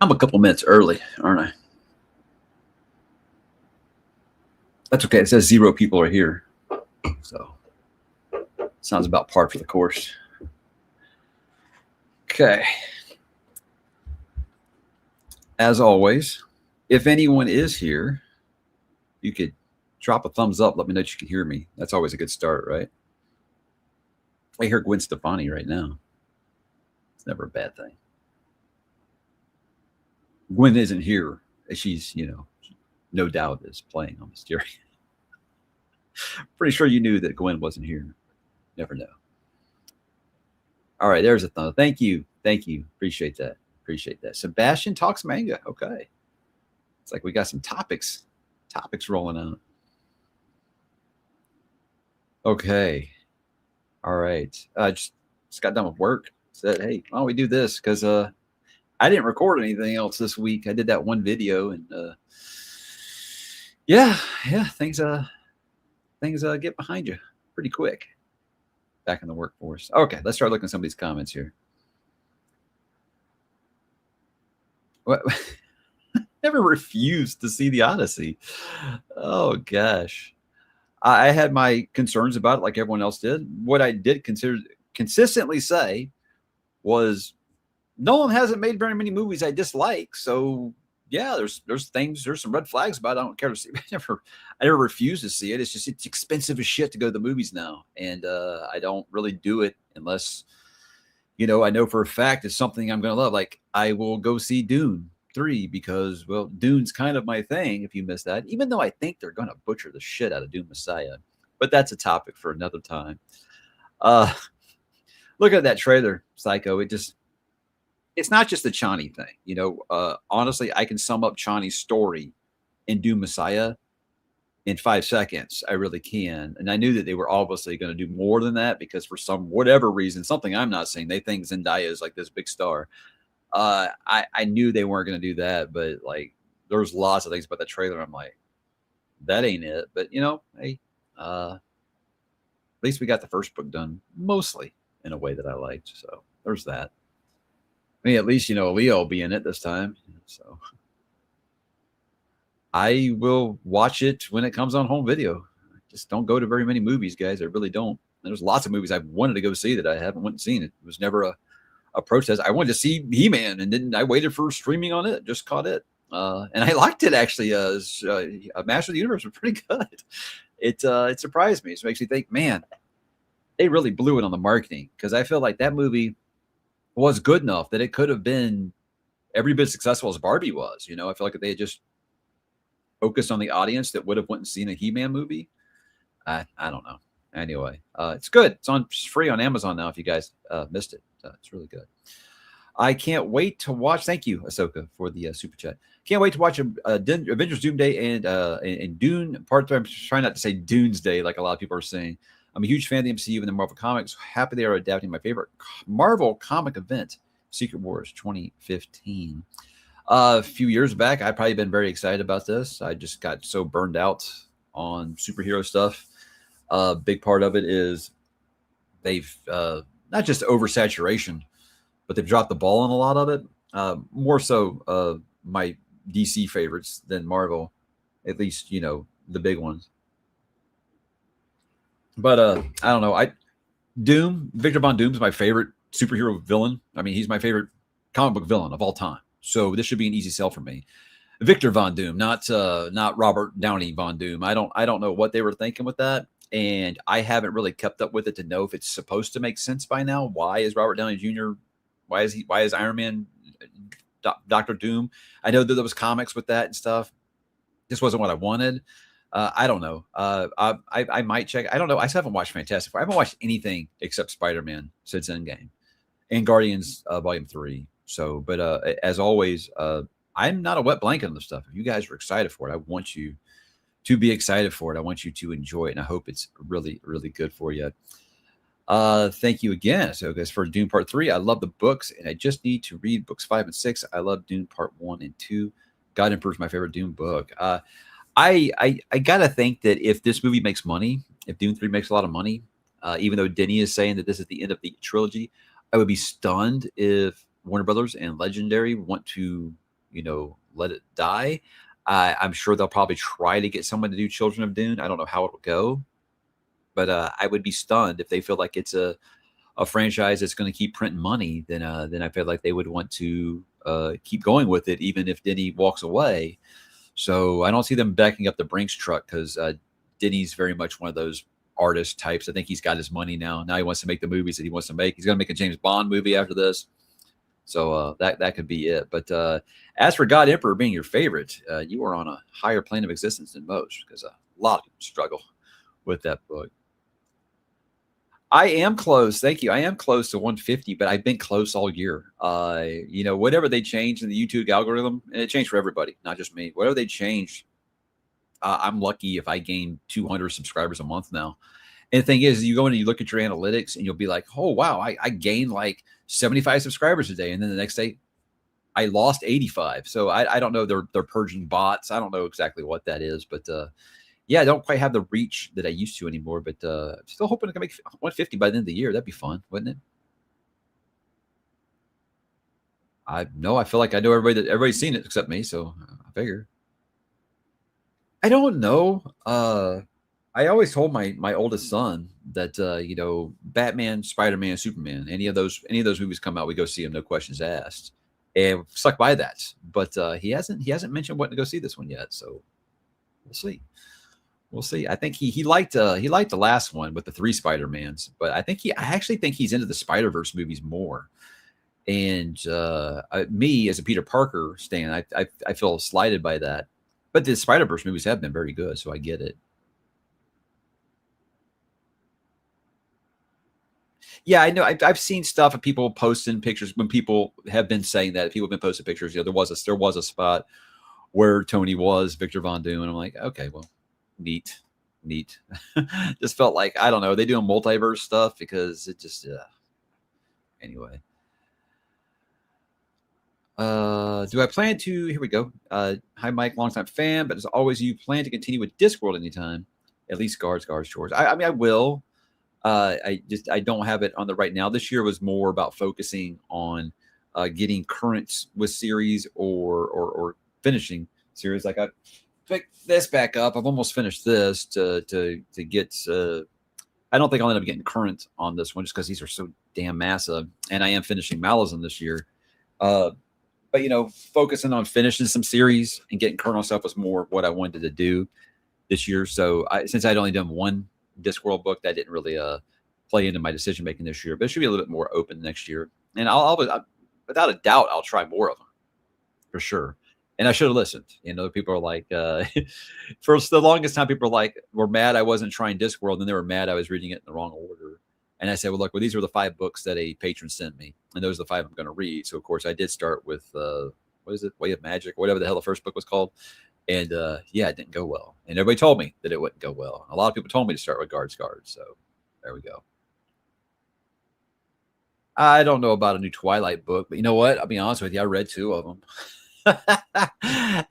I'm a couple minutes early, aren't I? That's okay. It says 0 people are here. So sounds about par for the course. Okay. As always, if anyone is here, you could drop a thumbs up. Let me know that you can hear me. That's always a good start, right? I hear Gwen Stefani right now. It's never a bad thing. Gwen isn't here. She's, no doubt is playing on the stereo. Pretty sure you knew that Gwen wasn't here. Never know. All right, there's a thumb. Thank you. Thank you. Appreciate that. Appreciate that. Sebastian talks manga. Okay. It's like we got some topics rolling out. Okay. All right. Just got done with work. Said, hey, why don't we do this? Because I didn't record anything else this week. I did that one video, and yeah, things get behind you pretty quick. Back in the workforce. Okay, let's start looking at some of these comments here. What? Never refused to see the Odyssey. Oh gosh. I had my concerns about it like everyone else did. What I did consistently say was Nolan hasn't made very many movies I dislike. So yeah, there's some red flags about it. I don't care to see. I never refuse to see it. It's just it's expensive as shit to go to the movies now. And I don't really do it unless I know for a fact it's something I'm gonna love. Like I will go see Dune 3 because, well, Dune's kind of my thing, if you missed that, even though I think they're going to butcher the shit out of Dune Messiah. But that's a topic for another time. Look at that trailer, Psycho. It's not just the Chani thing. Honestly, I can sum up Chani's story in Dune Messiah in 5 seconds. I really can. And I knew that they were obviously going to do more than that because for whatever reason, something I'm not saying, they think Zendaya is like this big star. I knew they weren't going to do that, but like there's lots of things about the trailer. I'm like, that ain't it. But hey, at least we got the first book done mostly in a way that I liked. So there's that. I mean, at least Leo will be in it this time. So I will watch it when it comes on home video. I just don't go to very many movies, guys. I really don't. There's lots of movies I've wanted to go see that I haven't went and seen. It was never a protest. I wanted to see He-Man, and then I waited for streaming on it. Just caught it, and I liked it actually. Master of the Universe was pretty good. It surprised me. So it makes me think, man, they really blew it on the marketing because I feel like that movie was good enough that it could have been every bit successful as Barbie was. I feel like if they had just focused on the audience that would have went and seen a He-Man movie. I don't know. Anyway, it's good. It's free on Amazon now if you guys missed it. It's really good. I can't wait to watch. Thank you, Ahsoka, for the super chat. Can't wait to watch Avengers Doomsday and Dune Part 3. I'm trying not to say Doomsday like a lot of people are saying. I'm a huge fan of the MCU and the Marvel Comics. Happy they are adapting my favorite Marvel comic event, Secret Wars 2015. A few years back, I'd probably been very excited about this. I just got so burned out on superhero stuff. Big part of it is they've not just oversaturation, but they've dropped the ball on a lot of it. More so my DC favorites than Marvel, at least, the big ones. But I don't know. Victor Von Doom's my favorite superhero villain. I mean, he's my favorite comic book villain of all time. So this should be an easy sell for me. Victor Von Doom, not Robert Downey Von Doom. I don't know what they were thinking with that. And I haven't really kept up with it to know if it's supposed to make sense by now. Why is Robert Downey Jr.? Why is Iron Man Dr. Doom? I know that there was comics with that and stuff. This wasn't what I wanted. I don't know. I might check. I don't know. I still haven't watched Fantastic Four. I haven't watched anything except Spider-Man since Endgame and Guardians Volume 3. So, but as always, I'm not a wet blanket on this stuff. If you guys are excited for it, I want you to be excited for it. I want you to enjoy it, and I hope it's really, really good for you. Thank you again. So, guys, for Dune Part 3, I love the books, and I just need to read books 5 and 6. I love Dune Part 1 and 2. God Emperor's my favorite Dune book. I gotta think that if this movie makes money, if Dune 3 makes a lot of money, even though Denny is saying that this is the end of the trilogy, I would be stunned if Warner Brothers and Legendary want to let it die. I'm sure they'll probably try to get someone to do Children of Dune. I don't know how it'll go, but I would be stunned if they feel like it's a franchise that's going to keep printing money. Then I feel like they would want to keep going with it, even if Denny walks away. So I don't see them backing up the Brinks truck because Denny's very much one of those artist types. I think he's got his money now. Now he wants to make the movies that he wants to make. He's going to make a James Bond movie after this. So that could be it. But as for God Emperor being your favorite, you are on a higher plane of existence than most, because a lot of people struggle with that book. I am close. Thank you. I am close to 150, but I've been close all year. Whatever they changed in the YouTube algorithm, and it changed for everybody, not just me. Whatever they changed, I'm lucky if I gain 200 subscribers a month now. And the thing is, you go in and you look at your analytics and you'll be like, oh, wow, I gained like 75 subscribers a day. And then the next day I lost 85. So I don't know. They're purging bots. I don't know exactly what that is, but yeah, I don't quite have the reach that I used to anymore, but still hoping I can make 150 by the end of the year. That'd be fun, wouldn't it? I know. I feel like I know everybody's seen it except me, so I figure. I don't know. I always told my oldest son that Batman, Spider-Man, Superman, any of those movies come out, we go see them, no questions asked, and stuck by that. But he hasn't mentioned wanting to go see this one yet, so we'll see. We'll see. I think he liked the last one with the 3 Spider-Mans, but I actually think he's into the Spider-Verse movies more. And me as a Peter Parker stan, I feel slighted by that. But the Spider-Verse movies have been very good, so I get it. Yeah, I know. I've seen stuff of people posting pictures when people have been saying that. People have been posting pictures. There was a spot where Tony was Victor Von Doom, and I'm like, okay, well, neat. Just felt like, I don't know, they doing multiverse stuff because it just anyway. Do I plan to? Here we go. Hi, Mike, longtime fan, but as always, you plan to continue with Discworld anytime? At least guards, chores. I mean, I will. I don't have it on the right now. This year was more about focusing on getting current with series or finishing series. Like I picked this back up. I've almost finished this to get. I don't think I'll end up getting current on this one just because these are so damn massive. And I am finishing Malazan this year. But focusing on finishing some series and getting current on stuff was more what I wanted to do this year. So since I'd only done one Discworld book, that didn't really play into my decision making this year, but it should be a little bit more open next year. And I'll without a doubt, I'll try more of them for sure. And I should have listened. People are like, for the longest time, people were mad I wasn't trying Discworld, and they were mad I was reading it in the wrong order. And I said, well, look, these were the 5 books that a patron sent me, and those are the 5 I'm going to read. So, of course, I did start with, what is it, Way of Magic, whatever the hell the first book was called. And, yeah, it didn't go well. And everybody told me that it wouldn't go well. A lot of people told me to start with Guards. So, there we go. I don't know about a new Twilight book, but you know what? I'll be honest with you. I read 2 of them.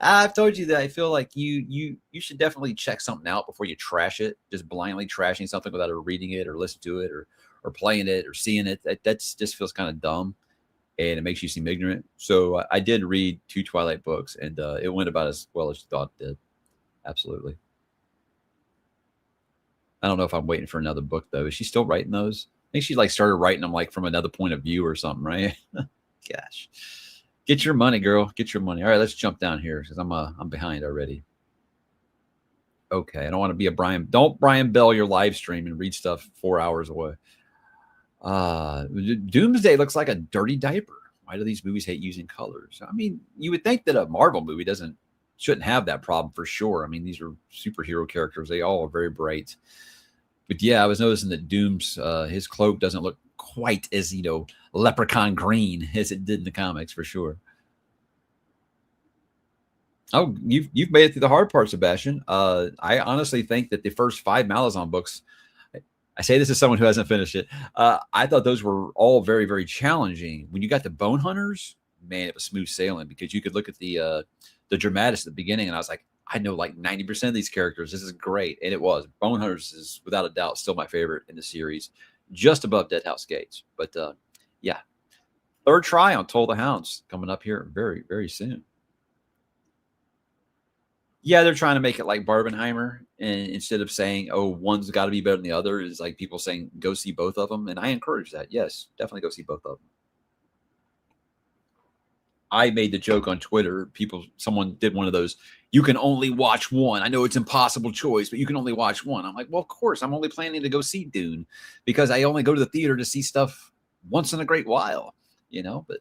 I've told you that I feel like you should definitely check something out before you trash it. Just blindly trashing something without ever reading it or listening to it or playing it or seeing it. That's just feels kind of dumb, and it makes you seem ignorant. So I did read 2 Twilight books, and it went about as well as you thought it did. Absolutely. I don't know if I'm waiting for another book though. Is she still writing those? I think she started writing them from another point of view or something, right? Gosh. Get your money, girl. Get your money. All right, let's jump down here because I'm behind already. Okay, I don't want to be a Brian. Don't Brian Bell your live stream and read stuff 4 hours away. Doomsday looks like a dirty diaper. Why do these movies hate using colors? I mean, you would think that a Marvel movie shouldn't have that problem for sure. I mean, these are superhero characters. They all are very bright. But yeah, I was noticing that Doom's his cloak doesn't look quite as leprechaun green as it did in the comics for sure. Oh, you've made it through the hard part, Sebastian. I honestly think that the first 5 Malazan books, I say this as someone who hasn't finished it, I thought those were all very, very challenging. When you got the Bone Hunters, man, it was smooth sailing because you could look at the dramatists at the beginning, and I was like, I know like 90% of these characters. This is great. And it was. Bone Hunters is without a doubt still my favorite in the series, just above Dead House Gates. But yeah, 3rd try on Toll the Hounds coming up here very, very soon. Yeah, they're trying to make it like Barbenheimer, and instead of saying, "Oh, one's got to be better than the other," is like people saying, "Go see both of them," and I encourage that. Yes, definitely go see both of them. I made the joke on Twitter. Someone did one of those. You can only watch one. I know it's impossible choice, but you can only watch one. I'm like, well, of course. I'm only planning to go see Dune because I only go to the theater to see stuff once in a great while, But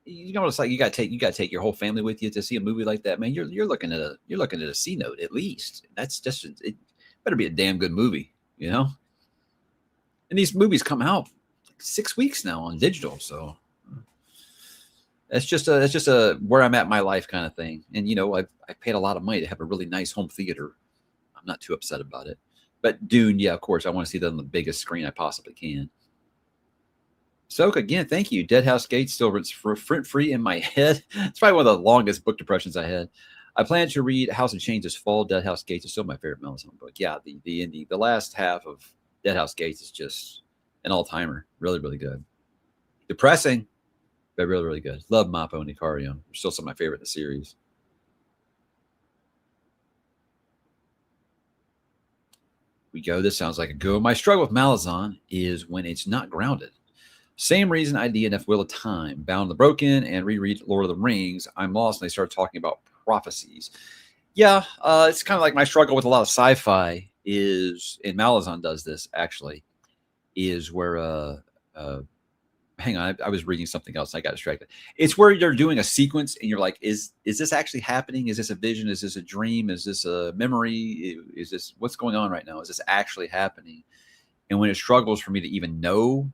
you know what it's like. You got to take your whole family with you to see a movie like that, man. You're looking at a C note at least. That's just it. Better be a damn good movie. And these movies come out like 6 weeks now on digital, so that's just a where I'm at in my life kind of thing. And I paid a lot of money to have a really nice home theater. I'm not too upset about it. But Dune, yeah, of course, I want to see that on the biggest screen I possibly can. Soak again, thank you. Dead House Gates still rent free in my head. It's probably one of the longest book depressions I had. I plan to read House of Change this fall. Dead House Gates is still my favorite Melisande book. Yeah, the last half of Dead House Gates is just an all timer. Really, really good. Depressing, but really, really good. Love Mappo and Icarion. They're still some of my favorite in the series. We go. This sounds like a go. My struggle with Malazan is when it's not grounded. Same reason I DNF Wheel of Time, Bound the Broken, and reread Lord of the Rings. I'm lost, and they start talking about prophecies. Yeah, it's kind of like my struggle with a lot of sci-fi is, and Malazan does this actually, is where hang on, I was reading something else. I got distracted. It's where you're doing a sequence and you're like, is this actually happening? Is this a vision? Is this a dream? Is this a memory? Is this what's going on right now? Is this actually happening? And when it struggles for me to even know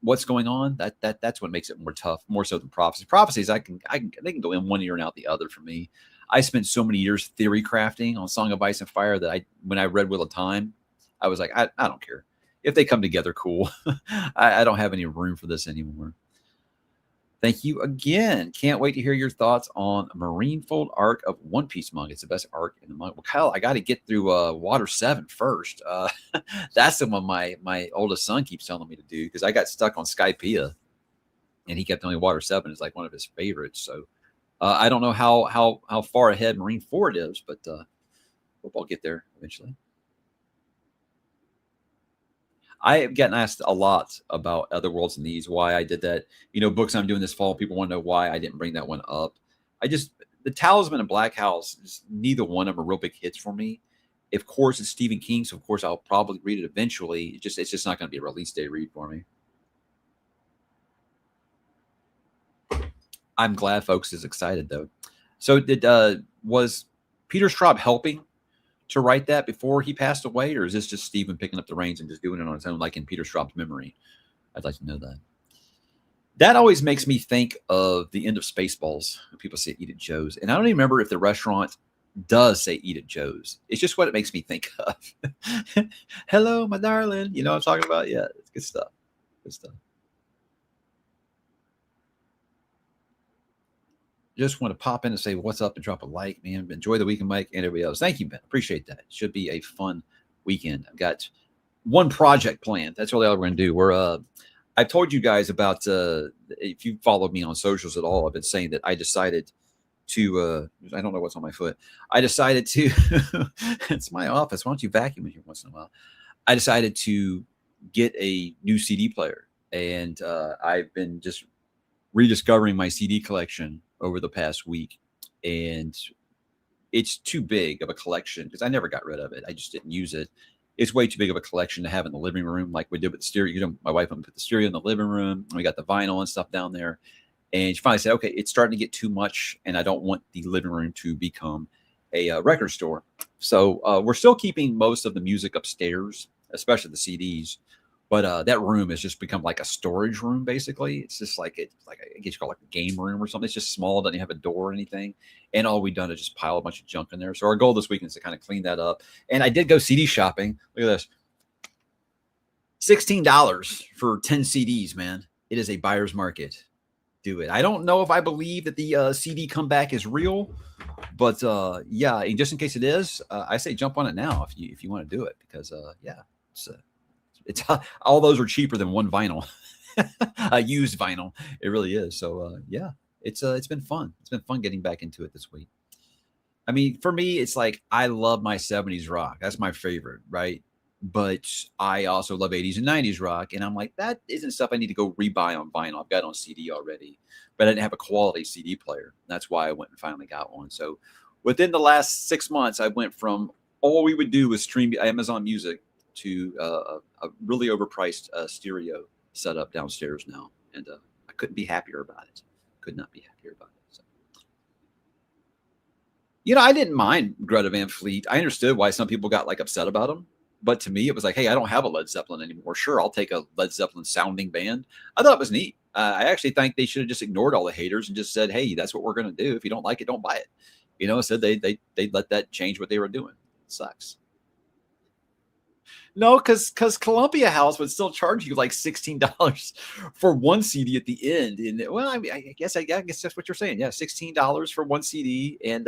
what's going on, that's what makes it more tough, more so than prophecies. Prophecies, they can go in one ear and out the other for me. I spent so many years theory crafting on Song of Ice and Fire that when I read Wheel of Time, I was like, I don't care. If they come together, cool. I don't have any room for this anymore. Thank you again. Can't wait to hear your thoughts on Marineford arc of One Piece manga. It's the best arc in the manga. Well, Kyle, I got to get through Water 7 first. That's the one my oldest son keeps telling me to do because I got stuck on Skypiea, and he kept telling me Water 7 is like one of his favorites. So I don't know how far ahead Marineford is, but hope I'll get there eventually. I have gotten asked a lot about Other Worlds and These, why I did that. Books I'm doing this fall, people want to know why I didn't bring that one up. The Talisman and Black House, neither one of them are real big hits for me. Of course, it's Stephen King, so of course I'll probably read it eventually. It's just not going to be a release day read for me. I'm glad folks is excited though. So was Peter Straub helping to write that before he passed away, or is this just Stephen picking up the reins and just doing it on his own, like in Peter Straub's memory? I'd like to know that. That always makes me think of the end of Spaceballs. People say Eat at Joe's, and I don't even remember if the restaurant does say Eat at Joe's. It's just what it makes me think of. Hello, my darling. You know what I'm talking about? Yeah, it's good stuff. Good stuff. Just want to pop in and say what's up and drop a like, man. Enjoy the weekend, Mike, and everybody else. Thank you, Ben. Appreciate that. It should be a fun weekend. I've got one project planned. That's really all we're going to do. I've told you guys about, if you followed me on socials at all, I've been saying that I decided to, I don't know what's on my foot. I decided to, it's my office. Why don't you vacuum in here once in a while? I decided to get a new CD player. And I've been just rediscovering my CD collection over the past week, and it's too big of a collection because I never got rid of it. I just didn't use it. It's way too big of a collection to have in the living room, like we did with the stereo. My wife put the stereo in the living room, and we got the vinyl and stuff down there. And she finally said, "Okay, it's starting to get too much, and I don't want the living room to become a record store." So we're still keeping most of the music upstairs, especially the CDs. But that room has just become like a storage room, basically. It's just like I guess you call it like a game room or something. It's just small, doesn't have a door or anything. And all we've done is just pile a bunch of junk in there. So our goal this weekend is to kind of clean that up. And I did go CD shopping. Look at this. $16 for 10 CDs, man. It is a buyer's market. Do it. I don't know if I believe that the CD comeback is real, but yeah, and just in case it is, I say jump on it now if you want to do it because yeah, it's all those are cheaper than one vinyl, a used vinyl. It really is. So yeah, it's been fun. It's been fun getting back into it this week. I mean, for me, it's like I love my 70s rock. That's my favorite, right? But I also love 80s and 90s rock. And I'm like, that isn't stuff I need to go rebuy on vinyl. I've got it on CD already, but I didn't have a quality CD player. That's why I went and finally got one. So within the last 6 months, I went from all we would do was stream Amazon Music to a really overpriced stereo setup downstairs now. And I couldn't be happier about it. Could not be happier about it. So. I didn't mind Greta Van Fleet. I understood why some people got like upset about them. But to me, it was like, hey, I don't have a Led Zeppelin anymore. Sure, I'll take a Led Zeppelin sounding band. I thought it was neat. I actually think they should have just ignored all the haters and just said, hey, that's what we're going to do. If you don't like it, don't buy it. Said they let that change what they were doing. It sucks. No, because Columbia House would still charge you like $16 for one CD at the end. And well, I mean, I guess that's what you're saying. Yeah, $16 for one CD, and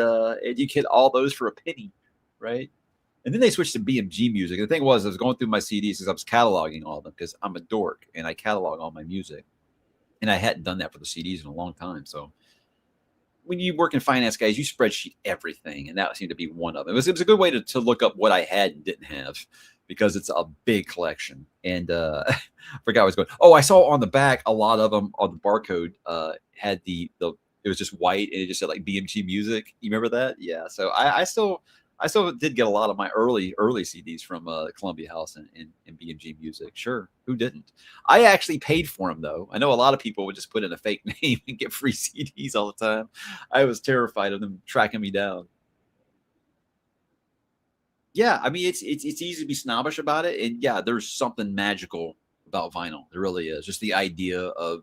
you get all those for a penny, right? And then they switched to BMG Music. And the thing was, I was going through my CDs because I was cataloging all of them because I'm a dork and I catalog all my music. And I hadn't done that for the CDs in a long time. So when you work in finance, guys, you spreadsheet everything. And that seemed to be one of them. It was a good way to look up what I had and didn't have because it's a big collection. And I forgot what I was going. Oh, I saw on the back, a lot of them on the barcode had the it was just white and it just said like BMG Music. You remember that? Yeah. So I still did get a lot of my early CDs from Columbia House and BMG Music. Sure, who didn't? I actually paid for them though. I know a lot of people would just put in a fake name and get free CDs all the time. I was terrified of them tracking me down. Yeah, I mean it's easy to be snobbish about it, and yeah, there's something magical about vinyl. There really is. Just the idea of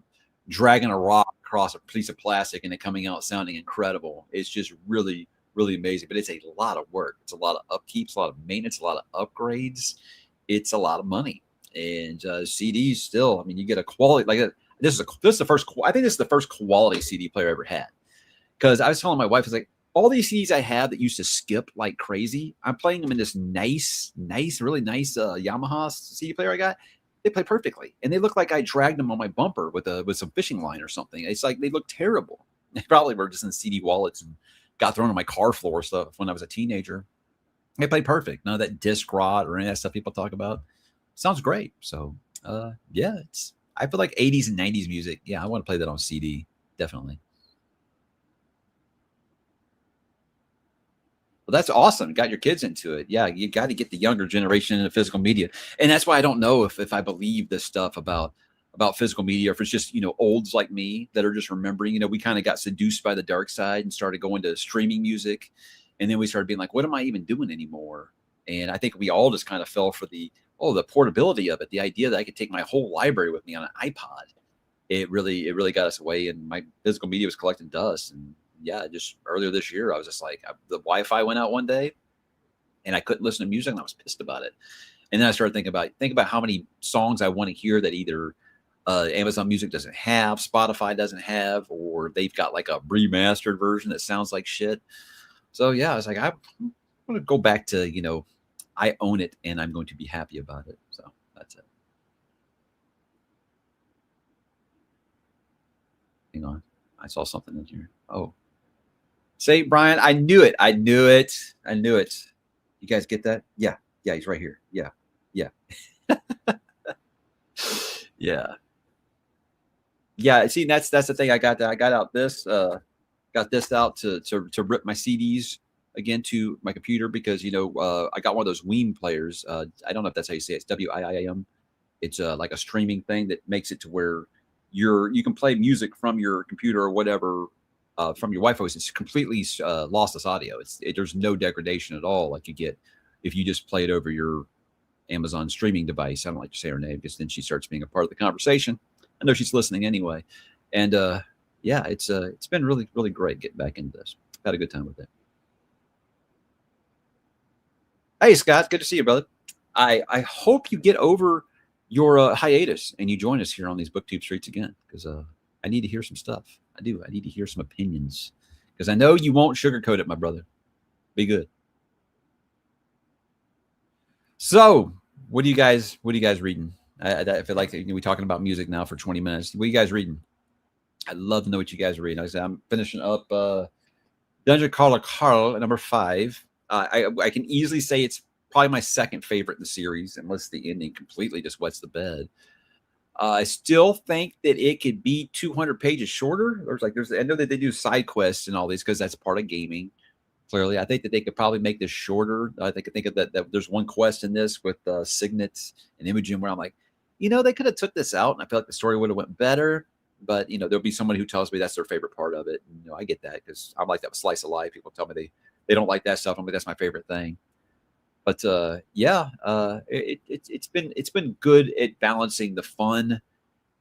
dragging a rock across a piece of plastic and it coming out sounding incredible. It's just really really amazing, but it's a lot of work. It's a lot of upkeep, it's a lot of maintenance, a lot of upgrades. It's a lot of money. And CDs still, I mean, you get a quality like that. This is the first. I think this is the first quality CD player I ever had. Because I was telling my wife, I was like, all these CDs I have that used to skip like crazy, I'm playing them in this really nice Yamaha CD player I got. They play perfectly, and they look like I dragged them on my bumper with some fishing line or something. It's like they look terrible. They probably were just in CD wallets and got thrown on my car floor stuff when I was a teenager. They play perfect. None of that disc rot or any of that stuff people talk about. Sounds great. So yeah, I feel like 80s and 90s music. Yeah, I want to play that on CD. Definitely. Well, that's awesome. Got your kids into it. Yeah, you got to get the younger generation into physical media. And that's why I don't know if I believe this stuff about physical media, or if it's just, olds like me that are just remembering, we kind of got seduced by the dark side and started going to streaming music. And then we started being like, what am I even doing anymore? And I think we all just kind of fell for the portability of it. The idea that I could take my whole library with me on an iPod. It really got us away. And my physical media was collecting dust. And yeah, just earlier this year, I was just like, the Wi-Fi went out one day and I couldn't listen to music and I was pissed about it. And then I started thinking about how many songs I want to hear that either Amazon Music doesn't have, Spotify doesn't have, or they've got like a remastered version that sounds like shit. So yeah, I was like, I'm going to go back to, I own it and I'm going to be happy about it. So that's it. Hang on. I saw something in here. Oh, say Brian, I knew it. I knew it. You guys get that? Yeah. Yeah. He's right here. Yeah. Yeah. Yeah. Yeah. See, that's the thing. I got out this out to rip my CDs again to my computer because, I got one of those Weem players. I don't know if that's how you say it. It's WIIM. It's like a streaming thing that makes it to where you can play music from your computer or whatever from your Wi-Fi. It's completely lossless audio. There's no degradation at all like you get if you just play it over your Amazon streaming device. I don't like to say her name because then she starts being a part of the conversation. I know she's listening anyway. And yeah, it's been really, really great getting back into this. Had a good time with it. Hey, Scott, good to see you, brother. I hope you get over your hiatus and you join us here on these BookTube streets again because I need to hear some stuff. I do. I need to hear some opinions because I know you won't sugarcoat it, my brother. Be good. So, what are you guys reading? I feel like we're talking about music now for 20 minutes. What are you guys reading? I'd love to know what you guys are reading. Like I said, I'm finishing up ℓ𝕦𝕤𝕠𝕠𝕜𝕤 number 5. I can easily say it's probably my second favorite in the series, unless the ending completely just wets the bed. I still think that it could be 200 pages shorter. I know that they do side quests and all these because that's part of gaming. Clearly, I think that they could probably make this shorter. I think of that there's one quest in this with Signet and Imogen where I'm like, they could have took this out, and I feel like the story would have went better. But there'll be somebody who tells me that's their favorite part of it. And, I get that because I'm like that with slice of life. People tell me they don't like that stuff. I'm like, that's my favorite thing. But it's been good at balancing the fun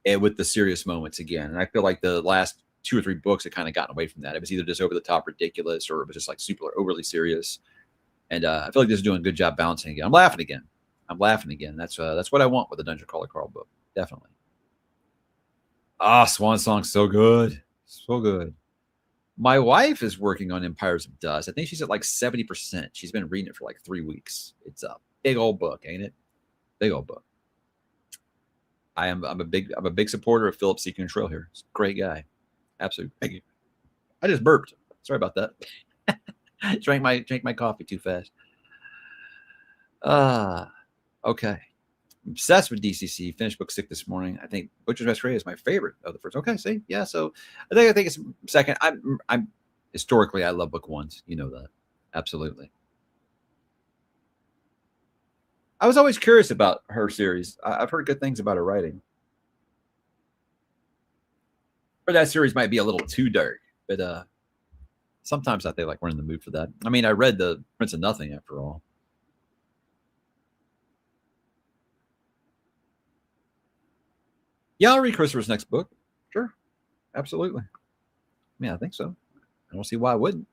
and with the serious moments again. And I feel like the last 2 or 3 books had kind of gotten away from that. It was either just over the top ridiculous or it was just like super overly serious. And I feel like this is doing a good job balancing again. I'm laughing again. That's what I want with a Dungeon Crawler Carl book. Definitely. Swan Song's so good. So good. My wife is working on Empires of Dust. I think she's at like 70%. She's been reading it for like 3 weeks. It's a big old book, ain't it? Big old book. I'm a big supporter of Philip C. Contrell here. He's a great guy. Absolutely. Thank you. I just burped. Sorry about that. drank my coffee too fast. Okay. I'm obsessed with DCC. Finished book 6 this morning. I think Butcher's Masquerade is my favorite of the first. Okay, see, yeah. So I think it's second. I'm historically I love book 1s. You know that, absolutely. I was always curious about her series. I've heard good things about her writing. Or that series might be a little too dark, but sometimes I feel like we're in the mood for that. I mean, I read the Prince of Nothing after all. Yeah, I'll read Christopher's next book. Sure. Absolutely. Yeah, I think so. I don't see why I wouldn't.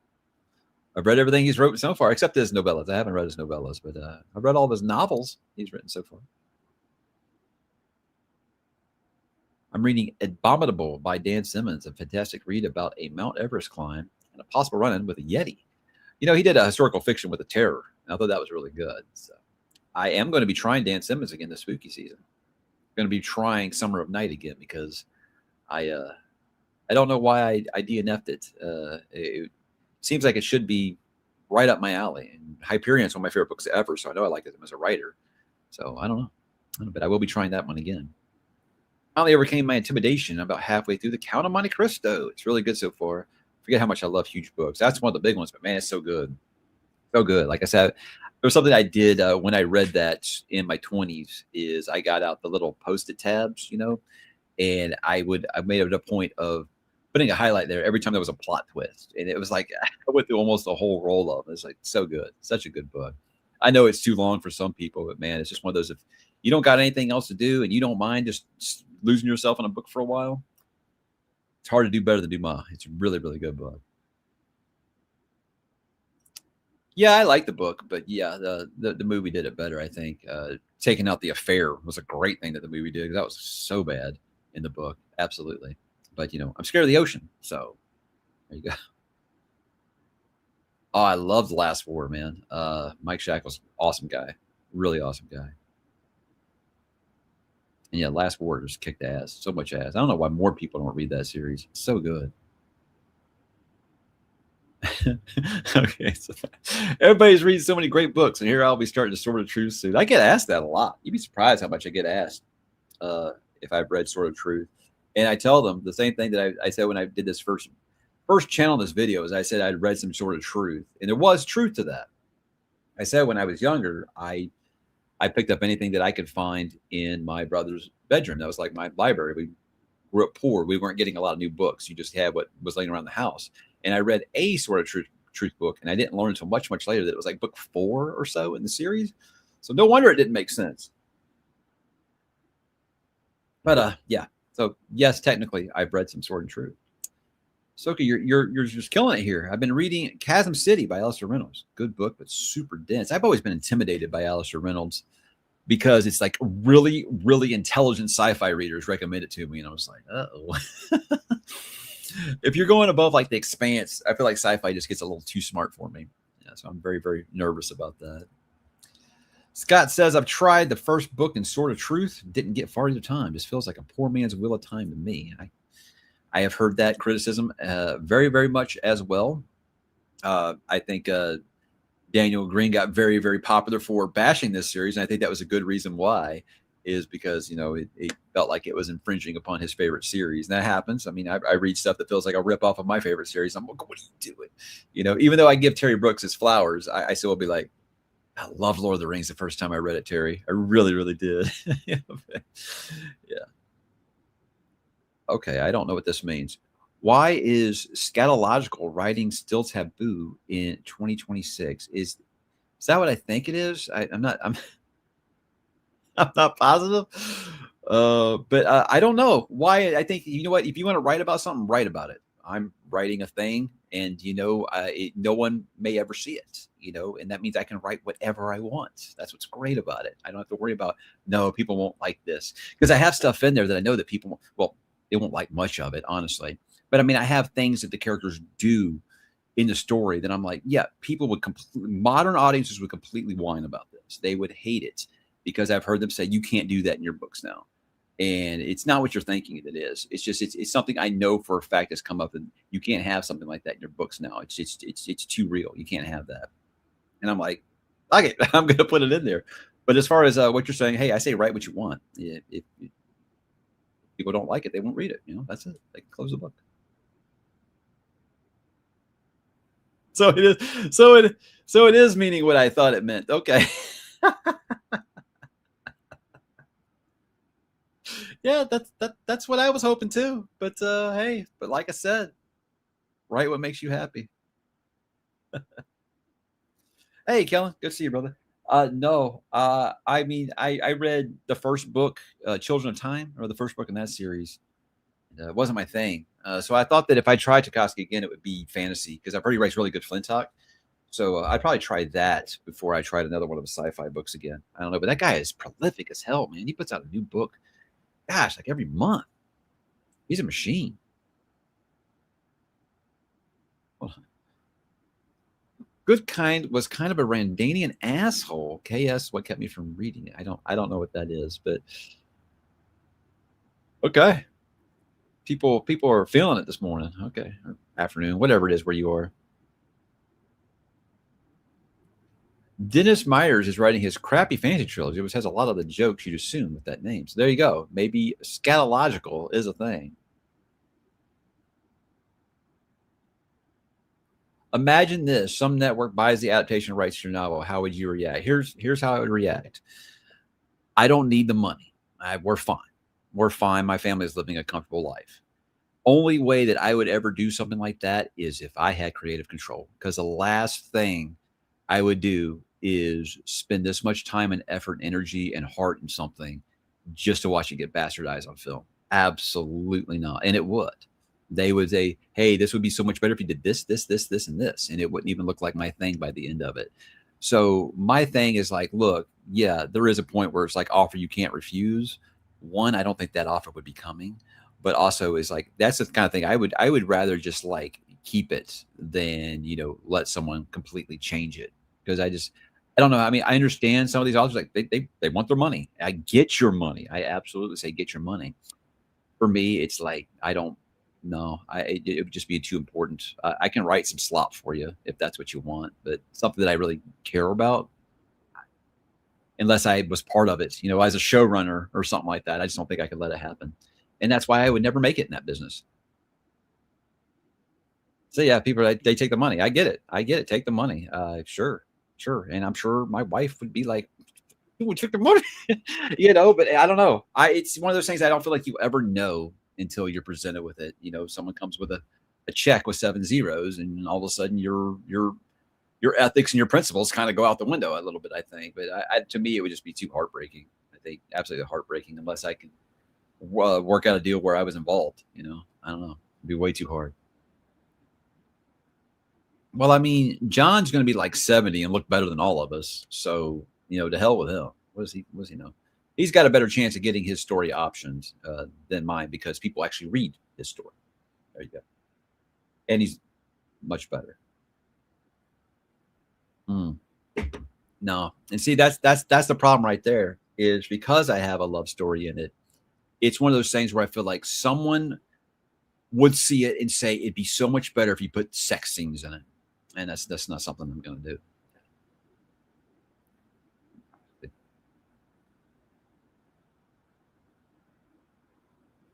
I've read everything he's written so far, except his novellas. I haven't read his novellas, but I've read all of his novels he's written so far. I'm reading Abominable by Dan Simmons, a fantastic read about a Mount Everest climb and a possible run-in with a Yeti. He did a historical fiction with a terror, and I thought that was really good. So I am going to be trying Dan Simmons again this spooky season. I'm going to be trying Summer of Night again because I don't know why I DNF'd it. It seems like it should be right up my alley. And Hyperion is one of my favorite books ever, so I know I like him as a writer. So I don't know, but I will be trying that one again. Finally overcame my intimidation about halfway through The Count of Monte Cristo. It's really good so far. Forget how much I love huge books. That's one of the big ones, but man, it's so good. So good. Like I said, there was something I did when I read that in my 20s is I got out the little Post-it tabs, and I made it a point of putting a highlight there every time there was a plot twist. And it was like, I went through almost the whole roll of it. It's like so good. Such a good book. I know it's too long for some people, but man, it's just one of those, if you don't got anything else to do and you don't mind just losing yourself in a book for a while, it's hard to do better than Dumas. It's a really, really good book. Yeah, I like the book, but yeah, the movie did it better, I think. Taking out the affair was a great thing that the movie did. That was so bad in the book. Absolutely. But, I'm scared of the ocean. So there you go. Oh, I love The Last War, man. Mike Shackle's awesome guy. Really awesome guy. And yeah, Last War just kicked ass. So much ass. I don't know why more people don't read that series. It's so good. Okay, so everybody's reading so many great books, and here I'll be starting to Sword of Truth soon. I get asked that a lot. You'd be surprised how much I get asked if I've read Sword of Truth. And I tell them the same thing that I said when I did this first channel in this video, is I said I'd read some Sword of Truth, and there was truth to that. I said when I was younger, I picked up anything that I could find in my brother's bedroom. That was like my library. We grew up poor. We weren't getting a lot of new books. You just had what was laying around the house. And I read a Sword of Truth book, and I didn't learn until much, much later that it was like book 4 or so in the series. So no wonder it didn't make sense. But yeah. So yes, technically I've read some Sword and Truth. Soka, you're just killing it here. I've been reading Chasm City by Alistair Reynolds. Good book, but super dense. I've always been intimidated by Alistair Reynolds because it's like really, really intelligent sci-fi readers recommend it to me, and I was like, uh-oh. If you're going above like The Expanse, I feel like sci-fi just gets a little too smart for me. Yeah, so I'm very, very nervous about that. Scott says, I've tried the first book in Sword of Truth, didn't get far either time. Just feels like a poor man's Wheel of Time to me. I have heard that criticism very, very much as well. I think Daniel Green got very, very popular for bashing this series, and I think that was a good reason why, is because it felt like it was infringing upon his favorite series, and that happens. I mean, I read stuff that feels like a rip off of my favorite series. I'm like, what are you doing? Even though I give Terry Brooks his flowers, I still will be like, I love Lord of the Rings the first time I read it, Terry. I really, really did. Yeah. Okay, I don't know what this means. Why is scatological writing still taboo in 2026? Is that what I think it is? I'm not. I'm not positive. But I don't know why. I think, you know what? If you want to write about something, write about it. I'm writing a thing, and no one may ever see it. And that means I can write whatever I want. That's what's great about it. I don't have to worry about, no, people won't like this, because I have stuff in there that I know that people, well, they won't like much of it, honestly. But I mean, I have things that the characters do in the story that I'm like, yeah, people would modern audiences would completely whine about this. They would hate it, because I've heard them say, you can't do that in your books now. And it's not what you're thinking it is. It's just, it's something I know for a fact has come up, and you can't have something like that in your books now. It's too real. You can't have that. And I'm like, okay, I'm going to put it in there. But as far as what you're saying, hey, I say write what you want. If people don't like it, they won't read it. That's it. They can close the book. So it is. So it is meaning what I thought it meant. Okay. Yeah, that's what I was hoping too. But hey, but like I said, write what makes you happy. Hey, Kellen, good to see you, brother. No, I mean, I read the first book, Children of Time, or the first book in that series. It wasn't my thing. So I thought that if I tried Tarkovsky again, it would be fantasy, because I've heard he writes really good Flintock. So I'd probably try that before I tried another one of his sci-fi books again. I don't know, but that guy is prolific as hell, man. He puts out a new book, gosh, like every month. He's a machine. Good Kind was kind of a Randanian asshole. KS, what kept me from reading it? I don't know what that is, but okay. People are feeling it this morning. Okay. Or afternoon, whatever it is where you are. Dennis Myers is writing his crappy fantasy trilogy, which has a lot of the jokes you'd assume with that name. So there you go. Maybe scatological is a thing. Imagine this: some network buys the adaptation rights to your novel. How would you react? Here's how I would react. I don't need the money. We're fine. We're fine. My family is living a comfortable life. Only way that I would ever do something like that is if I had creative control, because the last thing I would do is spend this much time and effort and energy and heart in something just to watch it get bastardized on film. Absolutely not. And it would. They would say, hey, this would be so much better if you did this, this, this, this, and this. And it wouldn't even look like my thing by the end of it. So my thing is like, look, yeah, there is a point where it's like offer you can't refuse. One, I don't think that offer would be coming, but also is like, that's the kind of thing I would rather just like keep it than, let someone completely change it. Because I don't know. I mean, I understand some of these authors, like they want their money. I get your money. I absolutely say get your money. For me, it's like, I don't know. It would just be too important. I can write some slop for you if that's what you want, but something that I really care about, unless I was part of it, as a showrunner or something like that, I just don't think I could let it happen. And that's why I would never make it in that business. So yeah, people, they take the money. I get it. Take the money. Sure. And I'm sure my wife would be like, who took the money? But I don't know. It's one of those things I don't feel like you ever know until you're presented with it. Someone comes with a check with 7 zeros, and all of a sudden your ethics and your principles kind of go out the window a little bit, I think. But to me, it would just be too heartbreaking. I think absolutely heartbreaking, unless I can work out a deal where I was involved. I don't know. It'd be way too hard. Well, I mean, John's going to be like 70 and look better than all of us. So, to hell with him. What does he know? He's got a better chance of getting his story optioned than mine, because people actually read his story. There you go. And he's much better. No. And see, that's the problem right there, is because I have a love story in it. It's one of those things where I feel like someone would see it and say, it'd be so much better if you put sex scenes in it. and that's not something I'm going to do.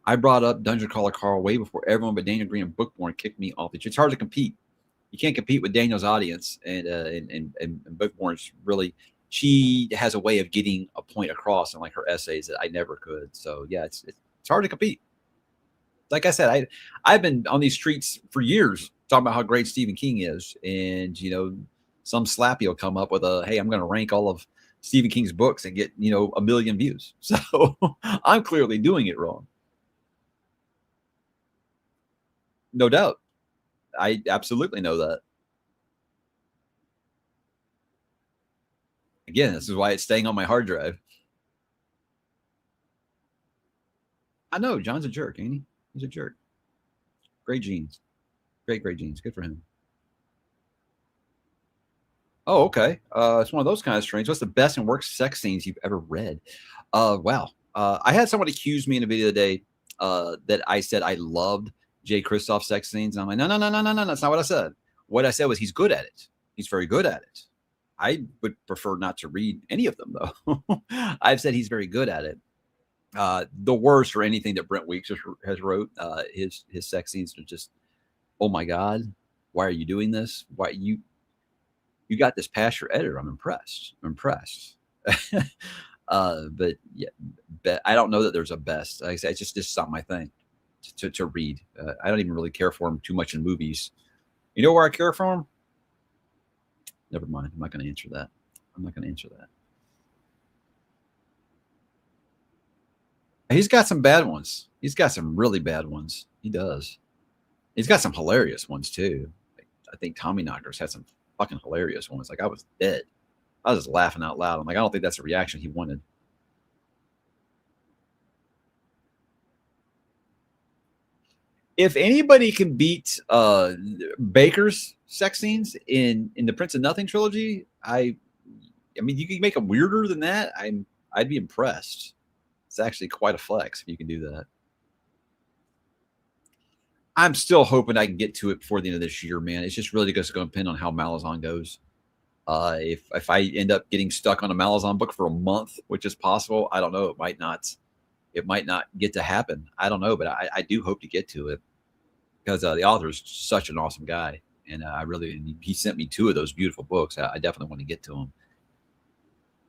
I brought up Dungeon Crawler Carl way before everyone but Daniel Green and Bookborn kicked me off. It's hard to compete. You can't compete with Daniel's audience, and Bookborn's really, she has a way of getting a point across in like her essays that I never could. So yeah, it's hard to compete. Like I said, I've been on these streets for years talking about how great Stephen King is, and some slappy will come up with a, hey, I'm going to rank all of Stephen King's books and get 1 million views. So I'm clearly doing it wrong. No doubt. I absolutely know that. Again, this is why it's staying on my hard drive. I know John's a jerk, ain't he? He's a jerk. Great genes. Great genes. Good for him. Oh, okay. It's one of those kind of strains. What's the best and worst sex scenes you've ever read? Wow. I had someone accuse me in a video today that I said I loved Jay Kristoff's sex scenes. And I'm like, no. That's not what I said. What I said was he's good at it. He's very good at it. I would prefer not to read any of them, though. I've said he's very good at it. The worst or anything that Brent Weeks has wrote, his sex scenes are just, oh my God, why are you doing this? Why you got this past your editor? I'm impressed. But yeah, I don't know that there's a best. Like I said, it's just not my thing to read. I don't even really care for him too much in movies. You know where I care for him? Never mind. I'm not going to answer that. He's got some bad ones. He's got some really bad ones. He does. He's got some hilarious ones too. I think Tommy Knockers had some fucking hilarious ones. Like I was dead. I was just laughing out loud. I'm like, I don't think that's a reaction he wanted. If anybody can beat Baker's sex scenes in the Prince of Nothing trilogy, I mean, you can make them weirder than that. I'd be impressed. It's actually quite a flex if you can do that. I'm still hoping I can get to it before the end of this year, man. It's just really just going to depend on how Malazan goes. If I end up getting stuck on a Malazan book for a month, which is possible, I don't know. It might not get to happen. I don't know, but I do hope to get to it because the author is such an awesome guy, and he sent me 2 of those beautiful books. I definitely want to get to them.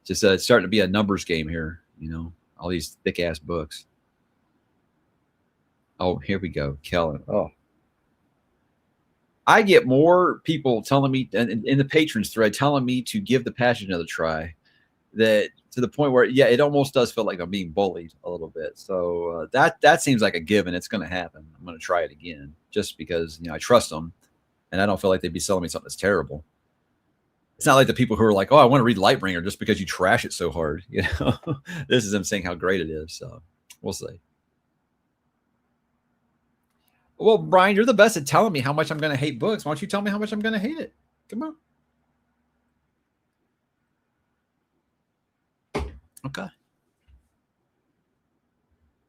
Just it's starting to be a numbers game here, all these thick ass books. Oh, here we go, Kellen. Oh, I get more people telling me in the patrons thread telling me to give the Passage another try. That to the point where, yeah, it almost does feel like I'm being bullied a little bit. So that seems like a given. It's going to happen. I'm going to try it again just because I trust them, and I don't feel like they'd be selling me something that's terrible. It's not like the people who are like, oh, I want to read Lightbringer just because you trash it so hard. This is them saying how great it is. So we'll see. Well, Brian, you're the best at telling me how much I'm going to hate books. Why don't you tell me how much I'm going to hate it? Come on. Okay.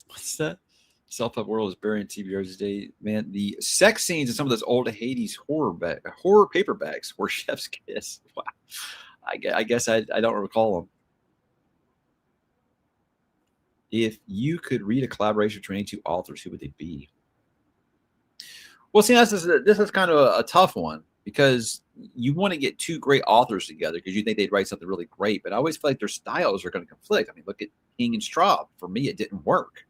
What's that? Self-Help World is burying TBR's today. Man, the sex scenes in some of those old Hades horror paperbacks were chef's kiss. Wow. I guess I don't recall them. If you could read a collaboration between 2 authors, who would they be? Well, see, this is kind of a tough one because you want to get 2 great authors together because you think they'd write something really great. But I always feel like their styles are going to conflict. I mean, look at King and Straub. For me, it didn't work.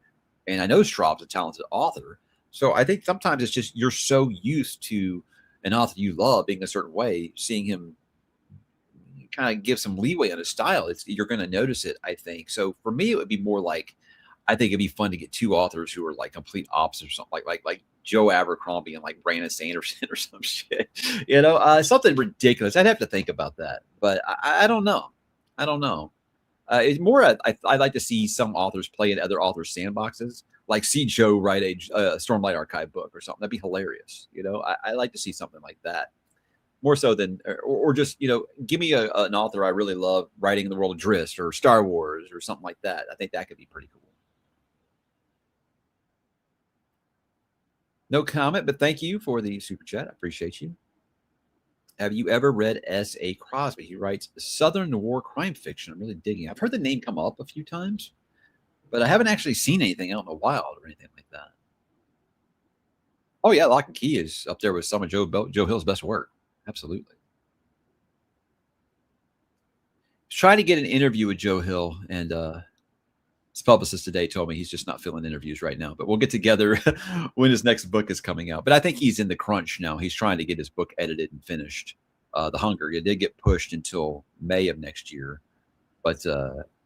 And I know Straub's a talented author. So I think sometimes it's just you're so used to an author you love being a certain way, seeing him kind of give some leeway on his style. You're going to notice it, I think. So for me, it would be more like I think it'd be fun to get 2 authors who are like complete opposites or something like Joe Abercrombie and like Brandon Sanderson or some shit, something ridiculous. I'd have to think about that, but I don't know. It's more I like to see some authors play in other authors' sandboxes, like see Joe write a Stormlight Archive book or something. That'd be hilarious. I like to see something like that more so than or just give me an author I really love writing in the world of Drizzt or Star Wars or something like that. I think that could be pretty cool. No comment, but thank you for the super chat. I appreciate you. Have you ever read S.A. Crosby? He writes Southern war crime fiction. I'm really digging. I've heard the name come up a few times, but I haven't actually seen anything out in the wild or anything like that. Oh yeah, Lock and Key is up there with some of Joe Hill's best work. Absolutely. Trying to get an interview with Joe Hill, and his publicist today told me he's just not filling interviews right now. But we'll get together when his next book is coming out. But I think he's in the crunch now. He's trying to get his book edited and finished. The Hunger, it did get pushed until May of next year, but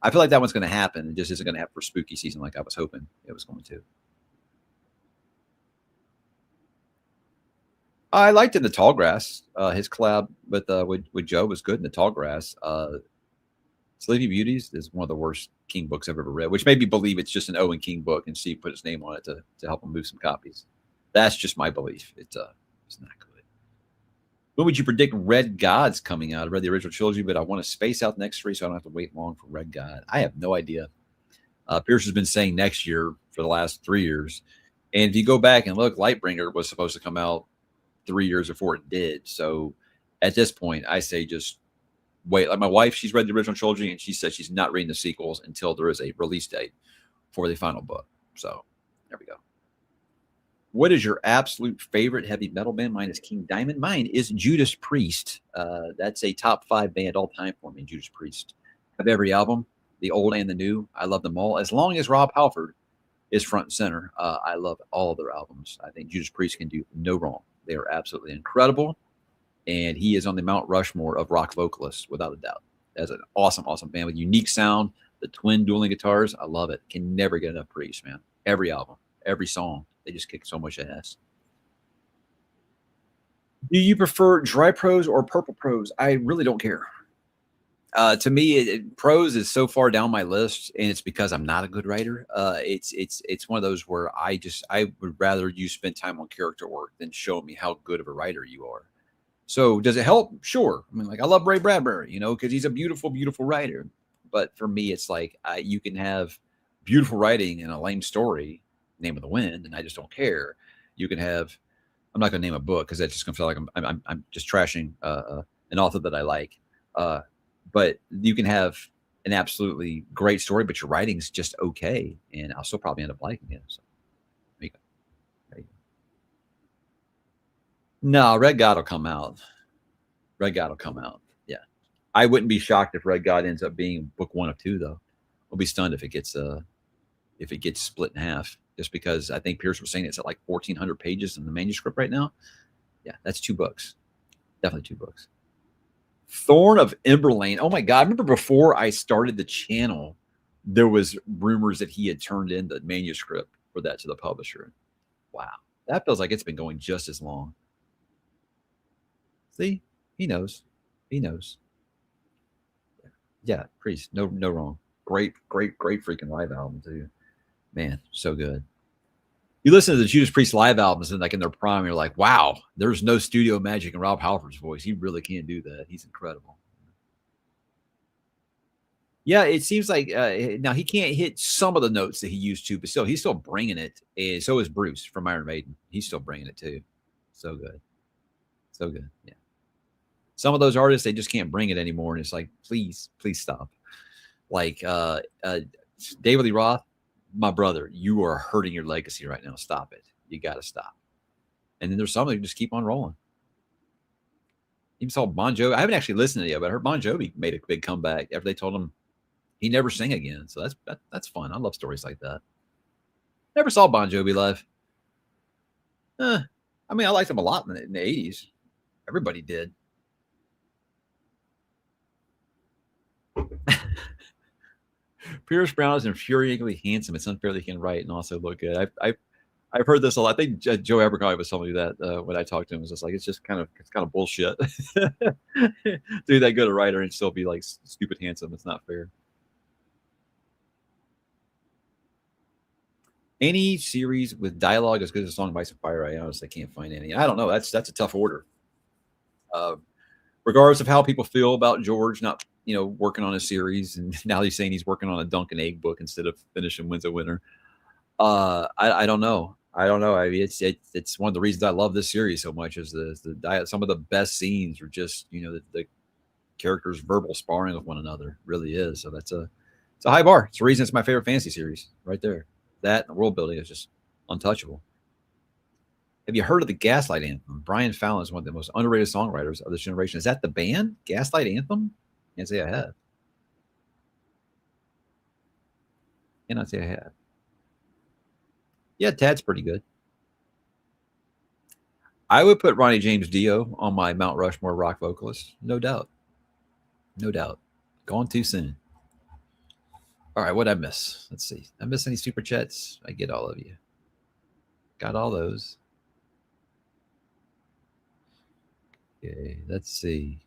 I feel like that one's going to happen. It just isn't going to happen for spooky season like I was hoping it was going to. I liked In the Tall Grass. His collab with Joe was good in The Tall Grass. Sleeping Beauties is one of the worst King books I've ever read, which made me believe it's just an Owen King book, and Steve put his name on it to help him move some copies. That's just my belief. It's not good. When would you predict Red God's coming out? I read the original trilogy, but I want to space out the next 3 so I don't have to wait long for Red God. I have no idea. Pierce has been saying next year for the last 3 years. And if you go back and look, Lightbringer was supposed to come out 3 years before it did. So at this point, I say just wait. Like my wife, she's read the original trilogy, and she said she's not reading the sequels until there is a release date for the final book. So there we go. What is your absolute favorite heavy metal band? Mine is King Diamond. Mine is Judas Priest. That's a top 5 band all time for me, Judas Priest. I have every album, the old and the new. I love them all. As long as Rob Halford is front and center, I love all of their albums. I think Judas Priest can do no wrong. They are absolutely incredible. And he is on the Mount Rushmore of rock vocalists, without a doubt. That's an awesome, awesome band with unique sound. The twin dueling guitars, I love it. Can never get enough Priest, man. Every album, every song, they just kick so much ass. Do you prefer dry prose or purple prose? I really don't care. To me, prose is so far down my list, and it's because I'm not a good writer. It's one of those where I would rather you spend time on character work than show me how good of a writer you are. So does it help? Sure. I mean, like I love Ray Bradbury, because he's a beautiful, beautiful writer. But for me, it's like you can have beautiful writing and a lame story, Name of the Wind, and I just don't care. You can have, I'm not going to name a book because that's just going to feel like I'm just trashing an author that I like. But you can have an absolutely great story, but your writing's just okay, and I'll still probably end up liking it. So there you go. There you go. No, Red God will come out. Red God will come out. Yeah, I wouldn't be shocked if Red God ends up being book 1 of 2, though. I'll be stunned if it gets split in half. Just because I think Pierce was saying it's at like 1,400 pages in the manuscript right now. Yeah, that's 2 books. Definitely 2 books. Thorn of Emberlane. Oh my God. I remember before I started the channel, there was rumors that he had turned in the manuscript for that to the publisher. Wow. That feels like it's been going just as long. See, he knows. He knows. Yeah, Priest. No wrong. Great freaking live album too. Man, so good. You listen to the Judas Priest live albums and like in their prime, you're like, wow, there's no studio magic in Rob Halford's voice. He really can't do that. He's incredible. Yeah, it seems like now he can't hit some of the notes that he used to, but still, he's still bringing it. And so is Bruce from Iron Maiden. He's still bringing it too. So good. So good. Yeah. Some of those artists, they just can't bring it anymore. And it's like, please stop. Like David Lee Roth, my brother, you are hurting your legacy right now. Stop it. You got to stop. And then there's some who just keep on rolling. Even saw Bon Jovi. I haven't actually listened to it yet, but I heard Bon Jovi made a big comeback after they told him he never sang again. So that's fun. I love stories like that. Never saw Bon Jovi live. I mean, I liked him a lot in the 80s. Everybody did. Pierce Brown is infuriatingly handsome. It's unfair that he can write and also look good. I've heard this a lot. I think Joe Abercrombie was telling me that when I talked to him. It was just like it's kind of bullshit. Do that good a writer and still be like stupid handsome. It's not fair. Any series with dialogue as good as a Song of Ice and Fire, I honestly can't find any. I don't know. That's a tough order. Regardless of how people feel about George not working on a series, and now he's saying he's working on a Dunk and Egg book instead of finishing When's a Winner. I don't know. I don't know. I mean, it's one of the reasons I love this series so much is some of the best scenes are just the characters verbal sparring with one another. It really is. So it's a high bar. It's the reason it's my favorite fantasy series right there. That and the world building is just untouchable. Have you heard of the Gaslight Anthem? Brian Fallon is one of the most underrated songwriters of this generation. Is that the band? Gaslight Anthem? Can't say I have. Cannot say I have. Yeah, Tad's pretty good. I would put Ronnie James Dio on my Mount Rushmore rock vocalist. No doubt. No doubt. Gone too soon. All right, what'd I miss? Let's see. I miss any super chats? I get all of you. Got all those. Okay, let's see.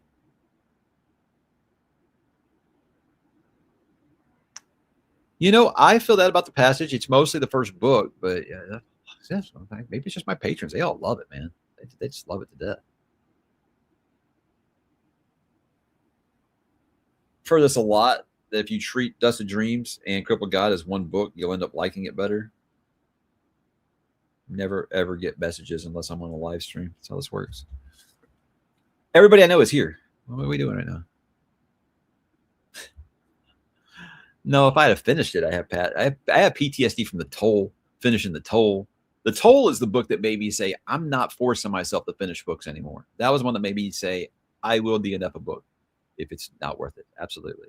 I feel that about The Passage. It's mostly the first book, but yeah, maybe it's just my patrons. They all love it, man. They just love it to death. For this a lot, that if you treat Dust of Dreams and Crippled God as one book, you'll end up liking it better. Never, ever get messages unless I'm on a live stream. That's how this works. Everybody I know is here. What are we doing right now? No, if I had finished it, I have PTSD from the Toll, finishing the Toll. The Toll is the book that made me say, I'm not forcing myself to finish books anymore. That was one that made me say, I will DNF a book if it's not worth it. Absolutely.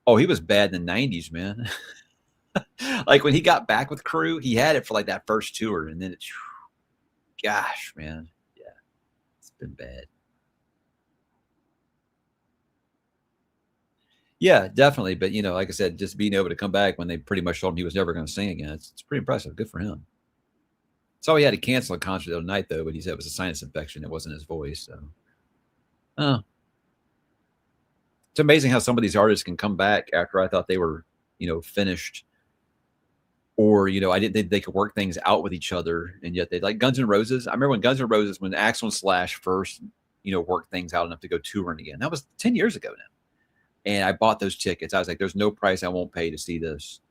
Oh, he was bad in the 90s, man. Like when he got back with Crew, he had it for like that first tour, and then it's, gosh, man. Yeah, it's been bad. Yeah, definitely. But, like I said, just being able to come back when they pretty much told him he was never going to sing again, it's pretty impressive. Good for him. So he had to cancel a concert the other night, though, but he said it was a sinus infection. It wasn't his voice. So, it's amazing how some of these artists can come back after I thought they were, finished. Or, I didn't think they could work things out with each other. And yet they like Guns N' Roses. I remember when Guns N' Roses, when Axl and Slash first, worked things out enough to go touring again. That was 10 years ago now. And I bought those tickets. I was like, there's no price I won't pay to see this.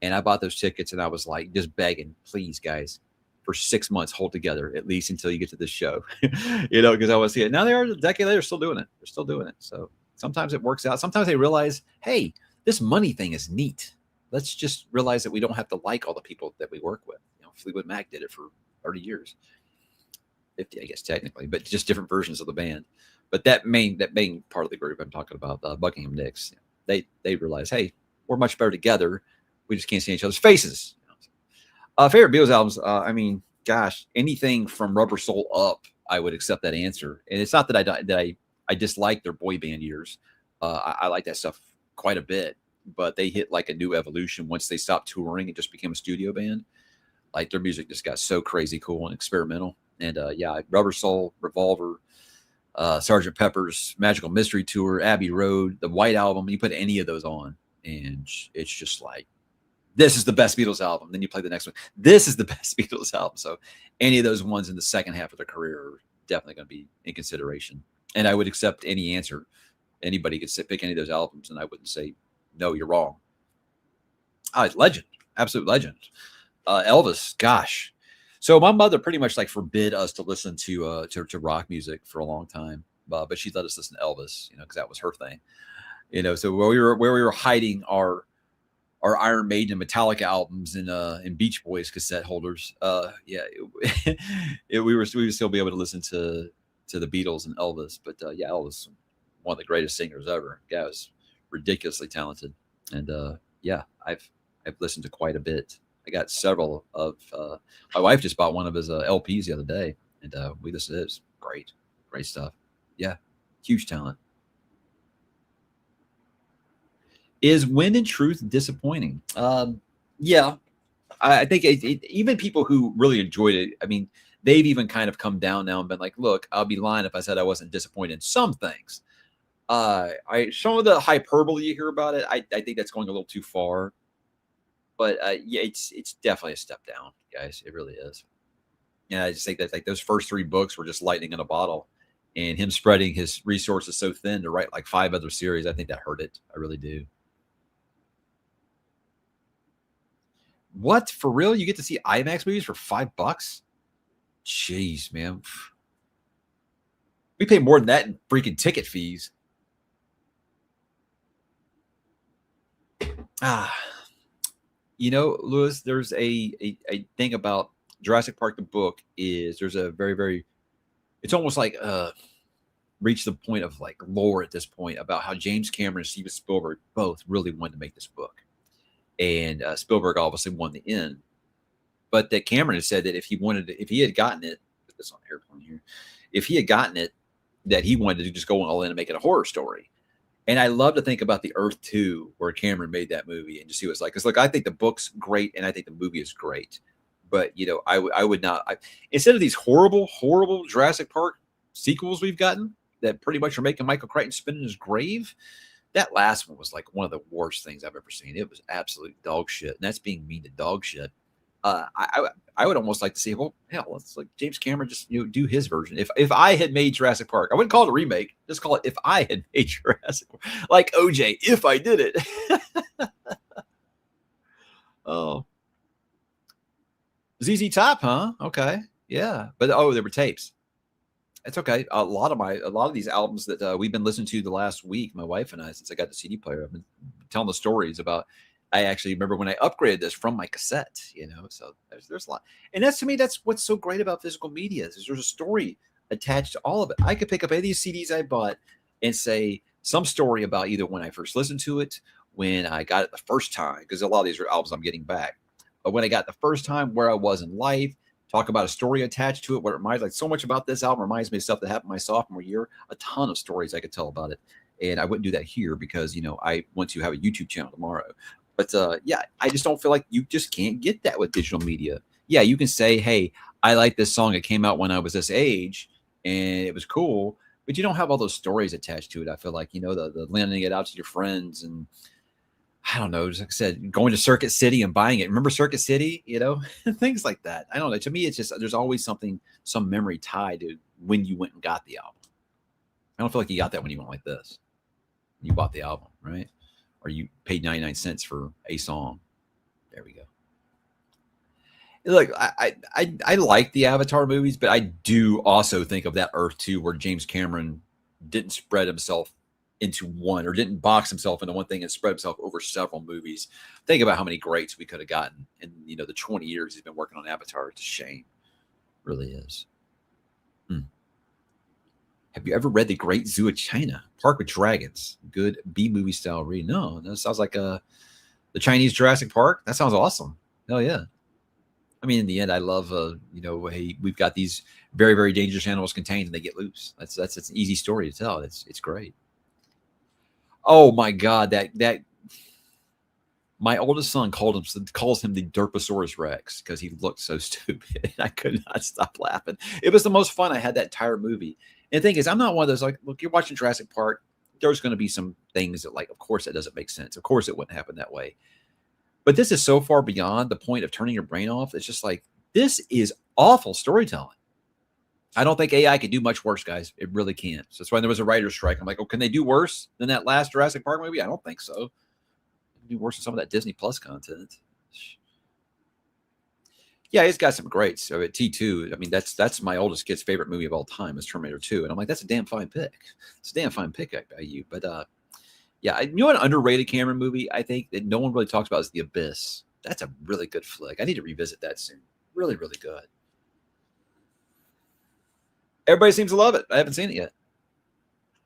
And I bought those tickets and I was like, just begging, please, guys, for 6 months, hold together, at least until you get to this show, because I want to see it. Now they are a decade later, still doing it. They're still doing it. So sometimes it works out. Sometimes they realize, hey, this money thing is neat. Let's just realize that we don't have to like all the people that we work with. Fleetwood Mac did it for 30 years, 50, I guess, technically, but just different versions of the band. But that main part of the group I'm talking about, Buckingham Nicks, they realize, hey, we're much better together. We just can't see each other's faces. Favorite Beatles albums? I mean, gosh, anything from Rubber Soul up, I would accept that answer. And it's not that I dislike their boy band years. I like that stuff quite a bit, but they hit like a new evolution once they stopped touring and just became a studio band. Like their music just got so crazy cool and experimental. And yeah, Rubber Soul, Revolver, Sgt. Pepper's Magical Mystery Tour, Abbey Road, the White Album. You put any of those on, and it's just like, this is the best Beatles album. Then you play the next one. This is the best Beatles album. So any of those ones in the second half of their career are definitely going to be in consideration. And I would accept any answer. Anybody could pick any of those albums, and I wouldn't say, no, you're wrong. It's legend. Absolute legend. Elvis, gosh. So my mother pretty much like forbid us to listen to rock music for a long time, but she let us listen to Elvis, because that was her thing, So where we were hiding our Iron Maiden and Metallica albums in Beach Boys cassette holders, yeah, we would still be able to listen to the Beatles and Elvis, but yeah, Elvis, one of the greatest singers ever. Guy was ridiculously talented, and yeah, I've listened to quite a bit. I got several of my wife just bought one of his LPs the other day, and we listened to it. It's great stuff. Yeah, huge talent. Is Wind and Truth disappointing? Yeah, I think even people who really enjoyed it, I mean, they've even kind of come down now and been like, look, I'll be lying if I said I wasn't disappointed in some things. Some of the hyperbole you hear about it, I think that's going a little too far. But yeah, it's definitely a step down, guys. It really is. Yeah, I just think that like those first 3 books were just lightning in a bottle, and him spreading his resources so thin to write like 5 other series, I think that hurt it. I really do. What, for real? You get to see IMAX movies for $5? Jeez, man. We pay more than that in freaking ticket fees. You know, Lewis, there's a thing about Jurassic Park the book is there's a very it's almost like reached the point of like lore at this point about how James Cameron and Steven Spielberg both really wanted to make this book, and Spielberg obviously won the end. But that Cameron had said that if he had gotten it, put this on airplane here, if he had gotten it, that he wanted to just go all in and make it a horror story. And I love to think about the Earth 2, where Cameron made that movie, and just see what it's like. Because look, I think the book's great, and I think the movie is great. But you know, I would not. Instead of these horrible Jurassic Park sequels we've gotten that pretty much are making Michael Crichton spin in his grave, that last one was like one of the worst things I've ever seen. It was absolute dog shit, and that's being mean to dog shit. I would almost like to see, well, hell, let's like James Cameron just do his version. If I had made Jurassic Park, I wouldn't call it a remake. Just call it If I Had Made Jurassic Park, like OJ. If I did it. Oh, ZZ Top, huh? Okay, yeah, but there were tapes. It's okay. A lot of these albums that we've been listening to the last week, my wife and I, since I got the CD player, I've been telling the stories about. I actually remember when I upgraded this from my cassette, so there's a lot. And that's, to me, that's what's so great about physical media is there's a story attached to all of it. I could pick up any of these CDs I bought and say some story about either when I first listened to it, when I got it the first time, because a lot of these are albums I'm getting back. But when I got it the first time, where I was in life, talk about a story attached to it, what it reminds, like so much about this album reminds me of stuff that happened my sophomore year, a ton of stories I could tell about it. And I wouldn't do that here because, I want to have a YouTube channel tomorrow. But yeah, I just don't feel like you just can't get that with digital media. Yeah, you can say, hey, I like this song. It came out when I was this age and it was cool, but you don't have all those stories attached to it. I feel like, the lending it out to your friends and I don't know, just like I said, going to Circuit City and buying it. Remember Circuit City, things like that. I don't know. To me, it's just, there's always some memory tied to when you went and got the album. I don't feel like you got that when you went like this. You bought the album, right? Or you paid 99 cents for a song. There we go. Look, I like the Avatar movies, but I do also think of that Earth 2 where James Cameron didn't spread himself into one, or didn't box himself into one thing and spread himself over several movies. Think about how many greats we could have gotten in the 20 years he's been working on Avatar. It's a shame. It really is. Have you ever read The Great Zoo of China? Park with Dragons. Good B-movie style read. No, that sounds like the Chinese Jurassic Park. That sounds awesome. Hell yeah. I mean, in the end, I love, hey, we've got these very dangerous animals contained and they get loose. That's an easy story to tell. It's great. Oh my God, that my oldest son calls him the Derposaurus Rex because he looked so stupid. And I could not stop laughing. It was the most fun I had that entire movie. And the thing is, I'm not one of those, like, look, you're watching Jurassic Park. There's going to be some things that, like, of course, that doesn't make sense. Of course, it wouldn't happen that way. But this is so far beyond the point of turning your brain off. It's just like, this is awful storytelling. I don't think AI could do much worse, guys. It really can't. So that's why there was a writer's strike. I'm like, oh, can they do worse than that last Jurassic Park movie? I don't think so. Do worse than some of that Disney Plus content. Yeah, it's got some greats. So at T2, I mean, that's my oldest kid's favorite movie of all time is Terminator 2. And I'm like, that's a damn fine pick. It's a damn fine pick by you. But yeah, an underrated Cameron movie I think that no one really talks about is The Abyss. That's a really good flick. I need to revisit that soon. Really good. Everybody seems to love it. I haven't seen it yet.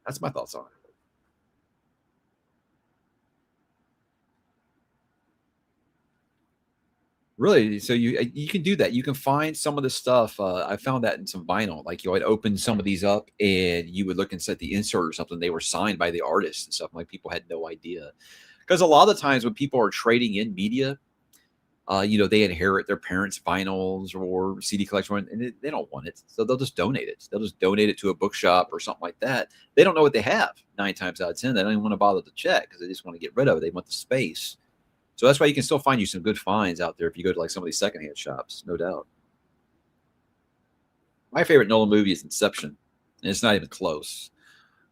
That's my thoughts on it. Really? So you can do that. You can find some of the stuff. I found that in some vinyl. Like I'd open some of these up, and you would look and set the insert or something. They were signed by the artist and stuff. Like people had no idea, because a lot of the times when people are trading in media, they inherit their parents' vinyls or CD collection, and they don't want it, so they'll just donate it. They'll just donate it to a bookshop or something like that. They don't know what they have 9 times out of 10. They don't even want to bother to check because they just want to get rid of it. They want the space. So that's why you can still find you some good finds out there if you go to like some of these secondhand shops, no doubt. My favorite Nolan movie is Inception, and it's not even close.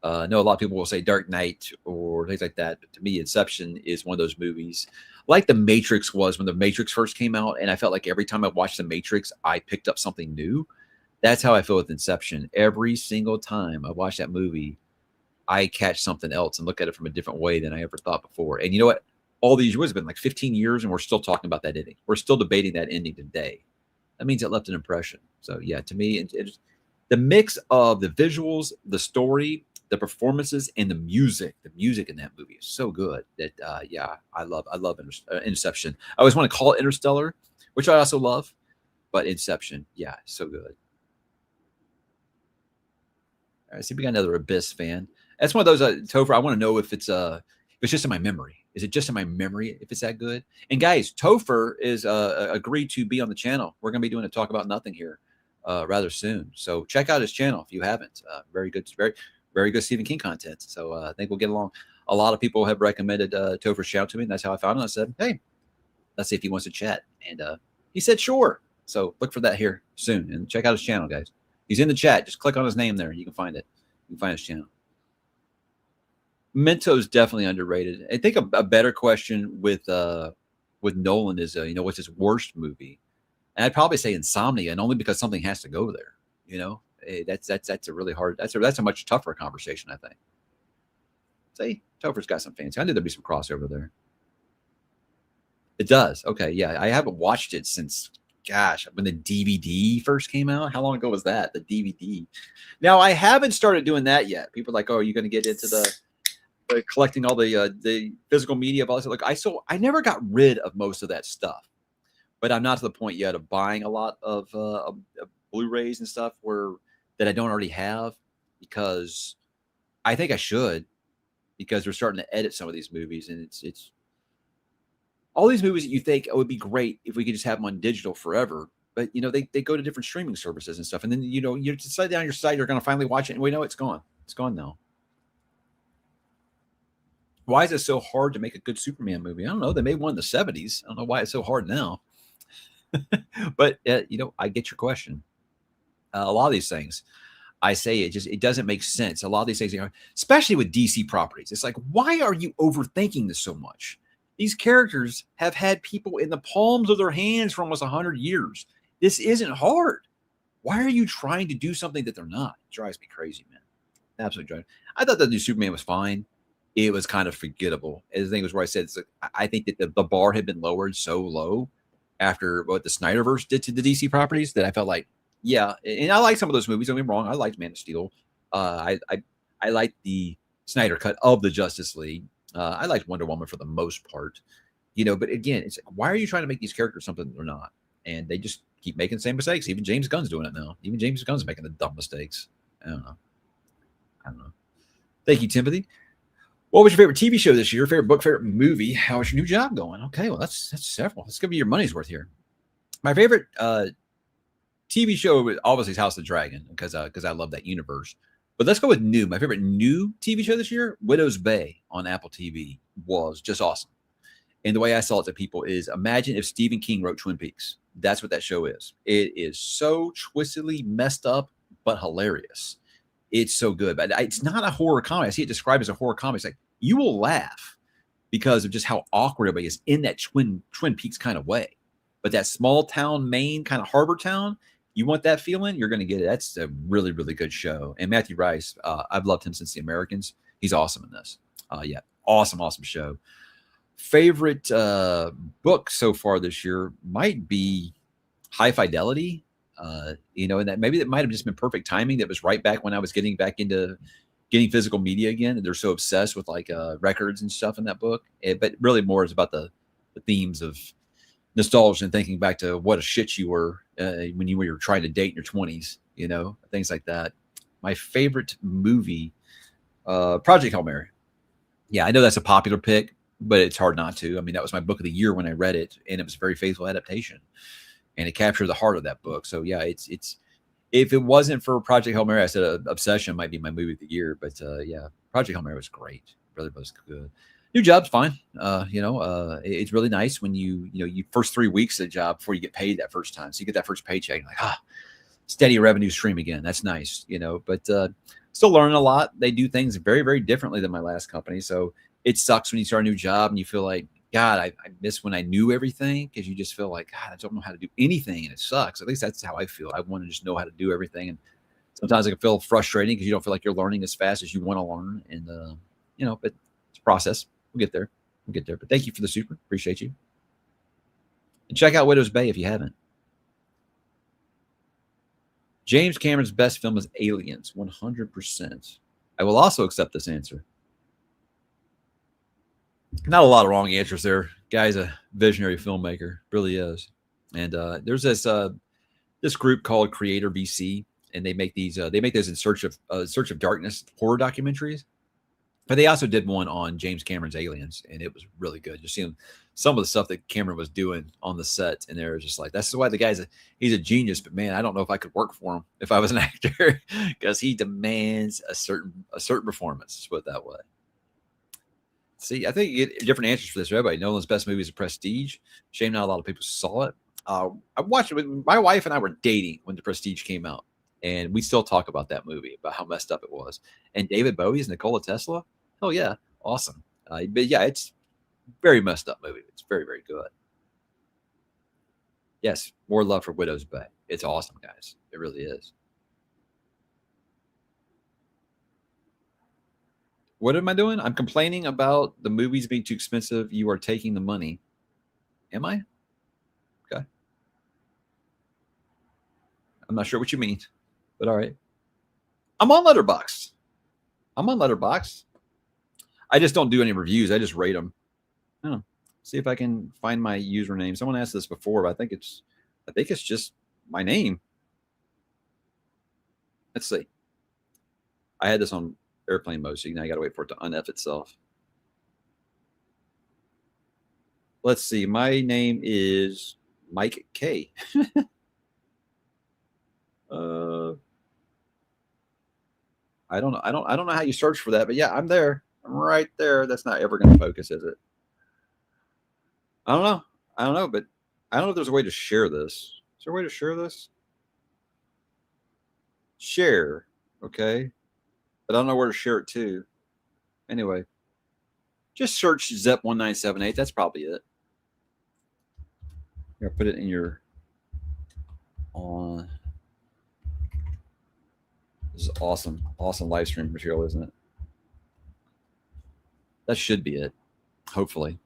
I know a lot of people will say Dark Knight or things like that, but to me, Inception is one of those movies, like The Matrix was when The Matrix first came out, and I felt like every time I watched The Matrix, I picked up something new. That's how I feel with Inception. Every single time I watch that movie, I catch something else and look at it from a different way than I ever thought before. And you know what? All these years have been like 15 years, and we're still talking about that ending. We're still debating that ending today. That means it left an impression. So yeah, to me, it's the mix of the visuals, the story, the performances, and the music. The music in that movie is so good that yeah, I love Inception. I always want to call it Interstellar, which I also love, but Inception, yeah, so good. All right, see, we got another Abyss fan. That's one of those Topher. I want to know if it's just in my memory. Is it just in my memory if it's that good? And guys, Topher is agreed to be on the channel. We're going to be doing a talk about nothing here rather soon. So check out his channel if you haven't. Very good, very good Stephen King content. So I think we'll get along. A lot of people have recommended Topher's channel to me, and that's how I found him. I said, hey, let's see if he wants to chat, and he said sure. So look for that here soon, and check out his channel, guys. He's in the chat. Just click on his name there. You can find it. You can find his channel. ℕ𝕦𝕣𝕠𝕜 is definitely underrated. I think a better question with Nolan is, you know, what's his worst movie? And I'd probably say Insomnia, and only because something has to go there. You know, that's a really hard. That's a much tougher conversation, I think. See, Topher's got some fans. I knew there'd be some crossover there. It does. Okay, yeah, I haven't watched it since, gosh, when the DVD first came out. How long ago was that? The DVD. Now I haven't started doing that yet. People are like, oh, are you going to get into the collecting all the physical media of all this? Like, I never got rid of most of that stuff, but I'm not to the point yet of buying a lot of Blu-rays and stuff that I don't already have, because I think I should, because they're starting to edit some of these movies, and it's all these movies that you think, oh, it would be great if we could just have them on digital forever. But, you know, they go to different streaming services and stuff. And then, you know, you decide down your site, you're going to finally watch it. And we know it's gone. It's gone now. Why is it so hard to make a good Superman movie? I don't know. They made one in the 70s. I don't know why it's so hard now. But, you know, I get your question. A lot of these things, I say it doesn't make sense. A lot of these things, you know, especially with DC properties, it's like, why are you overthinking this so much? These characters have had people in the palms of their hands for almost 100 years. This isn't hard. Why are you trying to do something that they're not? It drives me crazy, man. Absolutely drives. I thought the new Superman was fine. It was kind of forgettable. And the thing was where I said, it's like, I think that the bar had been lowered so low after what the Snyderverse did to the DC properties that I felt like, yeah. And I like some of those movies. Don't get me wrong. I liked Man of Steel. I liked the Snyder cut of the Justice League. I liked Wonder Woman for the most part, you know, but again, it's like, why are you trying to make these characters something they're not? And they just keep making the same mistakes. Even James Gunn's doing it now. Even James Gunn's making the dumb mistakes. I don't know. Thank you, Timothy. What was your favorite TV show this year? Favorite book, favorite movie? How was your new job going? Okay, well, that's several. That's gonna be your money's worth here. My favorite TV show obviously is House of the Dragon, because I love that universe. But let's go with new. My favorite new TV show this year, Widow's Bay on Apple TV, was just awesome. And the way I saw it to people is, imagine if Stephen King wrote Twin Peaks. That's what that show is. It is so twistedly messed up, but hilarious. It's so good. But it's not a horror comedy. I see it described as a horror comedy. It's like, you will laugh because of just how awkward everybody is in that Twin Peaks kind of way. But that small town, Maine kind of harbor town, you want that feeling, you're going to get it. That's a really, really good show. And Matthew Rice, I've loved him since The Americans. He's awesome in this. Yeah, awesome show. Favorite book so far this year might be High Fidelity. You know, and that maybe that might have just been perfect timing. That was right back when I was getting back into getting physical media again. And they're so obsessed with like records and stuff in that book. But really more is about the themes of nostalgia and thinking back to what a shit you were when you were trying to date in your 20s, you know, things like that. My favorite movie, Project Hail Mary. Yeah, I know that's a popular pick, but it's hard not to. I mean, that was my book of the year when I read it, and it was a very faithful adaptation, and it captured the heart of that book. So yeah, it's if it wasn't for Project Hail Mary, I said Obsession might be my movie of the year, but yeah, Project Hail Mary was great. Really was good. New job's fine. You know, it's really nice when you first 3 weeks of the job before you get paid that first time. So you get that first paycheck, you're like, steady revenue stream again. That's nice, you know. But Still learning a lot. They do things very, very differently than my last company. So it sucks when you start a new job and you feel like, God, I miss when I knew everything, because you just feel like, God, I don't know how to do anything, and it sucks. At least that's how I feel. I want to just know how to do everything. And sometimes it can feel frustrating because you don't feel like you're learning as fast as you want to learn. And, but it's a process. We'll get there. We'll get there. But thank you for the super. Appreciate you. And check out Widow's Bay if you haven't. James Cameron's best film is Aliens, 100%. I will also accept this answer. Not a lot of wrong answers there. Guy's a visionary filmmaker, really is. And there's this group called Creator BC, and they make these in Search of Darkness horror documentaries. But they also did one on James Cameron's Aliens, and it was really good. Just seeing some of the stuff that Cameron was doing on the set, and they're just like, that's why the he's a genius. But man, I don't know if I could work for him if I was an actor, because he demands a certain performance. Let's put it that way. See, I think you get different answers for this. Everybody, Nolan's best movie is The Prestige. Shame not a lot of people saw it. I watched it. My wife and I were dating when The Prestige came out, and we still talk about that movie, about how messed up it was. And David Bowie's Nikola Tesla. Oh yeah, awesome. But yeah, it's very messed up movie. It's very, very good. Yes, more love for Widow's Bay. It's awesome, guys. It really is. What am I doing? I'm complaining about the movies being too expensive. You are taking the money. Am I? Okay. I'm not sure what you mean, but all right. I'm on Letterboxd. I just don't do any reviews. I just rate them. I don't know. See if I can find my username. Someone asked this before, but I think it's just my name. Let's see. I had this on airplane mode, so now you got to wait for it to unf itself. Let's see. My name is Mike K. I don't know. I don't know how you search for that, but yeah, I'm there. I'm right there. That's not ever going to focus, is it? I don't know, but I don't know if there's a way to share this. Is there a way to share this? Share, okay. But I don't know where to share it to. Anyway, just search Zep1978. That's probably it. Here, put it in your on. This is awesome live stream material, isn't it? That should be it, hopefully.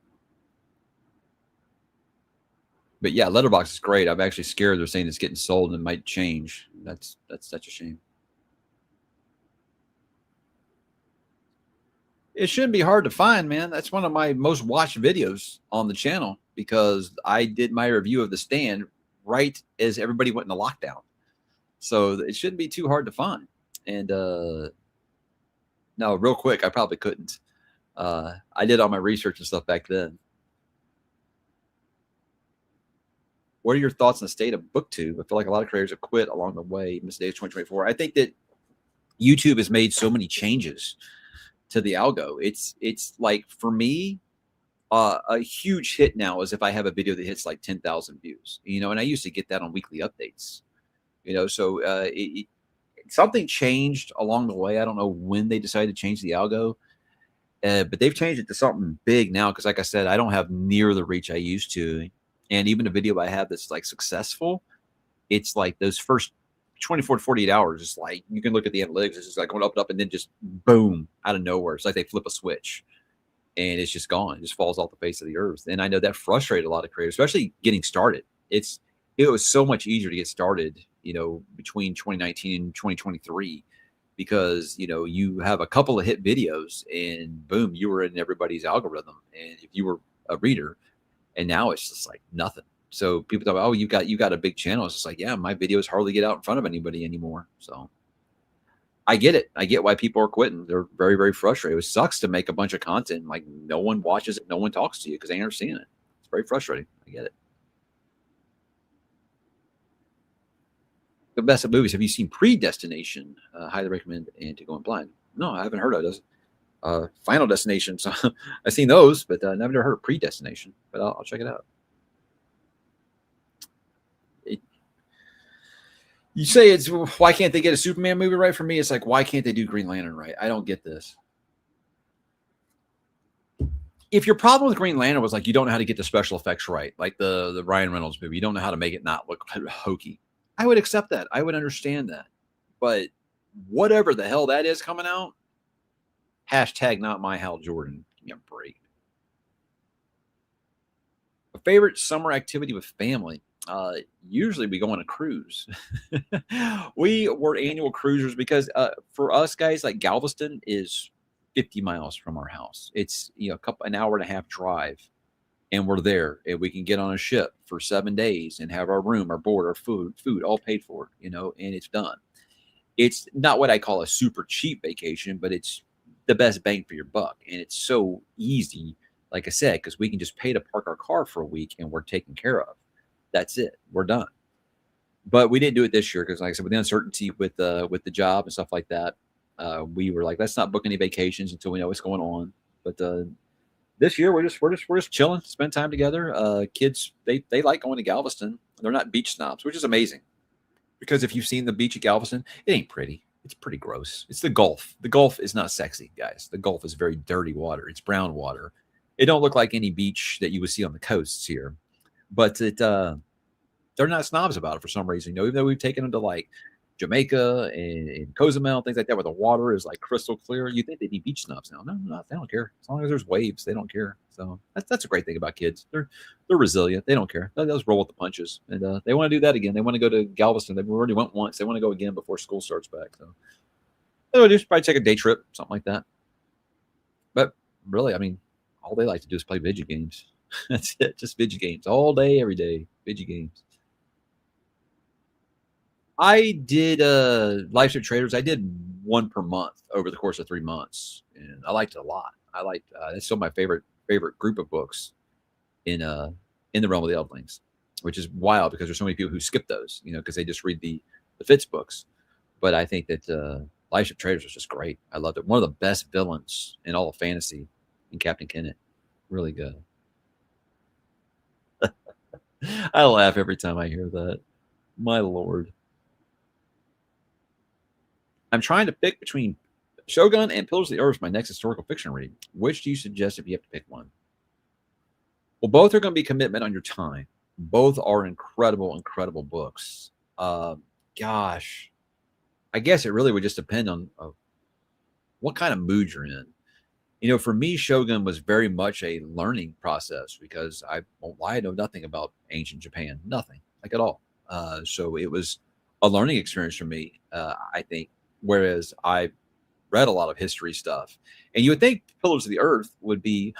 But yeah, Letterboxd is great. I'm actually scared they're saying it's getting sold and it might change. That's such a shame. It shouldn't be hard to find, man. That's one of my most watched videos on the channel, because I did my review of The Stand right as everybody went into lockdown. So it shouldn't be too hard to find. And no, real quick, I probably couldn't. I did all my research and stuff back then. What are your thoughts on the state of BookTube? I feel like a lot of creators have quit along the way in this day of 2024. I think that YouTube has made so many changes to the algo. It's like, for me, a huge hit now is if I have a video that hits like 10,000 views, and I used to get that on weekly updates, so something changed along the way. I don't know when they decided to change the algo, but they've changed it to something big now. Cause like I said, I don't have near the reach I used to. And even a video I have that's like successful, it's like those first 24 to 48 hours, it's like you can look at the analytics, it's just like going up, and then just boom, out of nowhere. It's like they flip a switch and it's just gone. It just falls off the face of the earth. And I know that frustrated a lot of creators, especially getting started. It was so much easier to get started, between 2019 and 2023, because, you have a couple of hit videos and boom, you were in everybody's algorithm. And if you were a reader, and now it's just like nothing. So people talk, oh, you got a big channel. It's just like, yeah, my videos hardly get out in front of anybody anymore. So I get it. I get why people are quitting. They're very, very frustrated. It sucks to make a bunch of content, like no one watches it, no one talks to you because they ain't seeing it. It's very frustrating. I get it. The best of movies. Have you seen Predestination? Highly recommend. And To Go In Blind. No, I haven't heard of it. Final Destination. So I've seen those, but I've never heard of Predestination. But I'll check it out. You say it's why can't they get a Superman movie right? For me, it's like, why can't they do Green Lantern right? I don't get this. If your problem with Green Lantern was like you don't know how to get the special effects right, like the Ryan Reynolds movie, you don't know how to make it not look hokey, I would accept that. I would understand that. But whatever the hell that is coming out, hashtag not my Hal Jordan. Give me a break. A favorite summer activity with family. Usually we go on a cruise. We were annual cruisers because for us guys, like Galveston is 50 miles from our house. It's an hour and a half drive, and we're there, and we can get on a ship for 7 days and have our room, our board, our food all paid for, and it's done. It's not what I call a super cheap vacation, but it's the best bang for your buck, and it's so easy. Like I said, because we can just pay to park our car for a week and we're taken care of. That's it. We're done. But we didn't do it this year because, like I said, with the uncertainty with the job and stuff like that, we were like, let's not book any vacations until we know what's going on. But this year we're just chilling, spend time together. Kids they like going to Galveston. They're not beach snobs, which is amazing. Because if you've seen the beach at Galveston, it ain't pretty. It's pretty gross. It's the Gulf. The Gulf is not sexy, guys. The Gulf is very dirty water. It's brown water. It don't look like any beach that you would see on the coasts here, but they're not snobs about it for some reason. Even though we've taken them to like Jamaica and Cozumel, things like that, where the water is like crystal clear, you think they'd be beach snobs now. No, they don't care. As long as there's waves, they don't care. So that's a great thing about kids. They're resilient. They don't care. They'll just roll with the punches, and they want to do that again. They want to go to Galveston. They've already went once. They want to go again before school starts back. So they'll just probably take a day trip, something like that. But really, I mean, all they like to do is play video games. That's it. Just video games all day, every day. Video games. I did Life's of Traders. I did one per month over the course of 3 months, and I liked it a lot. I liked that's still my favorite group of books in the realm of the Eldlings, which is wild because there's so many people who skip those, because they just read the Fitz books. But I think that Life's of Traders was just great. I loved it. One of the best villains in all of fantasy in Captain Kennett. Really good. I laugh every time I hear that. My Lord. I'm trying to pick between Shogun and Pillars of the Earth, my next historical fiction read. Which do you suggest if you have to pick one? Well, both are going to be commitment on your time. Both are incredible, incredible books. Gosh, I guess it really would just depend on what kind of mood you're in. For me, Shogun was very much a learning process because I won't lie, I know nothing about ancient Japan, nothing, like at all. So it was a learning experience for me, I think, whereas I read a lot of history stuff. And you would think Pillars of the Earth would be,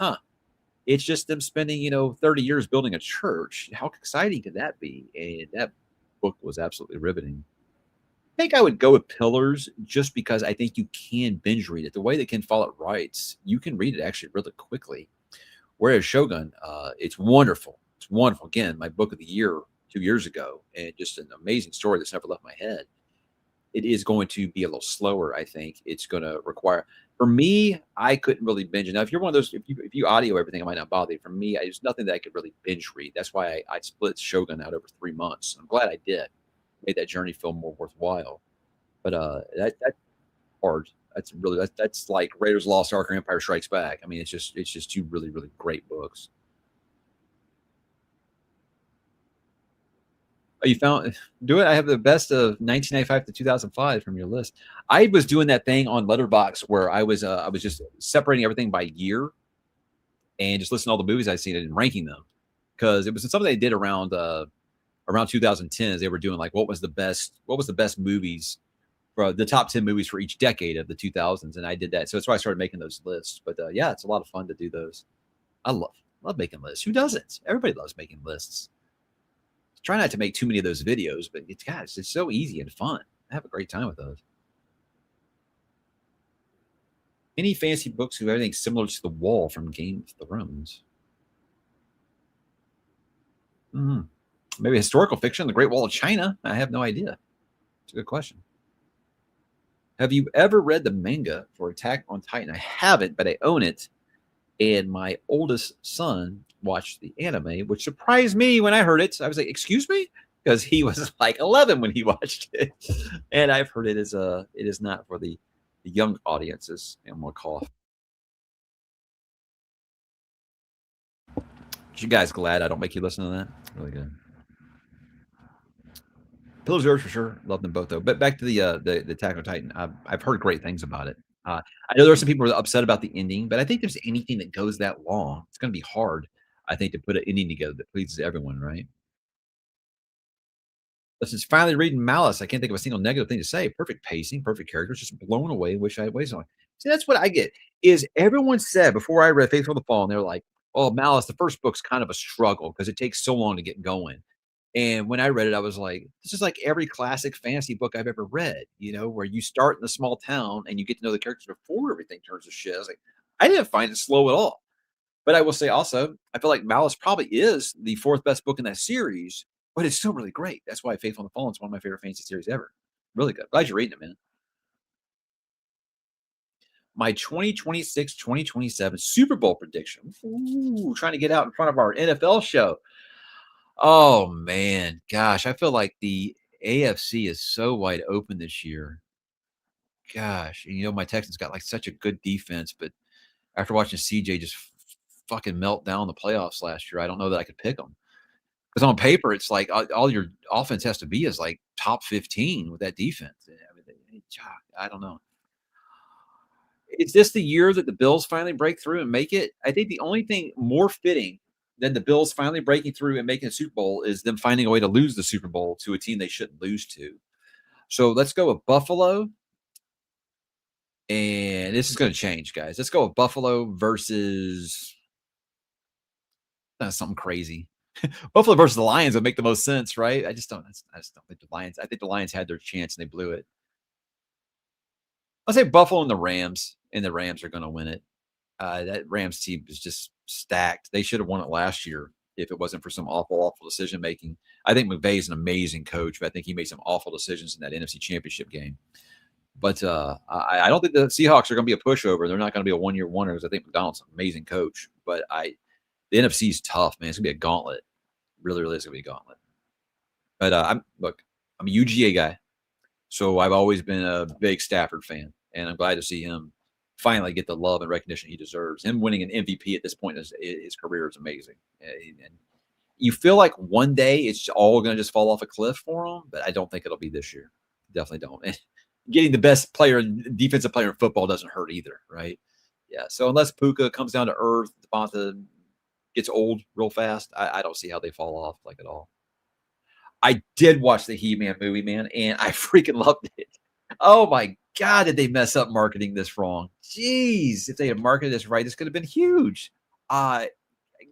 it's just them spending, 30 years building a church. How exciting could that be? And that book was absolutely riveting. I think I would go with Pillars just because I think you can binge read it. The way that Ken Follett writes, you can read it actually really quickly. Whereas Shogun, it's wonderful. It's wonderful. Again, my book of the year 2 years ago, and just an amazing story that's never left my head. It is going to be a little slower, I think. It's going to require, for me, I couldn't really binge. Now, if you're one of those, if you audio everything, it might not bother you. For me, there's nothing that I could really binge read. That's why I split Shogun out over 3 months. I'm glad I did. Made that journey feel more worthwhile. But that's hard. That's like Raiders of the Lost Ark or Empire Strikes Back. I mean, it's just two really, really great books. Oh, you found do it. I have the best of 1995 to 2005 from your list. I was doing that thing on Letterboxd where I was just separating everything by year and just listening to all the movies I'd seen and ranking them because it was something they did around 2010s. They were doing like what was the best movies for the top 10 movies for each decade of the 2000s, and I did that. So that's why I started making those lists. But yeah, it's a lot of fun to do those. I love making lists. Who doesn't? Everybody loves making lists. Try not to make too many of those videos, but it's so easy and fun. I have a great time with those. Any fantasy books who have anything similar to The Wall from Game of Thrones? Maybe historical fiction, The Great Wall of China. I have no idea. It's a good question. Have you ever read the manga for Attack on Titan? I haven't, but I own it. And my oldest son watched the anime, which surprised me when I heard it. I was like, excuse me? because he was like 11 when he watched it, and I've heard it is not for the young audiences. And we'll call. You guys glad I don't make you listen to that? Really good. Pillars of Earth for sure. Love them both though. But back to the Attack on Titan. I've heard great things about it. I know there are some people who are upset about the ending, but I think there's anything that goes that long, it's going to be hard. I think to put an ending together that pleases everyone, right? Since finally reading Malice, I can't think of a single negative thing to say. Perfect pacing, perfect characters, just blown away. Wish I had ways on. See, that's what I get. Is everyone said before I read Faithful to the Fall, and they're like, "Oh, Malice, the first book's kind of a struggle because it takes so long to get going." And when I read it, I was like, "This is like every classic fantasy book I've ever read." You know, where you start in a small town and you get to know the characters before everything turns to shit. I was like, I didn't find it slow at all. But I will say also, I feel like Malice probably is the fourth best book in that series, but it's still really great. That's why Faithful and the Fallen is one of my favorite fantasy series ever. Really good. Glad you're reading it, man. My 2026-2027 Super Bowl prediction. Ooh, trying to get out in front of our NFL show. Oh man, gosh, I feel like the AFC is so wide open this year. Gosh, and, my Texans got like such a good defense, but after watching CJ just fucking melt down the playoffs last year, I don't know that I could pick them. Because on paper, it's like all your offense has to be is like top 15 with that defense. I mean, I don't know. Is this the year that the Bills finally break through and make it? I think the only thing more fitting than the Bills finally breaking through and making a Super Bowl is them finding a way to lose the Super Bowl to a team they shouldn't lose to. So let's go with Buffalo. And this is going to change, guys. Let's go with Buffalo versus something crazy. Buffalo versus the Lions would make the most sense, right? I just don't think the Lions. I think the Lions had their chance and they blew it. I'll say Buffalo and the Rams are going to win it. That Rams team is just stacked. They should have won it last year if it wasn't for some awful decision making. I think McVay is an amazing coach, but I think he made some awful decisions in that NFC Championship game. But I don't think the Seahawks are going to be a pushover. They're not going to be a one-year wonder because I think McDonald's an amazing coach. But the NFC is tough, man. It's going to be a gauntlet. Really, really is going to be a gauntlet. But I'm a UGA guy, so I've always been a big Stafford fan, and I'm glad to see him finally get the love and recognition he deserves. Him winning an MVP at this point in his career is amazing. And you feel like one day it's all going to just fall off a cliff for him, but I don't think it'll be this year. Definitely don't. And getting the best defensive player in football doesn't hurt either, right? Yeah. So unless Puka comes down to earth, Devonta gets old real fast, I don't see how they fall off like at all. I did watch the He-Man movie, man, and I freaking loved it. Oh my God, did they mess up marketing this wrong? Jeez, if they had marketed this right, this could have been huge. I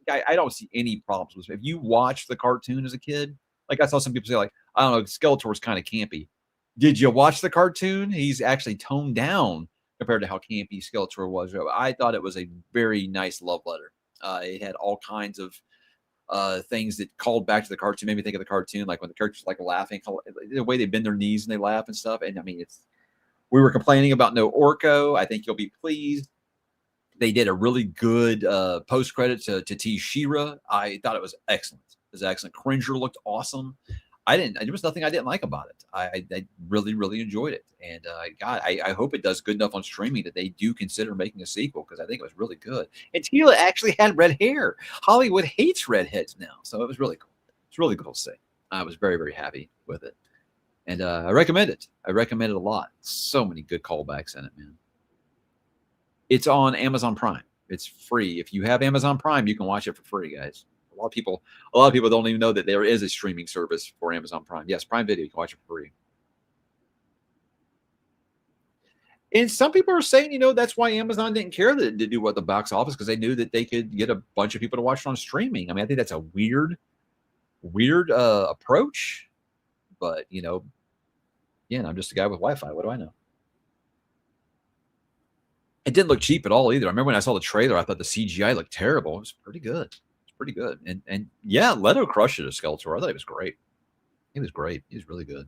don't see any problems with it. If you watched the cartoon as a kid, like I saw some people say, like, I don't know, Skeletor's kind of campy. Did you watch the cartoon? He's actually toned down compared to how campy Skeletor was. I thought it was a very nice love letter. It had all kinds of things that called back to the cartoon, made me think of the cartoon, like when the characters like laughing, the way they bend their knees and they laugh and stuff. And I mean, we were complaining about no Orko. I think you'll be pleased. They did a really good post credit to T. Shira. I thought it was excellent. It was excellent. Cringer looked awesome. There was nothing I didn't like about it. I really, really enjoyed it. And God, I hope it does good enough on streaming that they do consider making a sequel because I think it was really good. And Tila actually had red hair. Hollywood hates redheads now. So it was really cool. It's really cool to see. I was very, very happy with it. And I recommend it. I recommend it a lot. So many good callbacks in it, man. It's on Amazon Prime. It's free. If you have Amazon Prime, you can watch it for free, guys. A lot of people don't even know that there is a streaming service for Amazon Prime. Yes, Prime Video, you can watch it for free. And some people are saying, that's why Amazon didn't care to do what the box office because they knew that they could get a bunch of people to watch it on streaming. I mean, I think that's a weird approach. But again, I'm just a guy with Wi-Fi. What do I know? It didn't look cheap at all either. I remember when I saw the trailer, I thought the CGI looked terrible. It was pretty good. Pretty good. And yeah, Leto crushed it as Skeletor. I thought he was great. He was great. He was really good.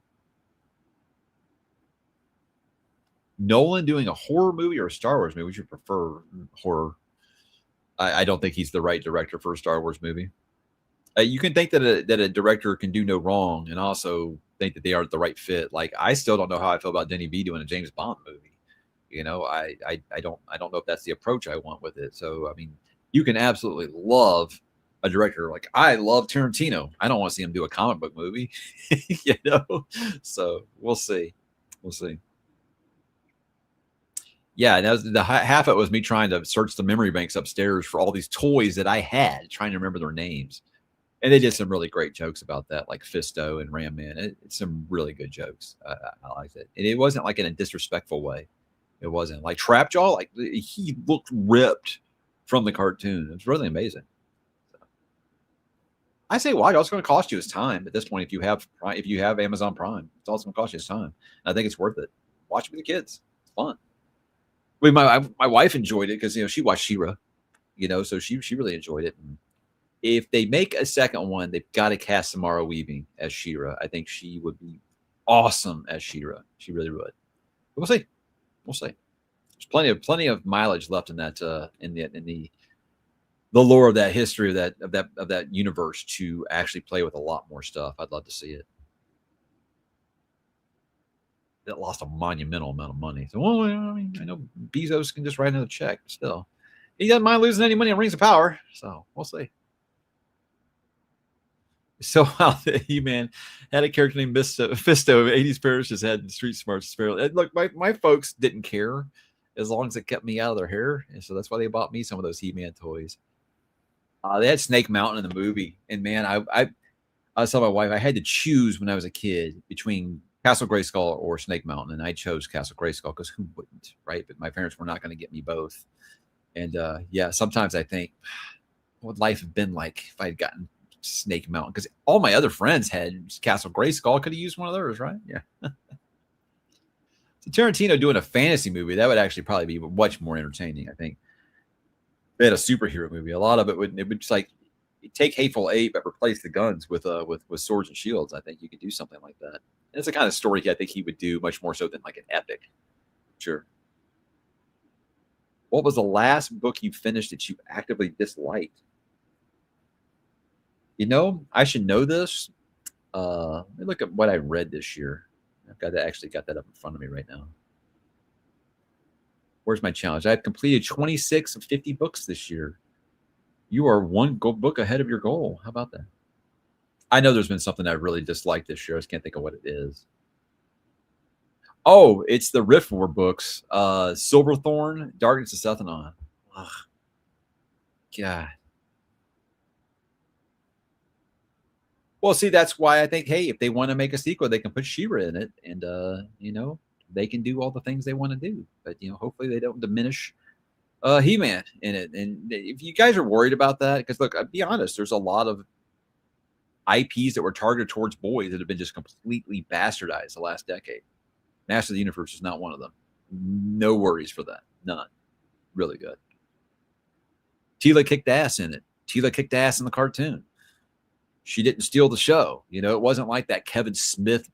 Nolan doing a horror movie or a Star Wars movie? Would you prefer horror? I don't think he's the right director for a Star Wars movie. You can think that a director can do no wrong, and also think that they are the right fit. Like I still don't know how I feel about Denny B doing a James Bond movie. You know, I don't know if that's the approach I want with it. So I mean, you can absolutely love a director like I love Tarantino. I don't want to see him do a comic book movie. You know, so we'll see. We'll see. Yeah, and that was half of it was me trying to search the memory banks upstairs for all these toys that I had, trying to remember their names. And they did some really great jokes about that, like Fisto and Ram Man. It's some really good jokes. I liked it, and it wasn't like in a disrespectful way. It wasn't like Trapjaw. Like he looked ripped from the cartoon. It's really amazing. I say, why? All it's going to cost you is time at this point. If you have Amazon Prime, it's all it's going to cost you is time. And I think it's worth it. Watch it with the kids. It's fun. I mean, my wife enjoyed it because she watched She-Ra, so she really enjoyed it. And if they make a second one, they've got to cast Samara Weaving as She-Ra. I think she would be awesome as She-Ra. She really would. But we'll see. We'll see. There's plenty of mileage left in that in the lore of that history of that universe to actually play with a lot more stuff. I'd love to see it. That lost a monumental amount of money. So, well, I mean, I know Bezos can just write another check. But still, he doesn't mind losing any money on Rings of Power. So we'll see. So how He-Man had a character named Fisto. 80s Paris just had street smart Sparrow. Look, my folks didn't care as long as it kept me out of their hair, and so that's why they bought me some of those He-Man toys. They had Snake Mountain in the movie, and man, I was telling my wife I had to choose when I was a kid between Castle Grayskull or Snake Mountain, and I chose Castle Grayskull because who wouldn't, right? But my parents were not going to get me both, and yeah, sometimes I think, what would life have been like if I had gotten Snake Mountain? Because all my other friends had Castle Grayskull. Could have used one of theirs, right? Yeah. So Tarantino doing a fantasy movie, that would actually probably be much more entertaining, I think. They had a superhero movie. A lot of it would just like take Hateful Eight but replace the guns with swords and shields. I think you could do something like that. And it's the kind of story I think he would do much more so than like an epic. Sure. What was the last book you finished that you actively disliked? I should know this. Let me look at what I read this year. Actually got that up in front of me right now. Where's my challenge? I've completed 26 of 50 books this year. You are one book ahead of your goal. How about that? I know there's been something I really disliked this year. I just can't think of what it is. Oh, it's the Rift War books. Silverthorn, Darkness of Sethanon. Ugh. God. Well, see, that's why I think, hey, if they want to make a sequel, they can put She-Ra in it, and they can do all the things they want to do. But hopefully they don't diminish He-Man in it. And if you guys are worried about that, because look, I'll be honest, there's a lot of IPs that were targeted towards boys that have been just completely bastardized the last decade. Master of the Universe is not one of them. No worries for that. None. Really good. Teela kicked ass in it. Teela kicked ass in the cartoon. She didn't steal the show. It wasn't like that Kevin Smith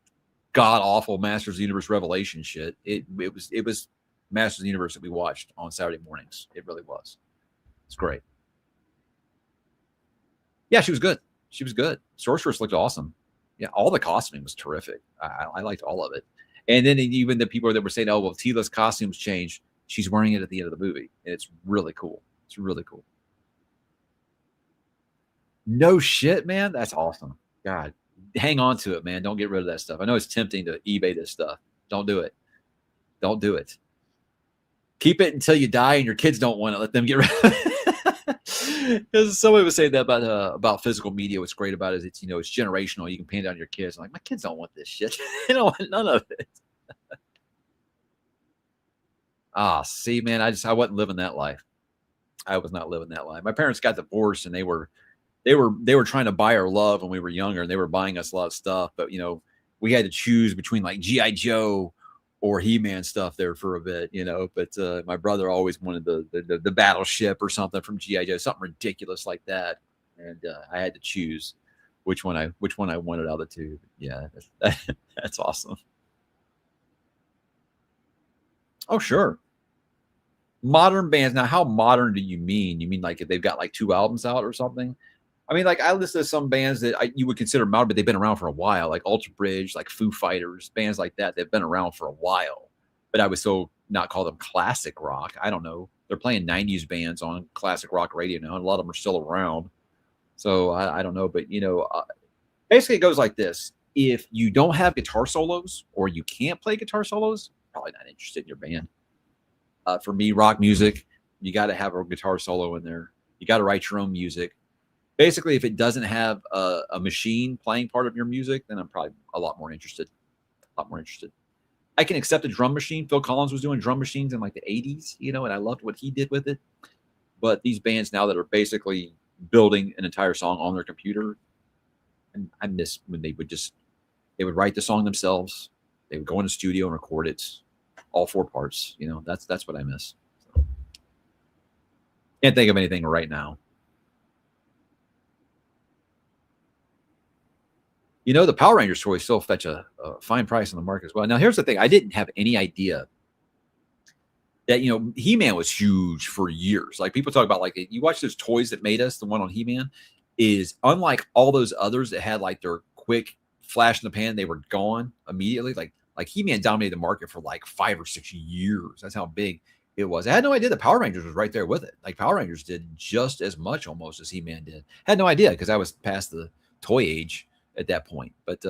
god awful Masters of the Universe Revelation shit. It was Masters of the Universe that we watched on Saturday mornings. It really was. It's great. Yeah, she was good. She was good. Sorceress looked awesome. Yeah, all the costuming was terrific. I liked all of it. And then even the people that were saying, "Oh, well, Teela's costumes changed," she's wearing it at the end of the movie, and it's really cool. It's really cool. No shit, man. That's awesome. God, hang on to it, man. Don't get rid of that stuff. I know it's tempting to eBay this stuff. Don't do it. Don't do it. Keep it until you die and your kids don't want it. Let them get rid of it. Because somebody was saying that about physical media. What's great about it is it's it's generational. You can paint it on your kids. I'm like, my kids don't want this shit. They don't want none of it. See, man, I wasn't living that life. I was not living that life. My parents got divorced and they were trying to buy our love when we were younger, and they were buying us a lot of stuff. But we had to choose between like G.I. Joe or He-Man stuff there for a bit. But my brother always wanted the battleship or something from G.I. Joe, something ridiculous like that, and I had to choose which one I wanted out of the two. Yeah, that's awesome. Oh, sure. Modern bands. Now, how modern do you mean? You mean like if they've got like 2 albums out or something? I mean, like I listen to some bands that you would consider modern, but they've been around for a while, like Alter Bridge, like Foo Fighters, bands like that. They've been around for a while, but I would still not call them classic rock. I don't know. They're playing '90s bands on classic rock radio now, and a lot of them are still around. So I don't know, but basically it goes like this: if you don't have guitar solos or you can't play guitar solos, probably not interested in your band. For me, rock music, you got to have a guitar solo in there. You got to write your own music. Basically, if it doesn't have a machine playing part of your music, then I'm probably a lot more interested. A lot more interested. I can accept a drum machine. Phil Collins was doing drum machines in like the 80s, and I loved what he did with it. But these bands now that are basically building an entire song on their computer, and I miss when they would write the song themselves. They would go in the studio and record it, all 4 parts. That's what I miss. So, can't think of anything right now. The Power Rangers toys still fetch a fine price on the market as well. Now, here's the thing. I didn't have any idea that, He-Man was huge for years. Like, people talk about, like, you watch those toys that made us, the one on He-Man, is unlike all those others that had, like, their quick flash in the pan, they were gone immediately. Like He-Man dominated the market for, like, 5 or 6 years. That's how big it was. I had no idea the Power Rangers was right there with it. Like, Power Rangers did just as much almost as He-Man did. Had no idea because I was past the toy age at that point. But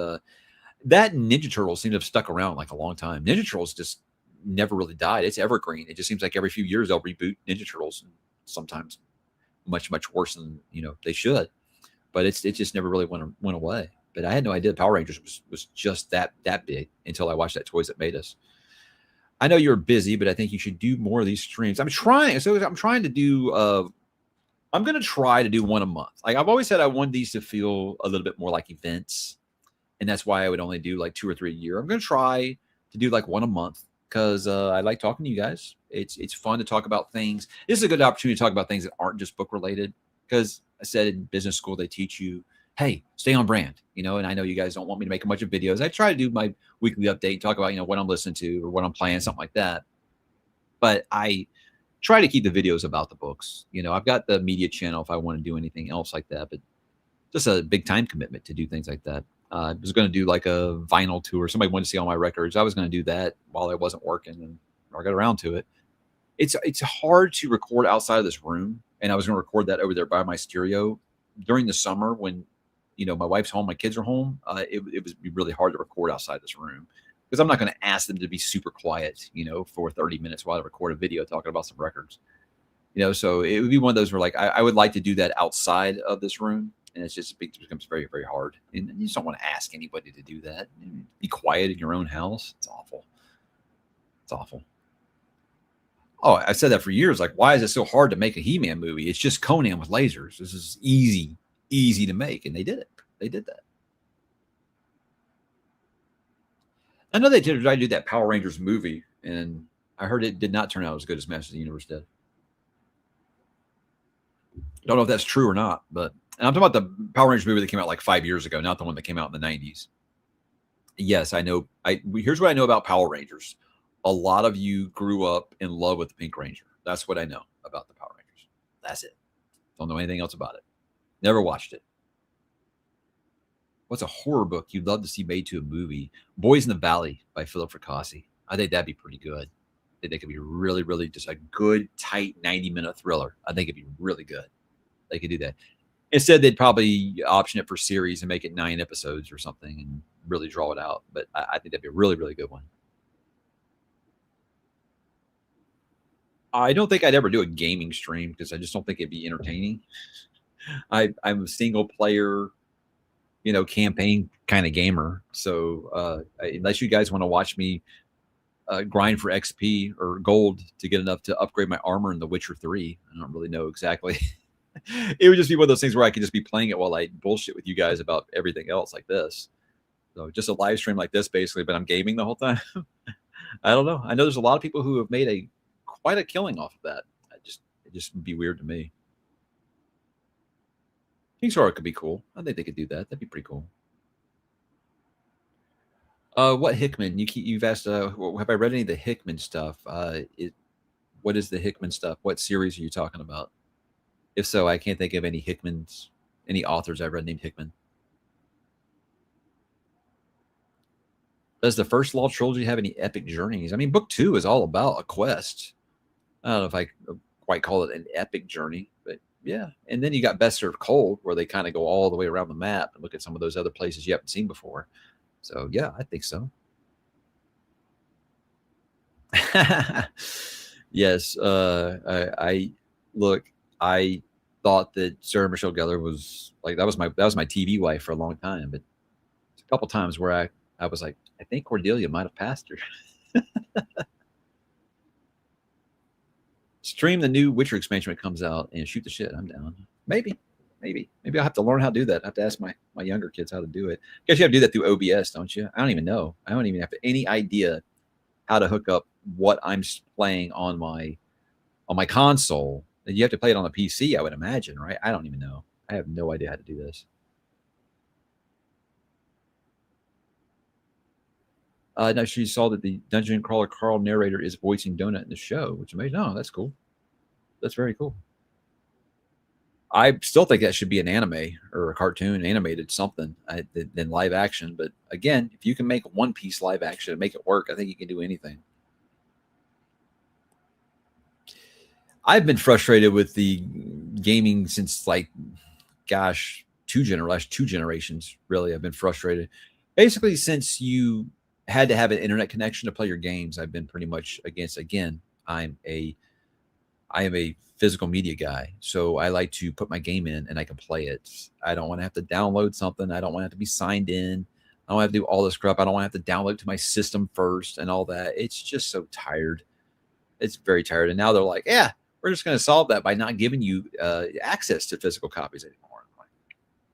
that Ninja Turtles seem to have stuck around like a long time. Ninja Turtles just never really died. It's evergreen. It just seems like every few years they'll reboot Ninja Turtles, and sometimes much worse than they should. But it just never really went away. But I had no idea Power Rangers was just that big until I watched that Toys That Made Us. I know you're busy, but I think you should do more of these streams. I'm trying to do I'm going to try to do one a month. Like I've always said, I want these to feel a little bit more like events. And that's why I would only do like 2 or 3 a year. I'm going to try to do like one a month because I like talking to you guys. It's fun to talk about things. This is a good opportunity to talk about things that aren't just book related. Because I said in business school, they teach you, hey, stay on brand, and I know you guys don't want me to make a bunch of videos. I try to do my weekly update, talk about, what I'm listening to or what I'm playing, something like that. But I try to keep the videos about the books. I've got the media channel if I want to do anything else like that, but just a big time commitment to do things like that. I was going to do like a vinyl tour. Somebody wanted to see all my records. I was going to do that while I wasn't working, and I got around to it. It's hard to record outside of this room, and I was going to record that over there by my stereo during the summer when, my wife's home, my kids are home. It would be really hard to record outside this room. Because I'm not going to ask them to be super quiet, for 30 minutes while I record a video talking about some records. So it would be one of those where like I would like to do that outside of this room, and it becomes very, very hard. And you just don't want to ask anybody to do that. Be quiet in your own house. It's awful. It's awful. Oh, I said that for years. Like, why is it so hard to make a He-Man movie? It's just Conan with lasers. This is easy to make, and they did it. They did that. I know they tried to do that Power Rangers movie, and I heard it did not turn out as good as Masters of the Universe did. Don't know if that's true or not, but and I'm talking about the Power Rangers movie that came out like 5 years ago, not the one that came out in the 90s. Yes, I know. Here's what I know about Power Rangers. A lot of you grew up in love with the Pink Ranger. That's what I know about the Power Rangers. That's it. Don't know anything else about it. Never watched it. What's a horror book you'd love to see made to a movie? Boys in the Valley by Philip Fracassi. I think that'd be pretty good. I think that could be really, really just a good, tight 90-minute thriller. I think it'd be really good. They could do that. Instead, they'd probably option it for series and make it 9 episodes or something and really draw it out. But I think that'd be a really, really good one. I don't think I'd ever do a gaming stream because I just don't think it'd be entertaining. I'm a single player, campaign kind of gamer. So unless you guys want to watch me grind for XP or gold to get enough to upgrade my armor in The Witcher 3, I don't really know exactly. It would just be one of those things where I could just be playing it while I bullshit with you guys about everything else like this. So just a live stream like this, basically, but I'm gaming the whole time. I don't know. I know there's a lot of people who have made quite a killing off of that. It just would be weird to me. King Sora could be cool. I think they could do that. That'd be pretty cool. What Hickman? You've asked. Have I read any of the Hickman stuff? What is the Hickman stuff? What series are you talking about? If so, I can't think of any Hickmans any authors I've read named Hickman. Does the first Law trilogy have any epic journeys? I mean, book 2 is all about a quest. I don't know if I quite call it an epic journey, but yeah. And then you got Best Served Cold, where they kind of go all the way around the map and look at some of those other places you haven't seen before. So yeah, I think so. Yes. I look, I thought that Sarah Michelle Gellar was like, that was my TV wife for a long time, but a couple times where I was like, I think Cordelia might have passed her. Stream the new Witcher expansion when it comes out and shoot the shit. I'm down. Maybe I'll have to learn how to do that. I have to ask my younger kids how to do it. I guess you have to do that through OBS, don't you? I don't even know. I don't even have any idea how to hook up what I'm playing on my console. And you have to play it on the PC, I would imagine, right? I don't even know. I have no idea how to do this. Now she saw that the Dungeon Crawler Carl narrator is voicing Donut in the show, which amazing. No, that's cool. That's very cool. I still think that should be an anime or a cartoon, animated something than live action. But again, if you can make One Piece live action and make it work, I think you can do anything. I've been frustrated with the gaming since like, gosh, two generations. Really, I've been frustrated. Basically, since you had to have an internet connection to play your games, I've been pretty much against. Again, I am a physical media guy, so I like to put my game in and I can play it. I don't want to have to download something. I don't want to have to be signed in. I don't have to do all this crap. I don't want to have to download to my system first and all that. It's just so tired. It's very tired. And now they're like, yeah, we're just going to solve that by not giving you access to physical copies anymore. I'm like,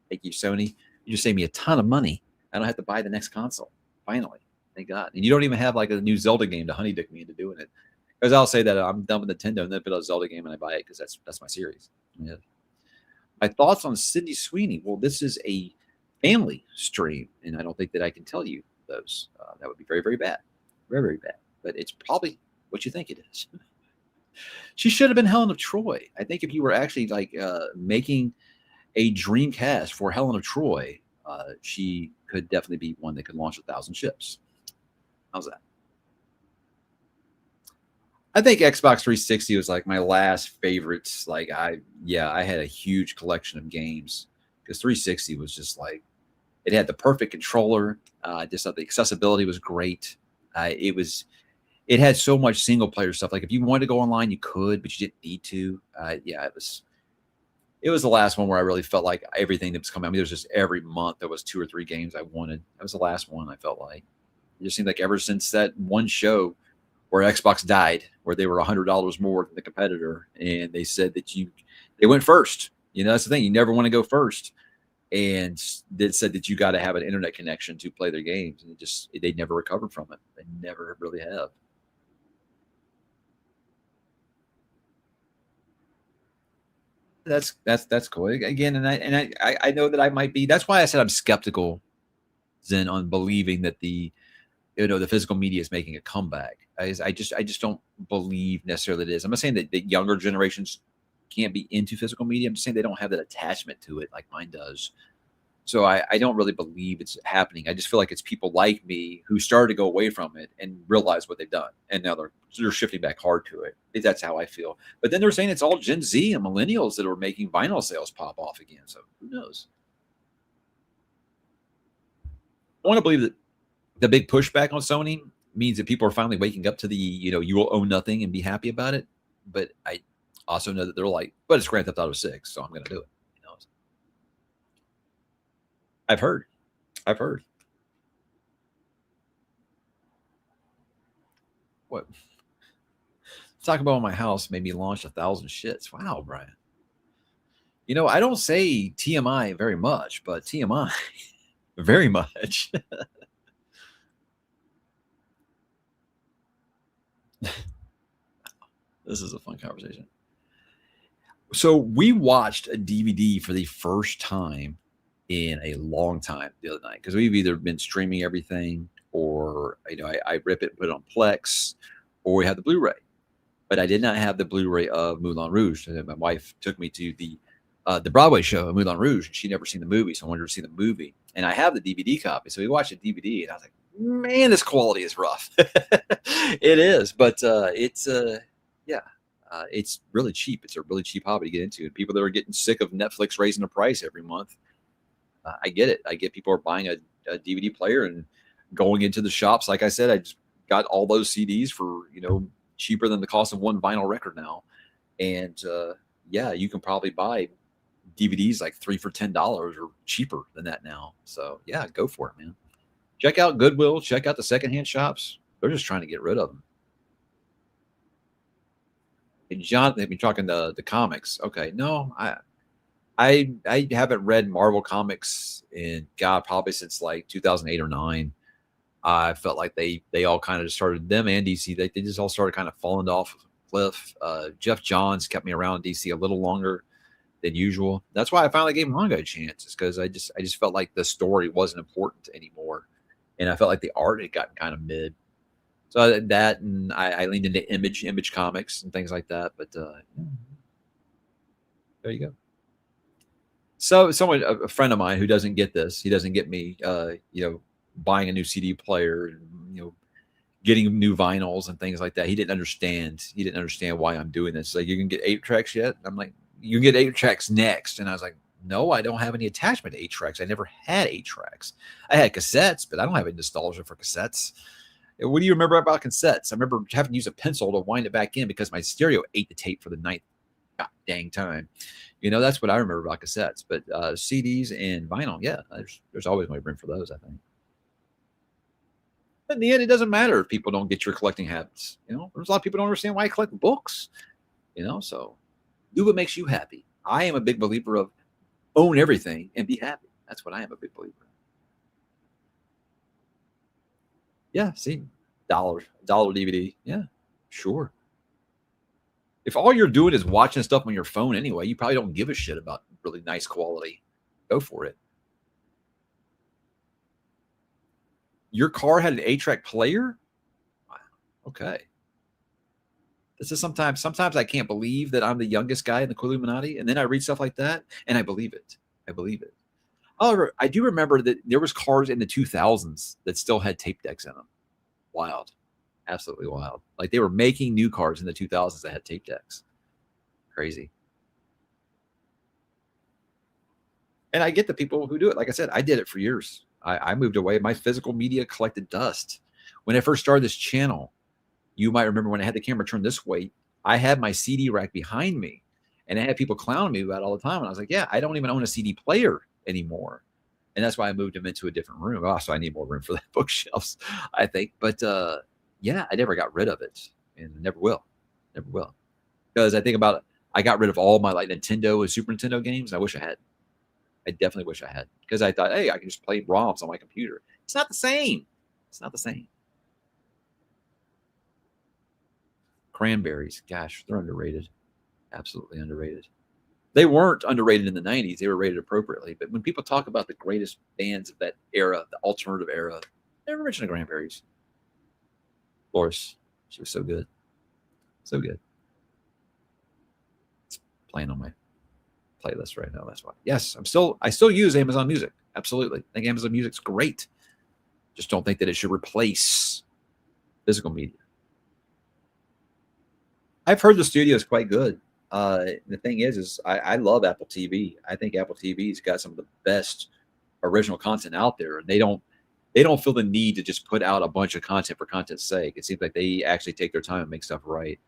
thank you, Sony. You just saved me a ton of money. I don't have to buy the next console. Finally, thank God. And you don't even have like a new Zelda game to honeydick me into doing it. Because I'll say that I'm done with Nintendo and then put out a Zelda game and I buy it because that's my series. Yeah. My thoughts on Sydney Sweeney. Well, this is a family stream, and I don't think that I can tell you those. That would be very, very bad. Very, very bad. But it's probably what you think it is. She should have been Helen of Troy. I think if you were actually like making a dream cast for Helen of Troy, she could definitely be one that could launch 1,000 ships. How's that? I think Xbox 360 was like my last favorites. Like I had a huge collection of games because 360 was just like, it had the perfect controller. Just thought the accessibility was great. It had so much single player stuff. Like if you wanted to go online, you could, but you didn't need to. It was the last one where I really felt like everything that was coming. I mean, there was just every month there was 2 or 3 games I wanted. That was the last one I felt like. It just seemed like ever since that one show where Xbox died, where they were $100 more than the competitor, and they said that they went first. You know, that's the thing. You never want to go first. And they said that you got to have an internet connection to play their games, and they never recovered from it. They never really have. That's cool. Again, and I know that I might be. That's why I said I'm skeptical, Zen, on believing that the physical media is making a comeback. I just don't believe necessarily it is. I'm not saying that younger generations can't be into physical media. I'm just saying they don't have that attachment to it like mine does. So I don't really believe it's happening. I just feel like it's people like me who started to go away from it and realize what they've done, and now they're shifting back hard to it. That's how I feel. But then they're saying it's all Gen Z and millennials that are making vinyl sales pop off again. So who knows? I want to believe that the big pushback on Sony means that people are finally waking up to the, you will own nothing and be happy about it. But I also know that they're like, but it's Grand Theft Auto 6, so I'm going to do it. I've heard. What? Talk about my house made me launch 1,000 shits. Wow, Brian. I don't say TMI very much, but TMI very much. This is a fun conversation. So we watched a DVD for the first time in a long time the other night because we've either been streaming everything or I rip it and put it on Plex, or we have the Blu-ray. But I did not have the Blu-ray of Moulin Rouge. My wife took me to the the Broadway show, Moulin Rouge, and she'd never seen the movie, so I wanted her to see the movie. And I have the DVD copy, so we watched the DVD, and I was like, man, this quality is rough. It is, but yeah, it's really cheap. It's a really cheap hobby to get into. And people that are getting sick of Netflix raising the price every month, I get it. I get people are buying a DVD player and going into the shops. Like I said, I just got all those CDs for cheaper than the cost of one vinyl record now. And yeah, you can probably buy DVDs like 3 for $10 or cheaper than that now. So yeah, go for it, man. Check out Goodwill. Check out the secondhand shops. They're just trying to get rid of them. And John, they've been talking the comics. Okay, no, I haven't read Marvel comics in probably since like 2008 or 9. I felt like they all kind of just started, them and DC, they just all started kind of falling off a cliff. Jeff Johns kept me around DC a little longer than usual. That's why I finally gave manga a chance, is because I just felt like the story wasn't important anymore, and I felt like the art had gotten kind of mid. So that, and I leaned into image comics and things like that. But there you go. So a friend of mine who doesn't get this, he doesn't get me, buying a new CD player, and, getting new vinyls and things like that. He didn't understand. He didn't understand why I'm doing this. Like, you can get 8-tracks yet? I'm like, you can get 8-tracks next. And I was like, no, I don't have any attachment to 8-tracks. I never had 8-tracks. I had cassettes, but I don't have any nostalgia for cassettes. What do you remember about cassettes? I remember having to use a pencil to wind it back in because my stereo ate the tape for the ninth dang time. That's what I remember about cassettes. But CDs and vinyl, yeah, there's always my room for those, I think. But in the end, it doesn't matter if people don't get your collecting habits. There's a lot of people don't understand why I collect books. So do what makes you happy. I am a big believer of own everything and be happy. That's what I am a big believer in. Yeah, see, dollar DVD. Yeah, sure. If all you're doing is watching stuff on your phone anyway, you probably don't give a shit about really nice quality. Go for it. Your car had an 8-track player? Wow. Okay. This is sometimes I can't believe that I'm the youngest guy in the Illuminati, and then I read stuff like that, and I believe it. I believe it. However, I do remember that there was cars in the 2000s that still had tape decks in them. Wild. Absolutely wild. Like, they were making new cars in the 2000s that had tape decks. Crazy. And I get the people who do it. Like I said, I did it for years. I moved away. My physical media collected dust. When I first started this channel, you might remember when I had the camera turned this way, I had my CD rack behind me, and I had people clowning me about it all the time. And I was like, yeah, I don't even own a CD player anymore. And that's why I moved them into a different room. Also, I need more room for that bookshelves, I think. But yeah, I never got rid of it, and never will. Never will. Because I think about it, I got rid of all my like Nintendo and Super Nintendo games. I wish I had. I definitely wish I had, because I thought, hey, I can just play ROMs on my computer. It's not the same. It's not the same. Cranberries, gosh, they're underrated. Absolutely underrated. They weren't underrated in the 90s. They were rated appropriately. But when people talk about the greatest bands of that era, the alternative era, they never mention the Cranberries. Loris, she was so good. So good. It's playing on my playlist right now. That's why. Yes, I still use Amazon Music. Absolutely. I think Amazon Music's great. Just don't think that it should replace physical media. I've heard the studio is quite good. The thing is I love Apple TV. I think Apple TV's got some of the best original content out there, and they don't feel the need to just put out a bunch of content for content's sake. It seems like they actually take their time and make stuff right.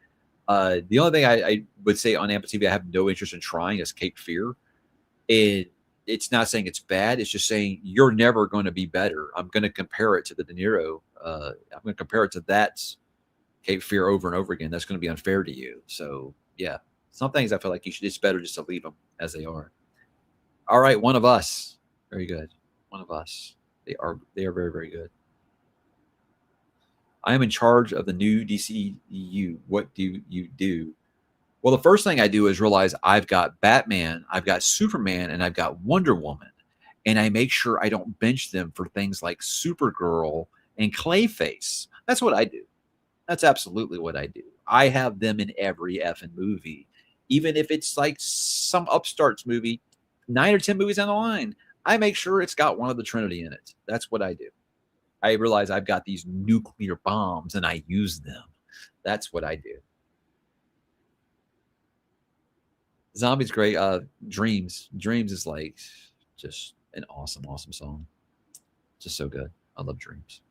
The only thing I would say on Apple TV I have no interest in trying is Cape Fear. It's not saying it's bad. It's just saying you're never going to be better. I'm going to compare it to the De Niro. I'm going to compare it to that Cape Fear over and over again. That's going to be unfair to you. So yeah, some things I feel like it's better just to leave them as they are. All right, One of Us. Very good. One of Us. They are very, very good. I am in charge of the new DCEU. What do you do? Well, the first thing I do is realize I've got Batman, I've got Superman, and I've got Wonder Woman. And I make sure I don't bench them for things like Supergirl and Clayface. That's what I do. That's absolutely what I do. I have them in every effing movie. even if it's like some upstarts movie, 9 or 10 movies down the line, I make sure it's got one of the Trinity in it. That's what I do. I realize I've got these nuclear bombs and I use them. That's what I do. Zombie's great. Dreams is like just an awesome, awesome song. Just so good. I love Dreams.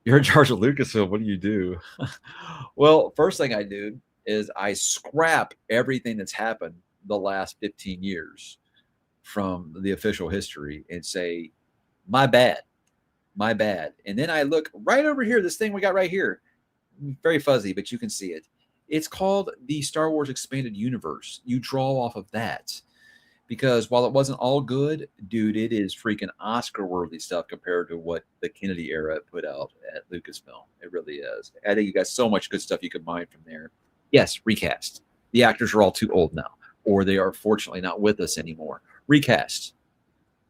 You're in charge of Lucasfilm. What do you do? Well, first thing I do is I scrap everything that's happened the last 15 years from the official history and say, my bad, my bad. And then I look right over here, this thing we got right here, very fuzzy, but you can see it. It's called the Star Wars Expanded Universe. You draw off of that because while it wasn't all good, dude, it is freaking Oscar-worthy stuff compared to what the Kennedy era put out at Lucasfilm. It really is. I think you got so much good stuff you could mine from there. Yes, recast. The actors are all too old now, or they are fortunately not with us anymore. Recast,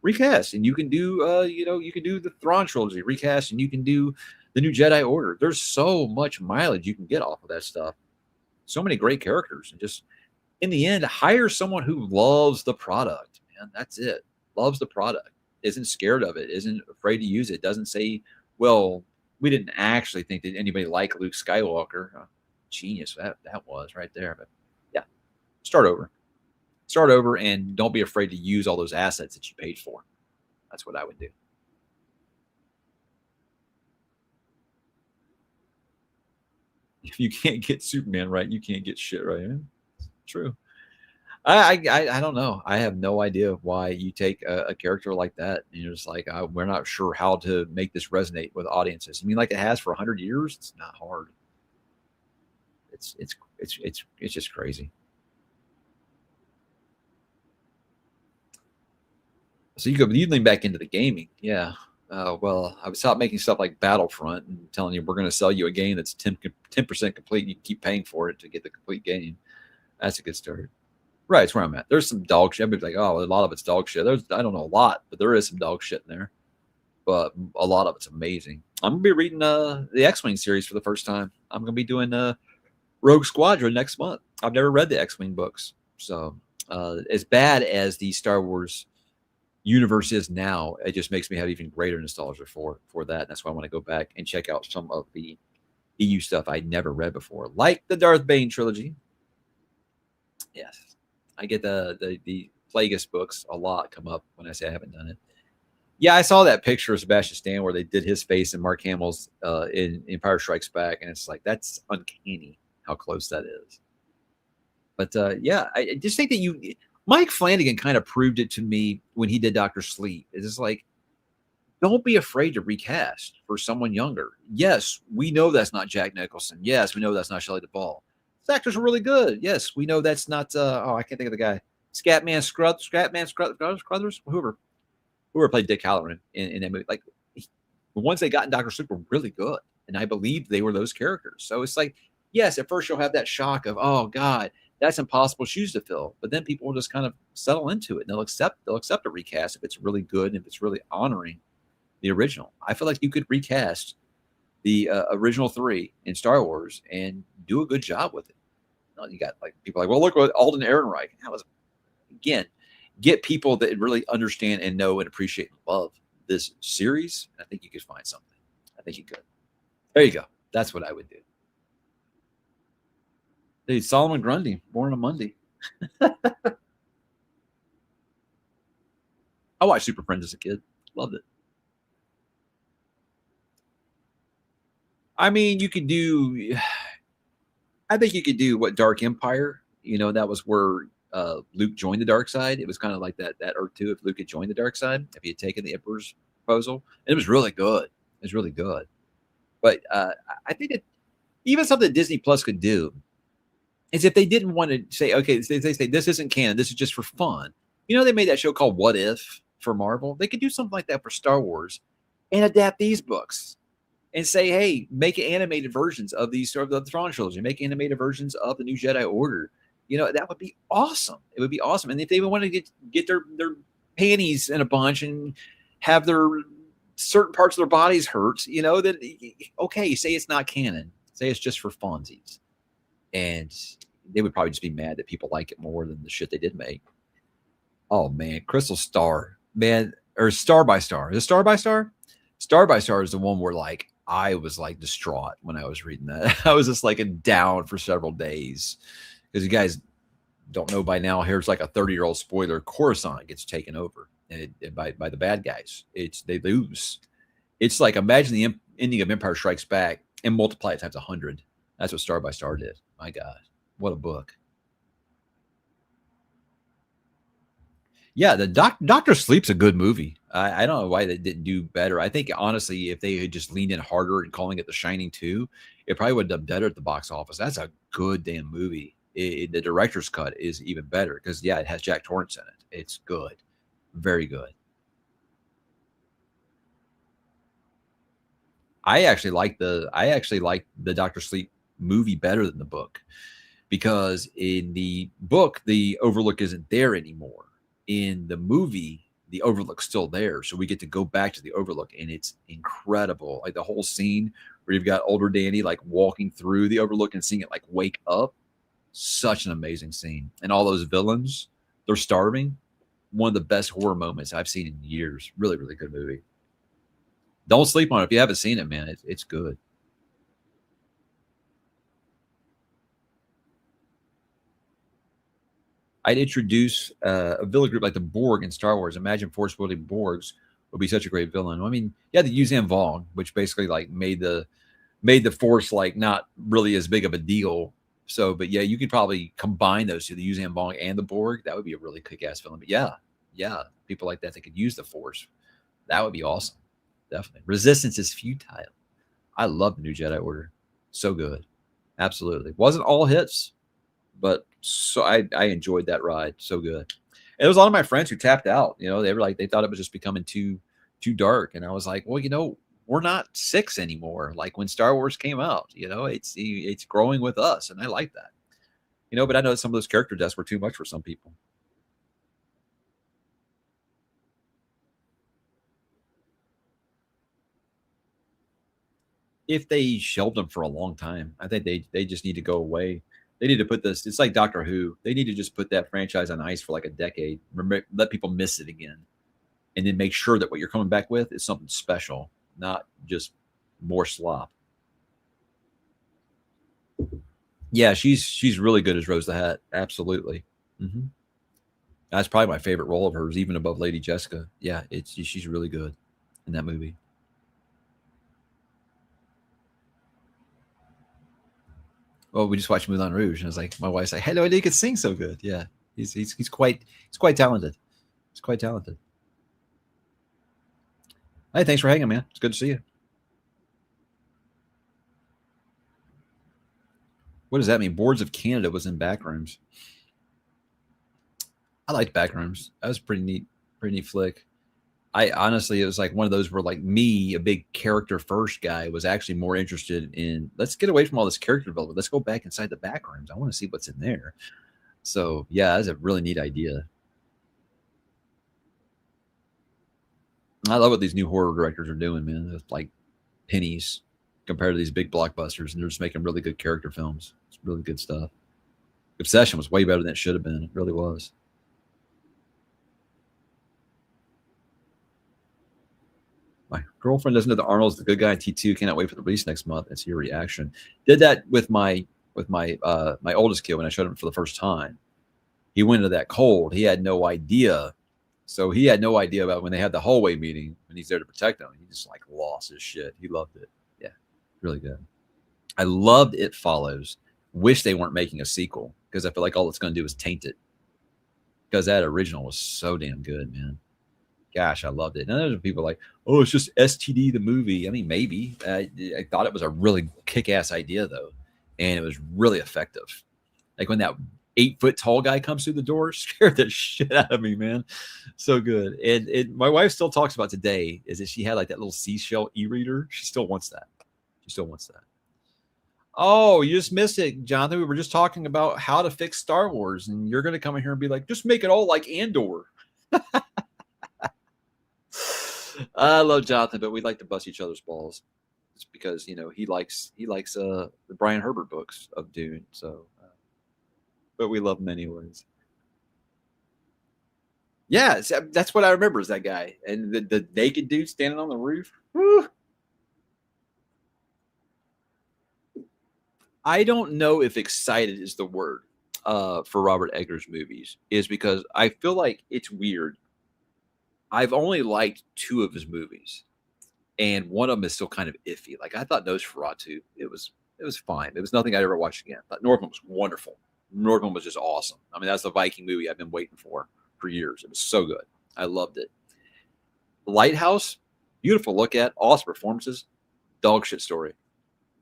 and you can do, you can do the Thrawn trilogy recast, and you can do the new Jedi Order. There's so much mileage you can get off of that stuff. So many great characters, and just in the end, hire someone who loves the product, man. That's it. Loves the product, isn't scared of it, isn't afraid to use it, doesn't say, well, we didn't actually think that anybody liked Luke Skywalker. Genius that was right there. But yeah, start over and don't be afraid to use all those assets that you paid for. That's what I would do. If you can't get Superman right, you can't get shit right. True. I don't know. I have no idea why you take a character like that and you're just like, we're not sure how to make this resonate with audiences. I mean, like it has for 100 years. It's not hard. It's just crazy. So you lean back into the gaming, yeah. Well, I would stop making stuff like Battlefront and telling you we're going to sell you a game that's 10% complete. And you keep paying for it to get the complete game. That's a good start. Right, it's where I'm at. There's some dog shit. Everybody's like, oh, a lot of it's dog shit. I don't know a lot, but there is some dog shit in there. But a lot of it's amazing. I'm gonna be reading the X-Wing series for the first time. I'm gonna be doing Rogue Squadron next month. I've never read the X-Wing books, so as bad as the Star Wars universe is now, it just makes me have even greater nostalgia for that. And that's why I want to go back and check out some of the EU stuff I'd never read before, like the Darth Bane trilogy. Yes, I get the Plagueis books a lot come up when I say I haven't done it. Yeah, I saw that picture of Sebastian Stan where they did his face and Mark Hamill's in Empire Strikes Back, and it's like that's uncanny how close that is. But yeah, I just think that Mike Flanagan kind of proved it to me when he did Dr. Sleep. It's just like, don't be afraid to recast for someone younger. Yes, we know that's not Jack Nicholson. Yes, we know that's not Shelley Duvall. These actors are really good. Yes, we know that's not. I can't think of the guy. Scatman Scruthers, whoever played Dick Halloran in that movie. Like the ones they got in Dr. Sleep were really good, and I believe they were those characters. So it's like, yes, at first you'll have that shock of, oh God, that's impossible shoes to fill. But then people will just kind of settle into it, and they'll accept a recast if it's really good and if it's really honoring the original. I feel like you could recast the original 3 in Star Wars and do a good job with it. You got like people like, well, look what Alden Ehrenreich. That was, again, get people that really understand and know and appreciate and love this series. I think you could find something. I think you could. There you go. That's what I would do. Dude, Solomon Grundy, born on Monday. I watched Super Friends as a kid. Loved it. I mean, I think you could do what Dark Empire, that was where Luke joined the dark side. It was kind of like that Earth 2 if Luke had joined the dark side, if he had taken the Emperor's proposal. And it was really good. It was really good. But I think that even something that Disney Plus could do is if they didn't want to say, okay, they say this isn't canon, this is just for fun. They made that show called What If for Marvel. They could do something like that for Star Wars and adapt these books and say, hey, make animated versions of the Thrawn trilogy, make animated versions of the new Jedi Order. That would be awesome. It would be awesome. And if they want to get their panties in a bunch and have their certain parts of their bodies hurt, you know, that okay, say it's not canon. Say it's just for funsies. And they would probably just be mad that people like it more than the shit they did make. Oh man, Crystal Star, man, or Star by Star. Is it Star by Star? Star by Star is the one where like I was like distraught when I was reading that. I was just like down for several days because you guys don't know by now. Here's like a 30-year-old spoiler: Coruscant gets taken over and by the bad guys. They lose. It's like imagine the ending of Empire Strikes Back and multiply it times 100. That's what Star by Star did. My God, what a book! Yeah, the Doctor Sleep's a good movie. I don't know why they didn't do better. I think honestly, if they had just leaned in harder and calling it The Shining 2, it probably would have done better at the box office. That's a good damn movie. The director's cut is even better because yeah, it has Jack Torrance in it. It's good, very good. I actually like the Doctor Sleep movie better than the book because in the book the Overlook isn't there anymore. In the movie, the Overlook's still there, so we get to go back to the Overlook, and it's incredible. Like the whole scene where you've got older Danny like walking through the Overlook and seeing it like wake up, such an amazing scene. And all those villains, they're starving. One of the best horror moments I've seen in years. Really, really good movie. Don't sleep on it if you haven't seen it, man. It's good. I'd introduce a villain group like the Borg in Star Wars. Imagine force wielding Borgs would be such a great villain. I mean, yeah, the Yuzhan Vong, which basically like made the Force like not really as big of a deal. So, but yeah, you could probably combine those two, the Yuzhan Vong and the Borg. That would be a really kick-ass villain. But yeah, yeah, people like that could use the Force. That would be awesome. Definitely. Resistance is futile. I love the new Jedi Order. So good. Absolutely. Wasn't all hits, but so I enjoyed that ride. So good. And there was a lot of my friends who tapped out. You know, they were like they thought it was just becoming too dark, and I was like, well, you know, we're not 6 anymore. Like when Star Wars came out, you know, it's growing with us, and I like that. You know, but I know some of those character deaths were too much for some people. If they shelved them for a long time, I think they just need to go away. They need to put this. It's like Doctor Who. They need to just put that franchise on ice for like a decade. Let people miss it again, and then make sure that what you're coming back with is something special, not just more slop. Yeah, she's really good as Rose the Hat. Absolutely. Hmm. That's probably my favorite role of hers, even above Lady Jessica. Yeah, she's really good in that movie. Well, we just watched Moulin Rouge, and I was like, my wife's like, "Hello, he could sing so good." Yeah, he's quite talented. He's quite talented. Hey, thanks for hanging, man. It's good to see you. What does that mean? Boards of Canada was in Backrooms. I liked Backrooms. That was pretty neat flick. I honestly, it was like one of those where like me, a big character first guy, was actually more interested in let's get away from all this character development. Let's go back inside the Backrooms. I want to see what's in there. So yeah, that's a really neat idea. I love what these new horror directors are doing, man. It's like pennies compared to these big blockbusters, and they're just making really good character films. It's really good stuff. Obsession was way better than it should have been. It really was. My girlfriend doesn't know that Arnold's the good guy in T2. Cannot wait for the release next month and see your reaction. Did that with my oldest kid when I showed him for the first time. He went into that cold. He had no idea. So he had no idea about when they had the hallway meeting when he's there to protect them. He just like lost his shit. He loved it. Yeah, really good. I loved It Follows. Wish they weren't making a sequel because I feel like all it's going to do is taint it. Because that original was so damn good, man. Gosh, I loved it. And there's people like, oh, it's just STD the movie. I mean, maybe. I thought it was a really kick-ass idea though, and it was really effective. Like when that 8-foot tall guy comes through the door, scared the shit out of me, man. So good. And my wife still talks about today is that she had like that little seashell e-reader. She still wants that. She still wants that. Oh, you just missed it, Jonathan. We were just talking about how to fix Star Wars, and you're going to come in here and be like, just make it all like Andor. I love Jonathan, but we like to bust each other's balls. It's because he likes the Brian Herbert books of Dune. So, but we love him anyways. Yeah, that's what I remember is that guy and the naked dude standing on the roof. Woo. I don't know if excited is the word for Robert Eggers movies, is because I feel like it's weird. I've only liked two of his movies, and one of them is still kind of iffy. Like I thought Nosferatu, it was fine. It was nothing I'd ever watch again. I thought Northman was wonderful. Northman was just awesome. I mean, that's the Viking movie I've been waiting for years. It was so good. I loved it. Lighthouse, beautiful look at, awesome performances, dog shit story.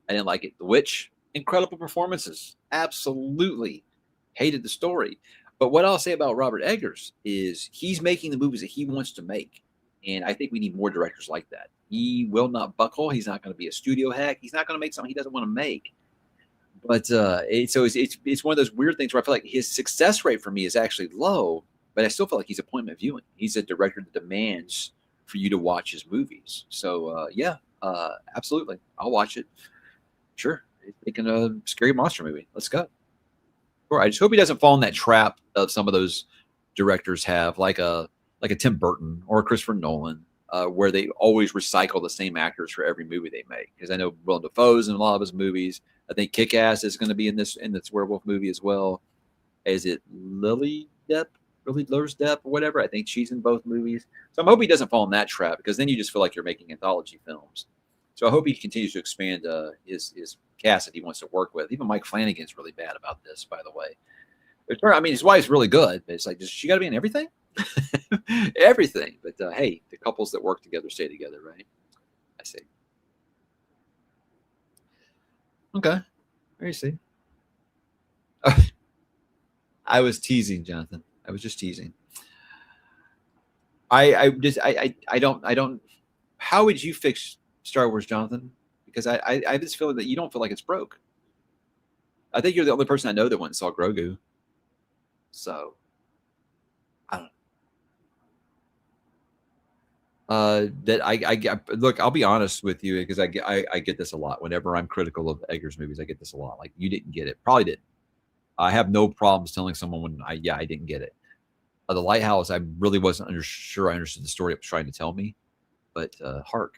I didn't like it. The Witch, incredible performances. Absolutely hated the story. But what I'll say about Robert Eggers is he's making the movies that he wants to make. And I think we need more directors like that. He will not buckle. He's not going to be a studio hack. He's not going to make something he doesn't want to make. But it's one of those weird things where I feel like his success rate for me is actually low, but I still feel like he's appointment viewing. He's a director that demands for you to watch his movies. So absolutely, I'll watch it. Sure, making a scary monster movie. Let's go. Sure. I just hope he doesn't fall in that trap of some of those directors have, like a Tim Burton or a Christopher Nolan, where they always recycle the same actors for every movie they make. Because I know Willem Dafoe's in a lot of his movies. I think Kick-Ass is going to be in this werewolf movie as well. Is it Lily Depp? Lily Depp or whatever? I think she's in both movies. So I'm hoping he doesn't fall in that trap, because then you just feel like you're making anthology films. So I hope he continues to expand his cast that he wants to work with. Even Mike Flanagan's really bad about this, by the way. I mean, his wife's really good. But it's like, does she got to be in everything? Everything. But hey, the couples that work together stay together, right? I see. Okay. There you see. I was teasing, Jonathan. I was just teasing. I don't. How would you fix Star Wars, Jonathan? Because I have this feeling that you don't feel like it's broke. I think you're the only person I know that went and saw Grogu. So I don't know. That I look. I'll be honest with you, because I get this a lot. Whenever I'm critical of Eggers movies, I get this a lot. Like, you didn't get it. Probably didn't. I have no problems telling someone when I didn't get it. The Lighthouse, I really wasn't sure I understood the story it was trying to tell me. But Hark,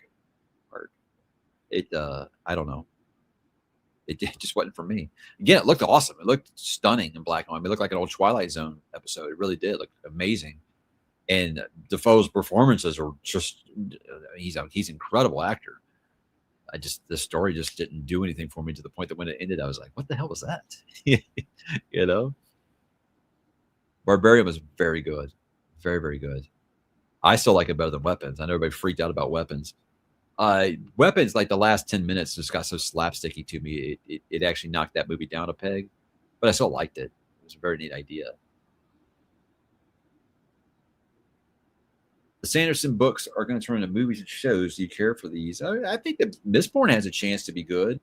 it I don't know. It just wasn't for me. Again, it looked awesome. It looked stunning in black and white. It looked like an old Twilight Zone episode. It really did. It looked amazing. And Defoe's performances are just, he's an incredible actor. The story just didn't do anything for me, to the point that when it ended, I was like, what the hell was that? you know? Barbarian was very good. Very, very good. I still like it better than Weapons. I know everybody freaked out about Weapons. Weapons, like the last 10 minutes, just got so slapsticky to me. It actually knocked that movie down a peg, but I still liked it. It was a very neat idea. The Sanderson books are going to turn into movies and shows. Do you care for these? I think that Mistborn has a chance to be good.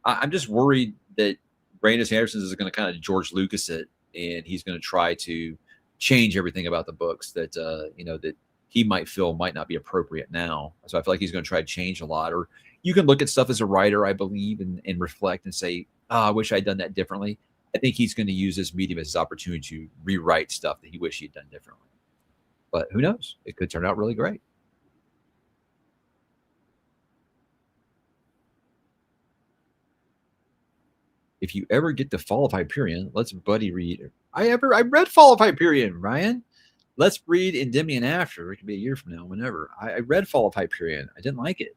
I'm just worried that Brandon Sanderson is going to kind of George Lucas it, and he's going to try to change everything about the books that that he might feel might not be appropriate now. So I feel like he's going to try to change a lot. Or you can look at stuff as a writer, I believe, and reflect and say, oh, I wish I'd done that differently. I think he's going to use this medium as his opportunity to rewrite stuff that he wished he'd done differently. But who knows? It could turn out really great. If you ever get to Fall of Hyperion, let's buddy read. I read Fall of Hyperion, Ryan. Let's read Indemnity and After. It could be a year from now, whenever. I read Fall of Hyperion. I didn't like it.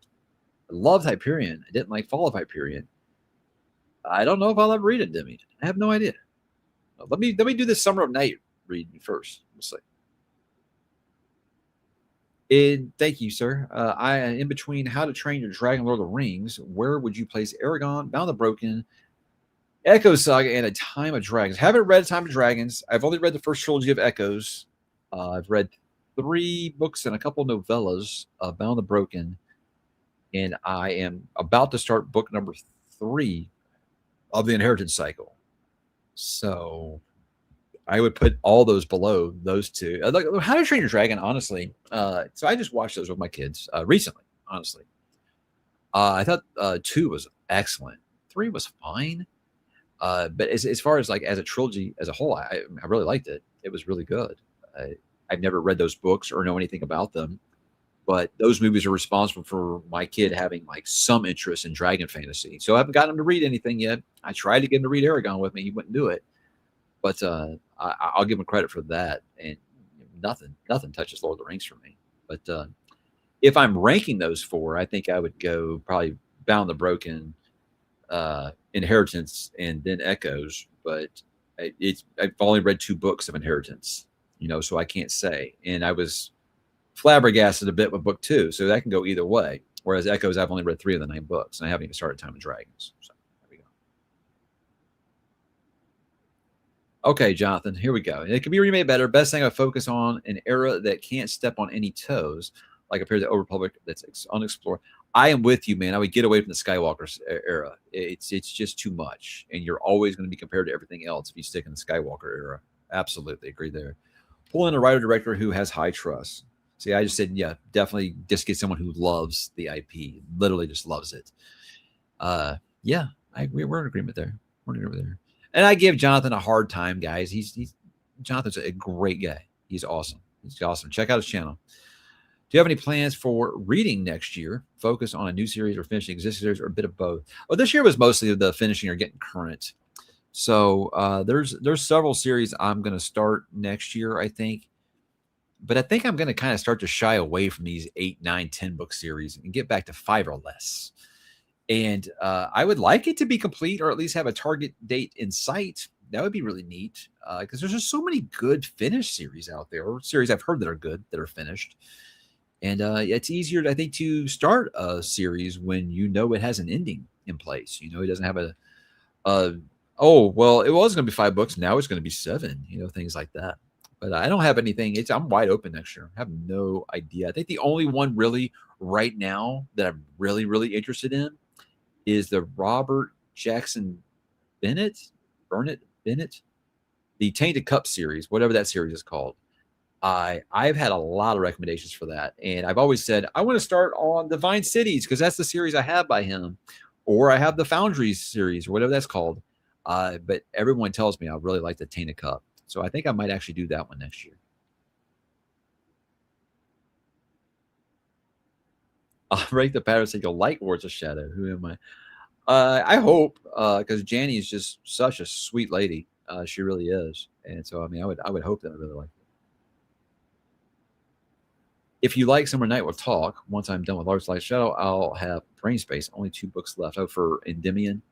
I loved Hyperion. I didn't like Fall of Hyperion. I don't know if I'll ever read Indemnity. I have no idea. Let me do this Summer of Night reading first. We'll see. Thank you, sir. In between How to Train Your Dragon, Lord of the Rings, where would you place Aragon, Bound the Broken, Echo Saga, and A Time of Dragons? Haven't read A Time of Dragons. I've only read the first trilogy of Echoes. I've read 3 books and a couple novellas of Bound the Broken, and I am about to start book number 3 of the Inheritance Cycle. So I would put all those below those two. Like How to Train Your Dragon, honestly. So I just watched those with my kids recently, honestly. I thought 2 was excellent. 3 was fine. But as far as like as a trilogy as a whole, I really liked it. It was really good. I've never read those books or know anything about them, but those movies are responsible for my kid having like some interest in dragon fantasy. So I haven't gotten him to read anything yet. I tried to get him to read Aragon with me. He wouldn't do it, but I'll give him credit for that. And nothing touches Lord of the Rings for me. But if I'm ranking those 4, I think I would go probably Bound the Broken, Inheritance, and then Echoes. But I've only read 2 books of Inheritance, so I can't say. And I was flabbergasted a bit with book 2, so that can go either way. Whereas Echoes, I've only read 3 of the 9 books, and I haven't even started Time of Dragons. So there we go. Okay, Jonathan, here we go. It can be remade better. Best thing I focus on an era that can't step on any toes, like compared to the Old Republic that's unexplored. I am with you, man. I would get away from the Skywalker era. It's just too much, and you're always going to be compared to everything else if you stick in the Skywalker era. Absolutely agree there. Pull in a writer-director who has high trust. See, I just said, yeah, definitely just get someone who loves the IP, literally just loves it. Yeah, we're in agreement there. We're in agreement there. And I give Jonathan a hard time, guys. Jonathan's a great guy. He's awesome. He's awesome. Check out his channel. Do you have any plans for reading next year? Focus on a new series or finishing existing series, or a bit of both? Well, this year was mostly the finishing or getting current. So there's several series I'm going to start next year, I think. But I think I'm going to kind of start to shy away from these 8, 9, 10 book series and get back to 5 or less. And I would like it to be complete, or at least have a target date in sight. That would be really neat, because there's just so many good finished series out there, or series I've heard that are good, that are finished. And it's easier, I think, to start a series when you know it has an ending in place. It doesn't have oh, well, it was going to be 5 books. Now it's going to be 7, things like that. But I don't have anything. I'm wide open next year. I have no idea. I think the only one really right now that I'm really, really interested in is the Robert Jackson Bennett, the Tainted Cup series, whatever that series is called. I've had a lot of recommendations for that. And I've always said, I want to start on Divine Cities, because that's the series I have by him. Or I have the Foundries series, or whatever that's called. But everyone tells me I really like the Tainted Cup. So I think I might actually do that one next year. I'll break the pattern so you'll like Words of Shadow. Who am I? I hope, because Janny is just such a sweet lady. She really is. And so, I mean, I would hope that I really like it. If you like Summer Night, we'll talk. Once I'm done with Large Light Shadow, I'll have Brain Space. Only 2 books left. Oh, for Endymion.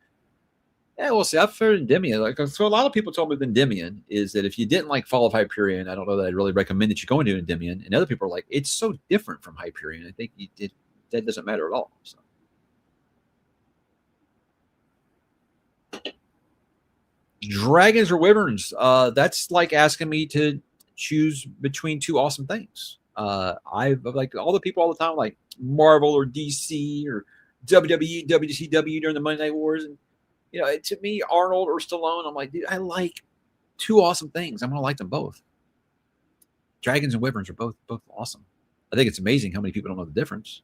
Yeah, we'll see. I've heard Endymion. So a lot of people told me with Endymion is that if you didn't like Fall of Hyperion, I don't know that I'd really recommend that you go into Endymion. And other people are like, it's so different from Hyperion. I think that doesn't matter at all. So. Dragons or Wyverns? That's like asking me to choose between 2 awesome things. I've like all the people all the time, like Marvel or DC or WWE, WCW during the Monday Night Wars, and to me, Arnold or Stallone, I'm like, dude, I like 2 awesome things. I'm gonna like them both. Dragons and Wyverns are both awesome. I think it's amazing how many people don't know the difference,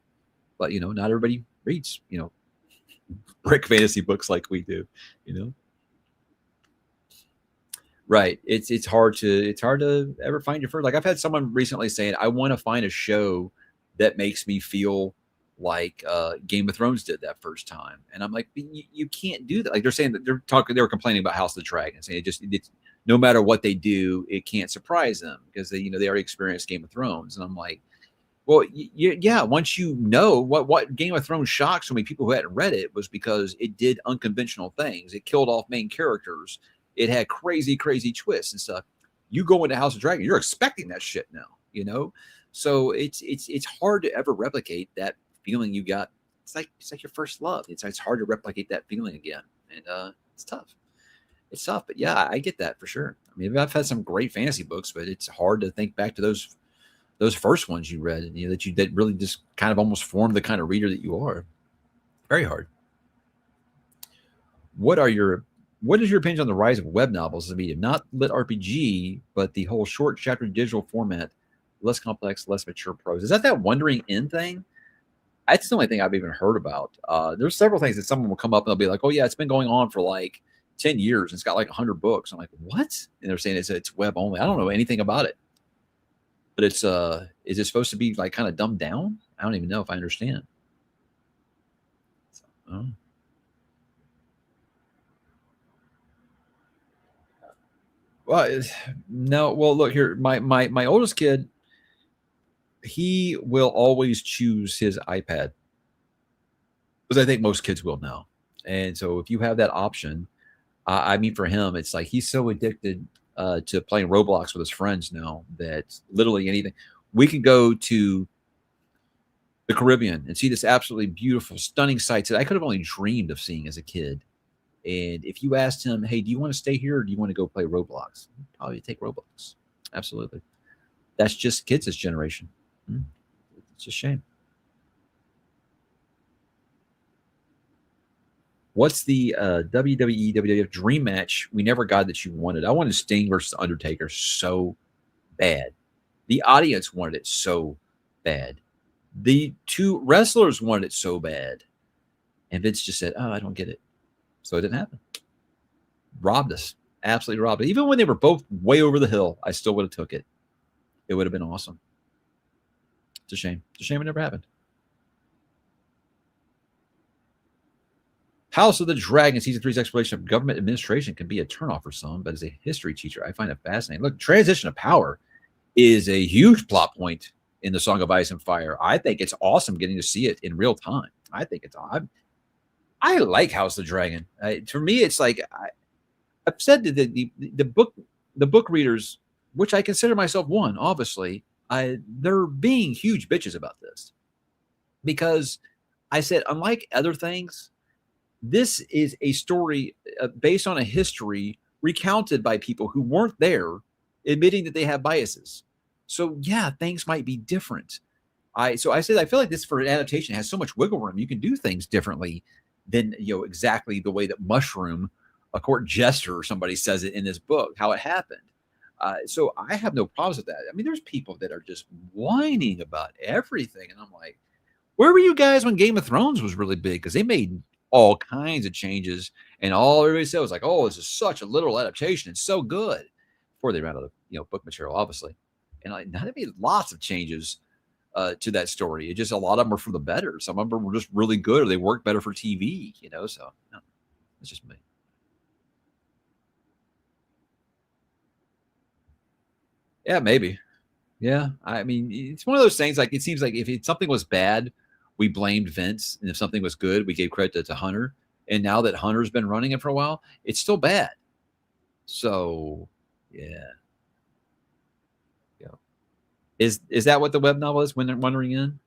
but not everybody reads brick fantasy books like we do. Right. It's hard to ever find your first. Like I've had someone recently saying, I want to find a show that makes me feel like Game of Thrones did that first time. And I'm like, you can't do that. Like they're saying that they were complaining about House of the Dragon, saying it's no matter what they do, it can't surprise them because they already experienced Game of Thrones. And I'm like, well, yeah, once what Game of Thrones shocked so many people who hadn't read it was because it did unconventional things. It killed off main characters. It had crazy, crazy twists and stuff. You go into House of Dragon, you're expecting that shit now, So it's hard to ever replicate that feeling you got. It's like your first love. It's hard to replicate that feeling again, and it's tough. It's tough, but yeah, I get that for sure. I mean, I've had some great fantasy books, but it's hard to think back to those first ones you read, and that really just kind of almost formed the kind of reader that you are. Very hard. What are your What is your opinion on the rise of web novels as a medium? Not lit RPG, but the whole short chapter digital format, less complex, less mature prose. Is that Wandering Inn thing? That's the only thing I've even heard about. There's several things that someone will come up and they'll be like, "Oh yeah, it's been going on for like 10 years. And it's got like 100 books." I'm like, "What?" And they're saying it's web only. I don't know anything about it. But it's is it supposed to be like kind of dumbed down? I don't even know if I understand. So, well, no. Well, look here. My oldest kid, he will always choose his iPad, because I think most kids will now. And so if you have that option, I mean, for him, it's like he's so addicted to playing Roblox with his friends now that literally anything. We could go to the Caribbean and see this absolutely beautiful, stunning sights that I could have only dreamed of seeing as a kid. And if you asked him, "Hey, do you want to stay here or do you want to go play Roblox?" He'd probably take Roblox. Absolutely. That's just kids this generation. It's a shame. What's the WWE WWF dream match we never got that you wanted? I wanted Sting versus Undertaker so bad. The audience wanted it so bad. The two wrestlers wanted it so bad. And Vince just said, "Oh, I don't get it." So it didn't happen. Robbed us. Absolutely robbed us. Even when they were both way over the hill, I still would have took it. It would have been awesome. It's a shame. It's a shame it never happened. House of the Dragon Season 3's exploration of government administration can be a turnoff for some, but as a history teacher, I find it fascinating. Look, transition of power is a huge plot point in the Song of Ice and Fire. I think it's awesome getting to see it in real time. I think it's I like House of the Dragon. For me, it's like I've said that the book readers, which I consider myself one, obviously, they're being huge bitches about this, because I said, unlike other things, this is a story based on a history recounted by people who weren't there, admitting that they have biases. So yeah, things might be different. So I said I feel like this, for an adaptation, has so much wiggle room. You can do things differently than exactly the way that Mushroom, a court jester, or somebody says it in this book, how it happened. So I have no problems with that. I mean, there's people that are just whining about everything, and I'm like, where were you guys when Game of Thrones was really big? Because they made all kinds of changes, and all everybody said was like, "Oh, this is such a literal adaptation. It's so good." Before they ran out of book material, obviously, and now they made lots of changes to that story. It just, a lot of them are for the better. Some of them were just really good, or they work better for TV. So no, it's just me. Yeah, maybe. Yeah, I mean, it's one of those things. Like, it seems like if something was bad, we blamed Vince, and if something was good, we gave credit to Hunter. And now that Hunter's been running it for a while, it's still bad. So, yeah. Is that what the web novel is? When they're Wandering In,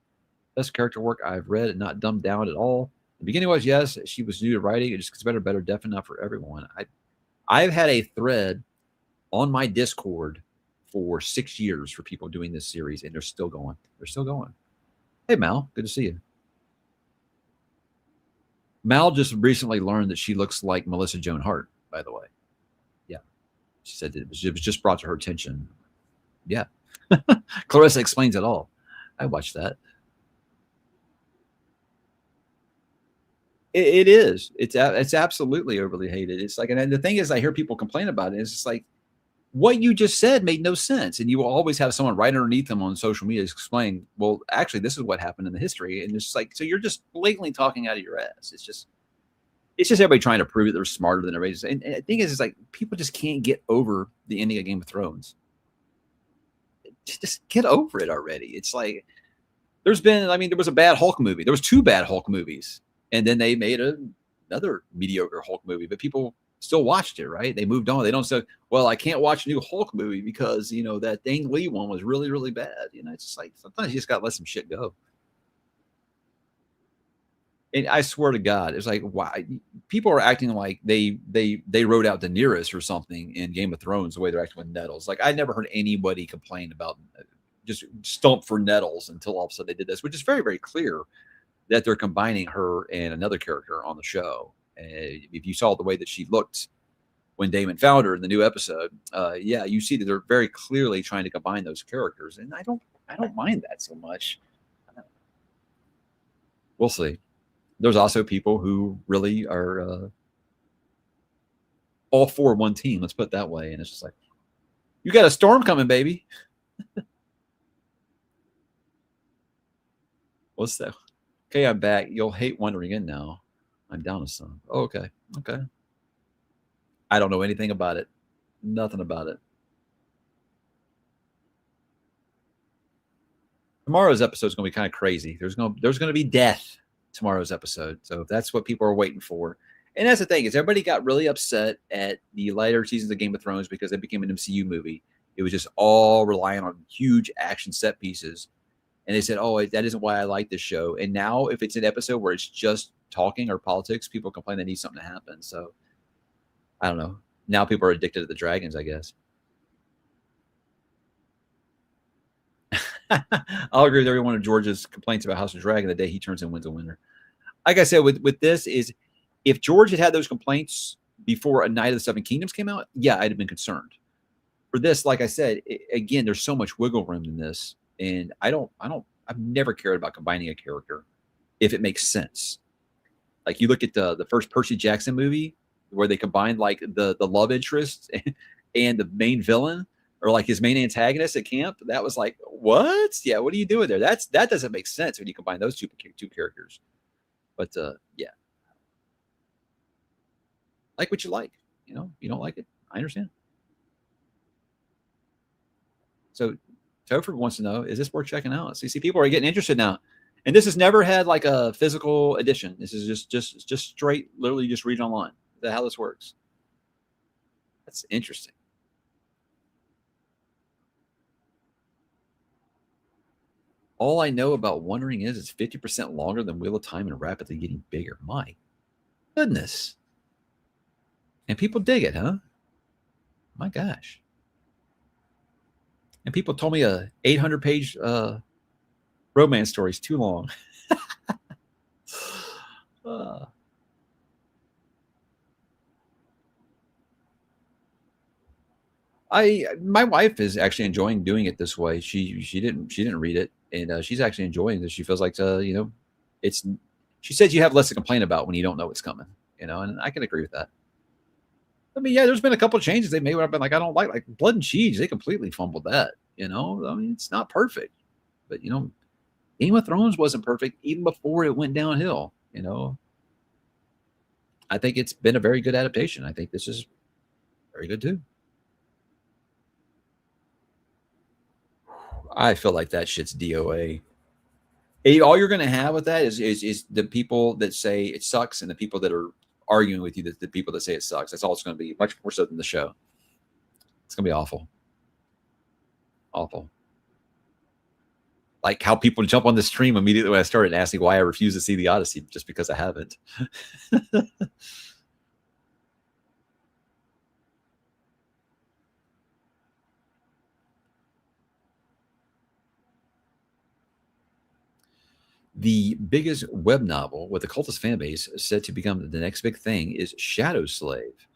best character work I've read, and not dumbed down at all. The beginning was, yes, she was new to writing. It just gets better, definitely not for everyone. I've had a thread on my Discord for 6 years for people doing this series, and they're still going. They're still going. Hey, Mal, good to see you. Mal just recently learned that she looks like Melissa Joan Hart, by the way. Yeah. She said it was just brought to her attention. Yeah. Clarissa explains it all. I watched that. It is. It's absolutely overly hated. It's like, and the thing is, I hear people complain about it. It's just like, what you just said made no sense. And you will always have someone right underneath them on social media explain, well, actually, this is what happened in the history. And it's like, so you're just blatantly talking out of your ass. It's just everybody trying to prove that they're smarter than everybody. And the thing is, it's like, people just can't get over the ending of Game of Thrones. Just get over it already. It's like, there was a bad Hulk movie. There was 2 bad Hulk movies. And then they made another mediocre Hulk movie, but people still watched it, right? They moved on. They don't say, well, I can't watch a new Hulk movie because, that Ang Lee one was really, really bad. It's just like, sometimes you just got to let some shit go. And I swear to God, it's like, why people are acting like they wrote out Daenerys or something in Game of Thrones the way they're acting with Nettles. Like, I never heard anybody complain about just stump for Nettles until all of a sudden they did this, which is very, very clear that they're combining her and another character on the show. And if you saw the way that she looked when Damon found her in the new episode. Yeah, you see that they're very clearly trying to combine those characters, and I don't mind that so much. We'll see. There's also people who really are all for one team. Let's put it that way. And it's just like, you got a storm coming, baby. What's that? Okay, I'm back. You'll hate wandering in now. I'm down to some. Oh, okay. Okay. I don't know anything about it. Nothing about it. Tomorrow's episode is going to be kind of crazy. There's going to be death tomorrow's episode. So that's what people are waiting for. And that's the thing, is everybody got really upset at the later seasons of Game of Thrones because it became an MCU movie. It was just all relying on huge action set pieces. And they said, oh, that isn't why I like this show. And now if it's an episode where it's just talking or politics, people complain they need something to happen. So I don't know. Now people are addicted to the dragons, I guess. I'll agree with every one of George's complaints about House of Dragon the day he turns and wins a winner. Like I said, with this is, if George had had those complaints before A Knight of the Seven Kingdoms came out, yeah, I'd have been concerned. For this, like I said, again, there's so much wiggle room in this, and I've never cared about combining a character if it makes sense. Like you look at the first Percy Jackson movie where they combined like the love interest and the main villain, or like his main antagonist at camp. That was like, what? Yeah, what are you doing there? That doesn't make sense when you combine those two characters. But yeah, like what you like. You know, you don't like it, I understand. So Topher wants to know, is this worth checking out? So you see, people are getting interested now. And this has never had like a physical edition. This is just straight, literally just read online. Is that how this works? That's interesting. All I know about Wondering is it's 50% longer than Wheel of Time and rapidly getting bigger. My goodness. And people dig it, huh? My gosh. And people told me a 800-page romance story is too long. My wife is actually enjoying doing it this way. She didn't read it, and she's actually enjoying this. She feels like it's. She says you have less to complain about when you don't know what's coming. And I can agree with that. I mean, yeah, there's been a couple of changes they made where I've been like, I don't like Blood and Cheese. They completely fumbled that. I mean, it's not perfect, but Game of Thrones wasn't perfect even before it went downhill. I think it's been a very good adaptation. I think this is very good too. I feel like that shit's DOA. All you're going to have with that is the people that say it sucks and the people that are arguing with you, the people that say it sucks. That's all it's going to be, much more so than the show. It's going to be awful. Awful. Like how people jump on the stream immediately when I started and ask me why I refuse to see the Odyssey just because I haven't. The biggest web novel with a cultist fan base said to become the next big thing is Shadow Slave.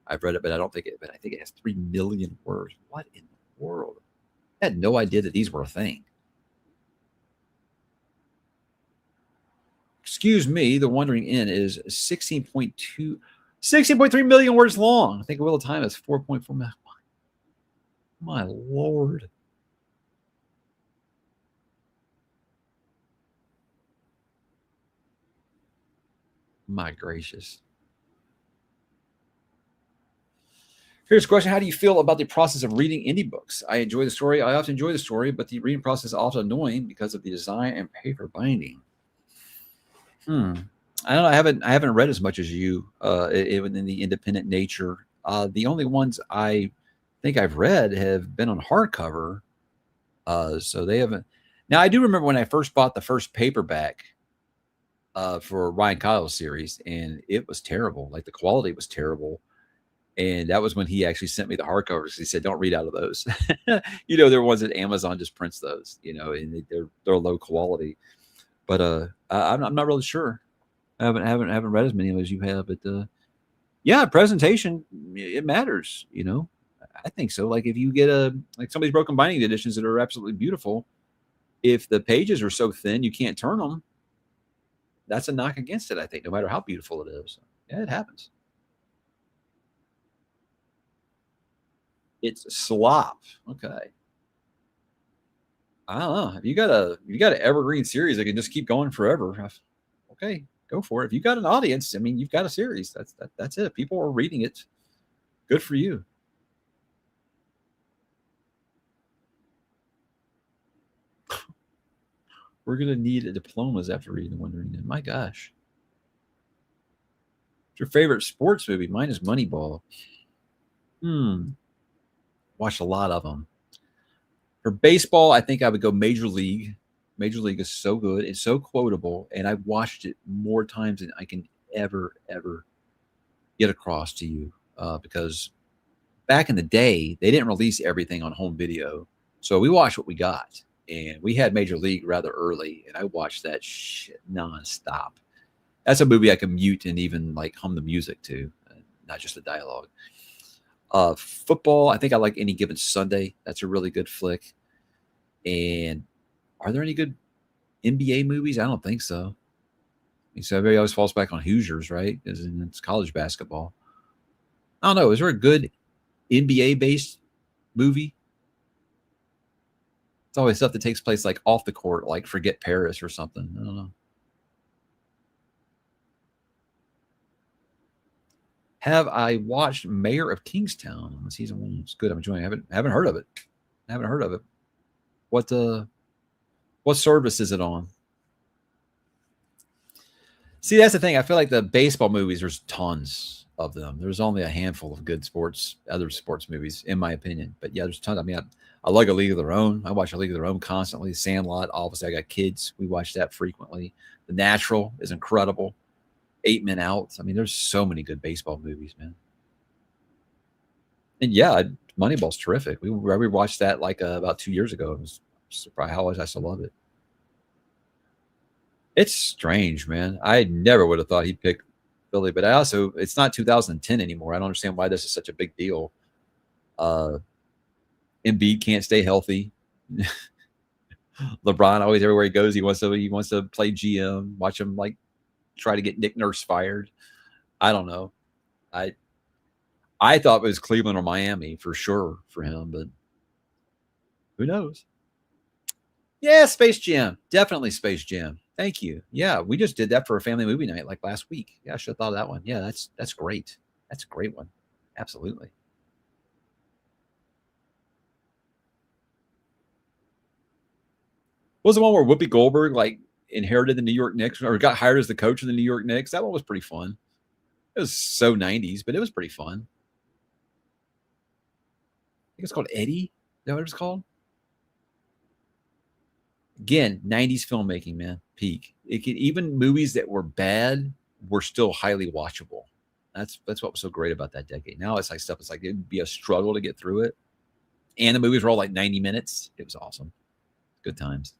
I've read it, but I think it has 3 million words. What in the world? I had no idea that these were a thing. Excuse me, The Wandering Inn is 16.3 million words long. I think Wheel of Time is 4.4 million. My Lord. My gracious. Here's a question. How do you feel about the process of reading indie books? I often enjoy the story, but the reading process is often annoying because of the design and paper binding. I don't know. I haven't read as much as you in the independent nature. The only ones I think I've read have been on hardcover. So they haven't. Now I do remember when I first bought the first paperback for Ryan Kyle's series, and it was terrible. Like the quality was terrible. And that was when he actually sent me the hardcovers. He said, don't read out of those. There are ones that Amazon just prints those, and they're low quality. But I'm not really sure. I haven't read as many as you have, but Yeah, presentation, it matters, you know. I think so. Like if you get like some of these broken binding editions that are absolutely beautiful, if the pages are so thin you can't turn them, that's a knock against it, I think, no matter how beautiful it is. Yeah, it happens. It's slop. Okay. I don't know. If you got an evergreen series that can just keep going forever, okay, go for it. If you got an audience, I mean, you've got a series. That's it. People are reading it. Good for you. We're gonna need diplomas after reading The Wandering Ear. My gosh. What's your favorite sports movie? Mine is Moneyball. Watched a lot of them. For baseball, I think I would go Major League. Major League is so good. It's so quotable, and I've watched it more times than I can ever get across to you. Because back in the day, they didn't release everything on home video, so we watched what we got, and we had Major League rather early, and I watched that shit nonstop. That's a movie I can mute and even like hum the music to, not just the dialogue. Football, I think I like Any Given Sunday. That's a really good flick. And are there any good NBA movies? I don't think so. I mean, so everybody always falls back on Hoosiers, right? Because it's college basketball. I don't know. Is there a good NBA based movie? It's always stuff that takes place like off the court, like Forget Paris or something. I don't know. Have I watched Mayor of Kingstown? Season 1. It's good. I'm enjoying it. Haven't heard of it. Haven't heard of it. What service is it on? See, that's the thing. I feel like the baseball movies, there's tons of them. There's only a handful of good other sports movies, in my opinion. But yeah, there's tons. I mean, I like A League of Their Own. I watch A League of Their Own constantly. Sandlot, obviously, I got kids. We watch that frequently. The Natural is incredible. 8 Men Out. I mean, there's so many good baseball movies, man. And yeah, Moneyball's terrific. We watched that like about 2 years ago. It was surprised how much I still love it. It's strange, man. I never would have thought he'd pick Philly, but it's not 2010 anymore. I don't understand why this is such a big deal. Embiid can't stay healthy. LeBron always everywhere he goes, he wants to play GM. Watch him like try to get Nick Nurse fired. I don't know. I thought it was Cleveland or Miami for sure for him, but who knows? Yeah, Space Jam. Definitely Space Jam. Thank you. Yeah, we just did that for a family movie night like last week. Yeah, I should have thought of that one. Yeah, that's great. That's a great one. Absolutely. What was the one where Whoopi Goldberg like inherited the New York Knicks or got hired as the coach of the New York Knicks? That one was pretty fun. It was so 90s, but it was pretty fun. I think it's called Eddie. Is that what it was called? Again, 90s filmmaking, man, peak. Even movies that were bad were still highly watchable. That's what was so great about that decade. Now it's like stuff. It's like it'd be a struggle to get through it, and the movies were all like 90 minutes. It was awesome. Good times.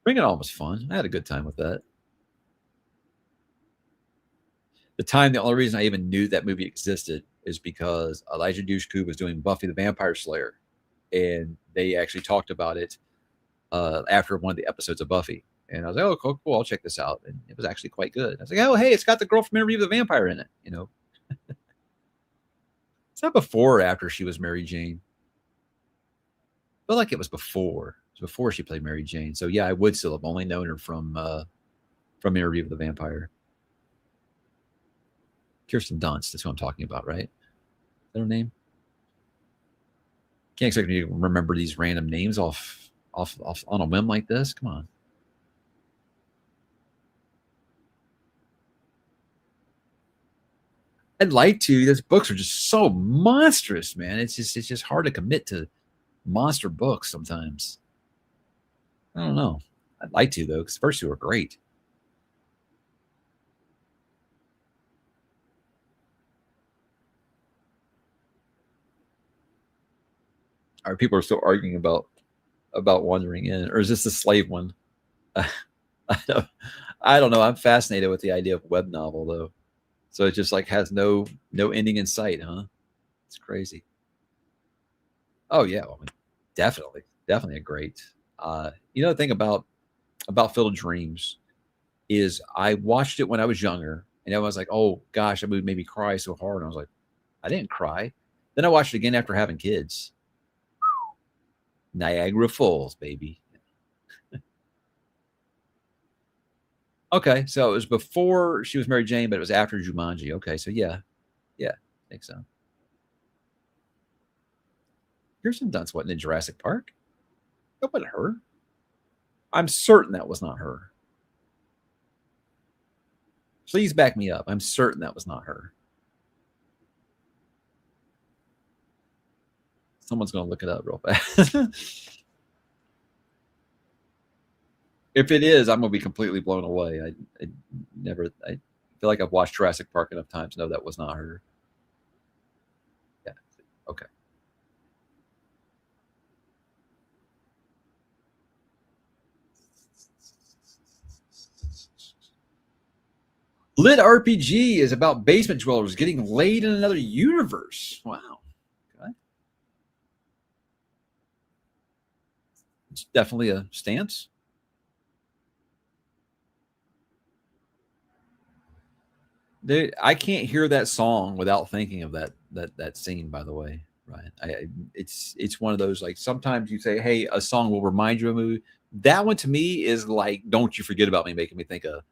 Bring It On was fun. I had a good time with that. The only reason I even knew that movie existed is because Elijah Dushku was doing Buffy the Vampire Slayer, and they actually talked about it after one of the episodes of Buffy. And I was like, oh, cool, I'll check this out. And it was actually quite good. I was like, oh, hey, it's got the girl from Interview with the Vampire in it. You know, it's not before or after she was Mary Jane. I feel like it was before. It was before she played Mary Jane. So yeah, I would still have only known her from Interview with the Vampire. Kirsten Dunst, that's who I'm talking about, right? Is that her name? Can't expect me to remember these random names off on a whim like this. Come on. I'd like to. Those books are just so monstrous, man. It's just hard to commit to monster books sometimes. I don't know. I'd like to though, because the first two are great. Are people still arguing about Wandering In, or is this the slave one? I don't, I don't know. I'm fascinated with the idea of web novel though. So it just like has no ending in sight, huh? It's crazy. Oh yeah, well, I mean, definitely a great. The thing about Field of Dreams is I watched it when I was younger, and I was like, oh gosh, that movie made me cry so hard. And I was like, I didn't cry. Then I watched it again after having kids. Niagara Falls, baby. Okay, so it was before she was Mary Jane, but it was after Jumanji. Okay, so yeah, I think so. Kirsten Dunst wasn't in Jurassic Park. That wasn't her. I'm certain that was not her. Please back me up. I'm certain that was not her. Someone's going to look it up real fast. If it is, I'm going to be completely blown away. I feel like I've watched Jurassic Park enough times to know that was not her. Yeah. Okay. Lit RPG is about basement dwellers getting laid in another universe. Wow. Okay. It's definitely a stance. I can't hear that song without thinking of that scene. By the way, right? It's one of those like sometimes you say, "Hey, a song will remind you of a movie." That one to me is like, "Don't You Forget About Me," making me think of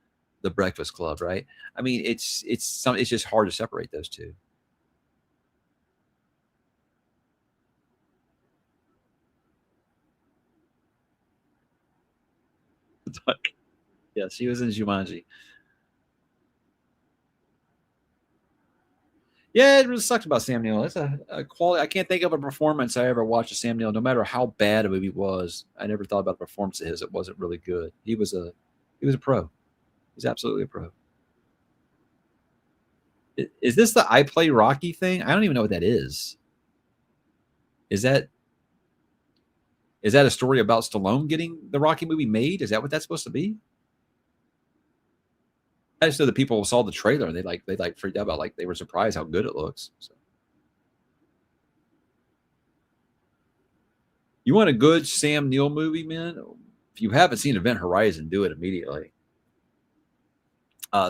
The Breakfast Club, right? I mean, it's just hard to separate those two. Yeah, she was in Jumanji. Yeah, it really sucks about Sam Neill. That's a quality. I can't think of a performance I ever watched of Sam Neill, no matter how bad a movie was. I never thought about the performance of his. It wasn't really good. He was a pro. He's absolutely a pro. Is this the I Play Rocky thing? I don't even know what that is. Is that a story about Stallone getting the Rocky movie made? Is that what that's supposed to be? I just know that people saw the trailer and they freaked out about like they were surprised how good it looks. So. You want a good Sam Neill movie, man? If you haven't seen Event Horizon, do it immediately.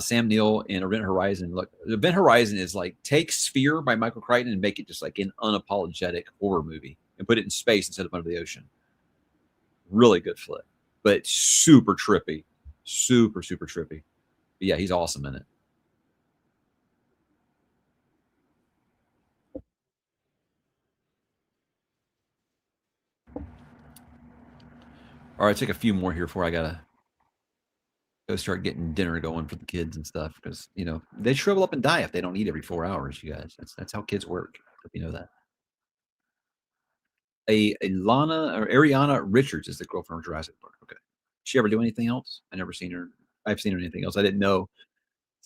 Sam Neill and Event Horizon. Look, Event Horizon is like take Sphere by Michael Crichton and make it just like an unapologetic horror movie and put it in space instead of under the ocean. Really good flick, but super trippy, super trippy. But yeah, he's awesome in it. All right, take a few more here before I gotta go start getting dinner going for the kids and stuff because they shrivel up and die if they don't eat every 4 hours. You guys, that's how kids work. If you know that. A Lana or Ariana Richards is the girl from Jurassic Park. Okay, she ever do anything else? I never seen her. I've seen her in anything else. I didn't know.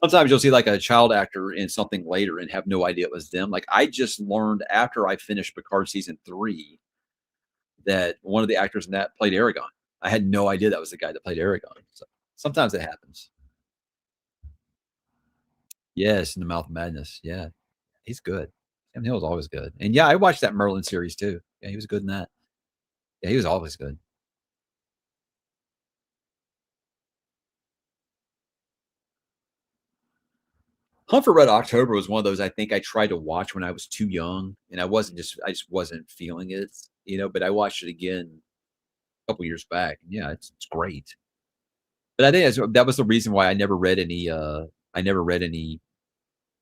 Sometimes you'll see like a child actor in something later and have no idea it was them. Like I just learned after I finished Picard season 3 that one of the actors in that played Aragon. I had no idea that was the guy that played Aragon. So sometimes it happens. Yes, in the Mouth of Madness. Yeah, he's good. Sam Hill is always good. And yeah, I watched that Merlin series too. Yeah, he was good in that. Yeah, he was always good. Hunt for Red October was one of those I think I tried to watch when I was too young, and I just wasn't feeling it. But I watched it again a couple years back. And yeah, it's great. But I think that was the reason why I never read any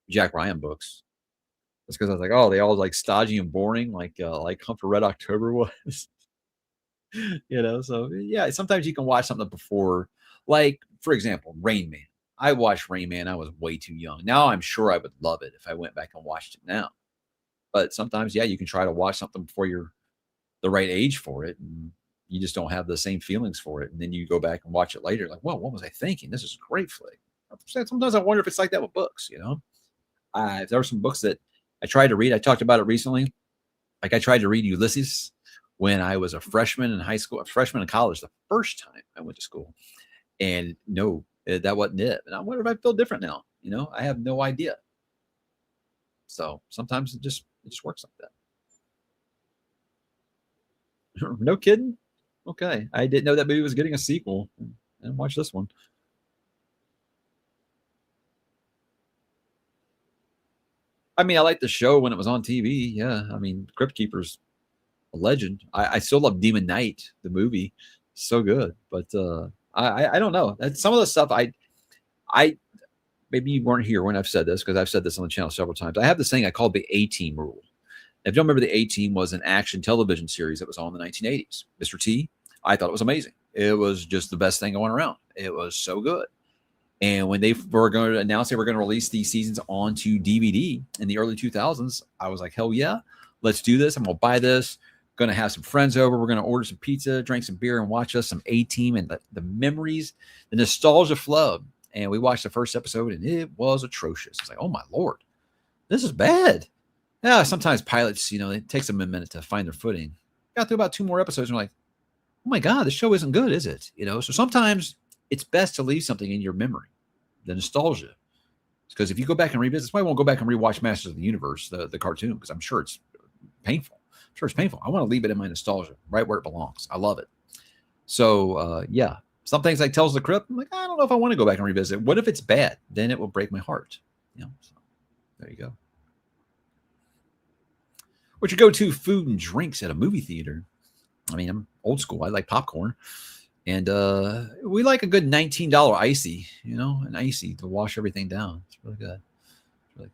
Jack Ryan books. It's because I was like, oh, they all like stodgy and boring, like Hunt for Red October was. So yeah, sometimes you can watch something before, like for example, Rain Man. I watched Rain Man. I was way too young. Now I'm sure I would love it if I went back and watched it now. But sometimes, yeah, you can try to watch something before you're the right age for it, and you just don't have the same feelings for it. And then you go back and watch it later, like, well, what was I thinking? This is a great flick. Sometimes I wonder if it's like that with books. There are some books that I tried to read. I talked about it recently. Like I tried to read Ulysses when I was a freshman in high school, a freshman in college, the first time I went to school. And no, that wasn't it. And I wonder if I feel different now. I have no idea. So sometimes it just works like that. No kidding. Okay, I didn't know that movie was getting a sequel. And watch this one. I mean, I liked the show when it was on TV. Yeah, I mean, Crypt Keeper's a legend. I still love Demon Knight, the movie, so good. But I don't know. Some of the stuff I maybe you weren't here when I've said this, because I've said this on the channel several times. I have this thing I call the A-Team rule. If you don't remember, the A-Team was an action television series that was on in the 1980s. Mr. T, I thought it was amazing. It was just the best thing going around. It was so good. And when they were going to announce they were going to release these seasons onto DVD in the early 2000s, I was like, hell yeah, let's do this. I'm going to buy this. Going to have some friends over. We're going to order some pizza, drink some beer, and watch us some A-Team. And the memories, the nostalgia flowed. And we watched the first episode, and it was atrocious. It's like, oh, my Lord, this is bad. Yeah, sometimes pilots, it takes them a minute to find their footing. Got through about 2 more episodes, and we're like, oh, my God, this show isn't good, is it? So sometimes it's best to leave something in your memory, the nostalgia. Because if you go back and revisit, that's why I won't go back and rewatch Masters of the Universe, the cartoon, because I'm sure it's painful. I want to leave it in my nostalgia, right where it belongs. I love it. So, yeah. Some things like Tales of the Crypt, I'm like, I don't know if I want to go back and revisit. What if it's bad? Then it will break my heart. So there you go. What's your go-to food and drinks at a movie theater? I mean, I'm old school. I like popcorn. And we like a good $19 icy, an icy to wash everything down. It's really good.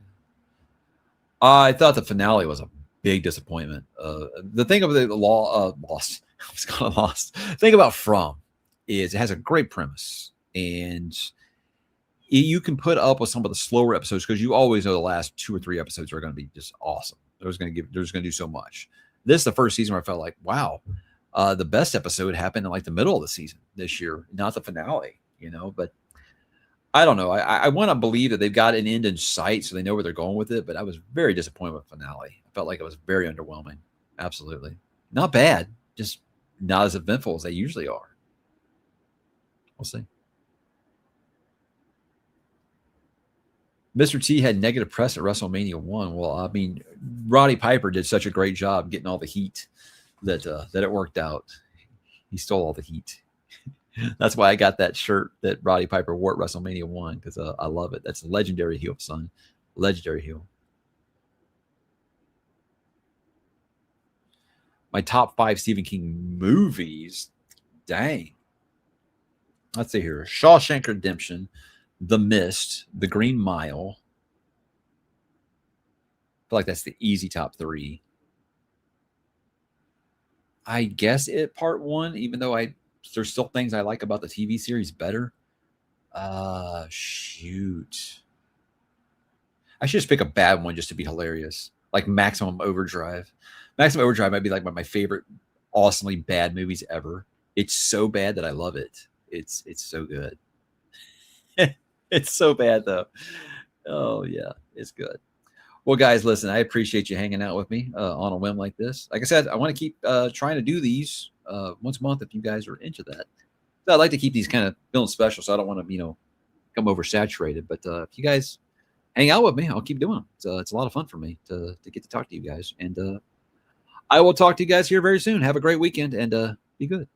I thought the finale was a big disappointment. The thing of the Lost, I was kind of lost. The thing about From is it has a great premise, and you can put up with some of the slower episodes because you always know the last 2 or 3 episodes are going to be just awesome. They're just going to do so much. This is the first season where I felt like, wow, the best episode happened in like the middle of the season this year, not the finale, but I don't know. I want to believe that they've got an end in sight, so they know where they're going with it, but I was very disappointed with the finale. I felt like it was very underwhelming. Absolutely. Not bad, just not as eventful as they usually are. We'll see. Mr. T had negative press at WrestleMania 1. Well, I mean, Roddy Piper did such a great job getting all the heat that it worked out. He stole all the heat. That's why I got that shirt that Roddy Piper wore at WrestleMania 1, because I love it. That's a legendary heel, son. Legendary heel. My top 5 Stephen King movies. Dang. Let's see here. Shawshank Redemption, The Mist, The Green Mile. I feel like that's the easy top 3. I guess It Part 1, even though there's still things I like about the TV series better. Shoot. I should just pick a bad one just to be hilarious. Like Maximum Overdrive. Maximum Overdrive might be like one of my favorite awesomely bad movies ever. It's so bad that I love it. It's so good. It's so bad though. Oh yeah, it's good. Well, guys, listen, I appreciate you hanging out with me on a whim like this. Like I said, I want to keep trying to do these once a month if you guys are into that. So I'd like to keep these kind of feeling special, so I don't want to, come oversaturated. But if you guys hang out with me, I'll keep doing them. It's a lot of fun for me to get to talk to you guys. And I will talk to you guys here very soon. Have a great weekend, and be good.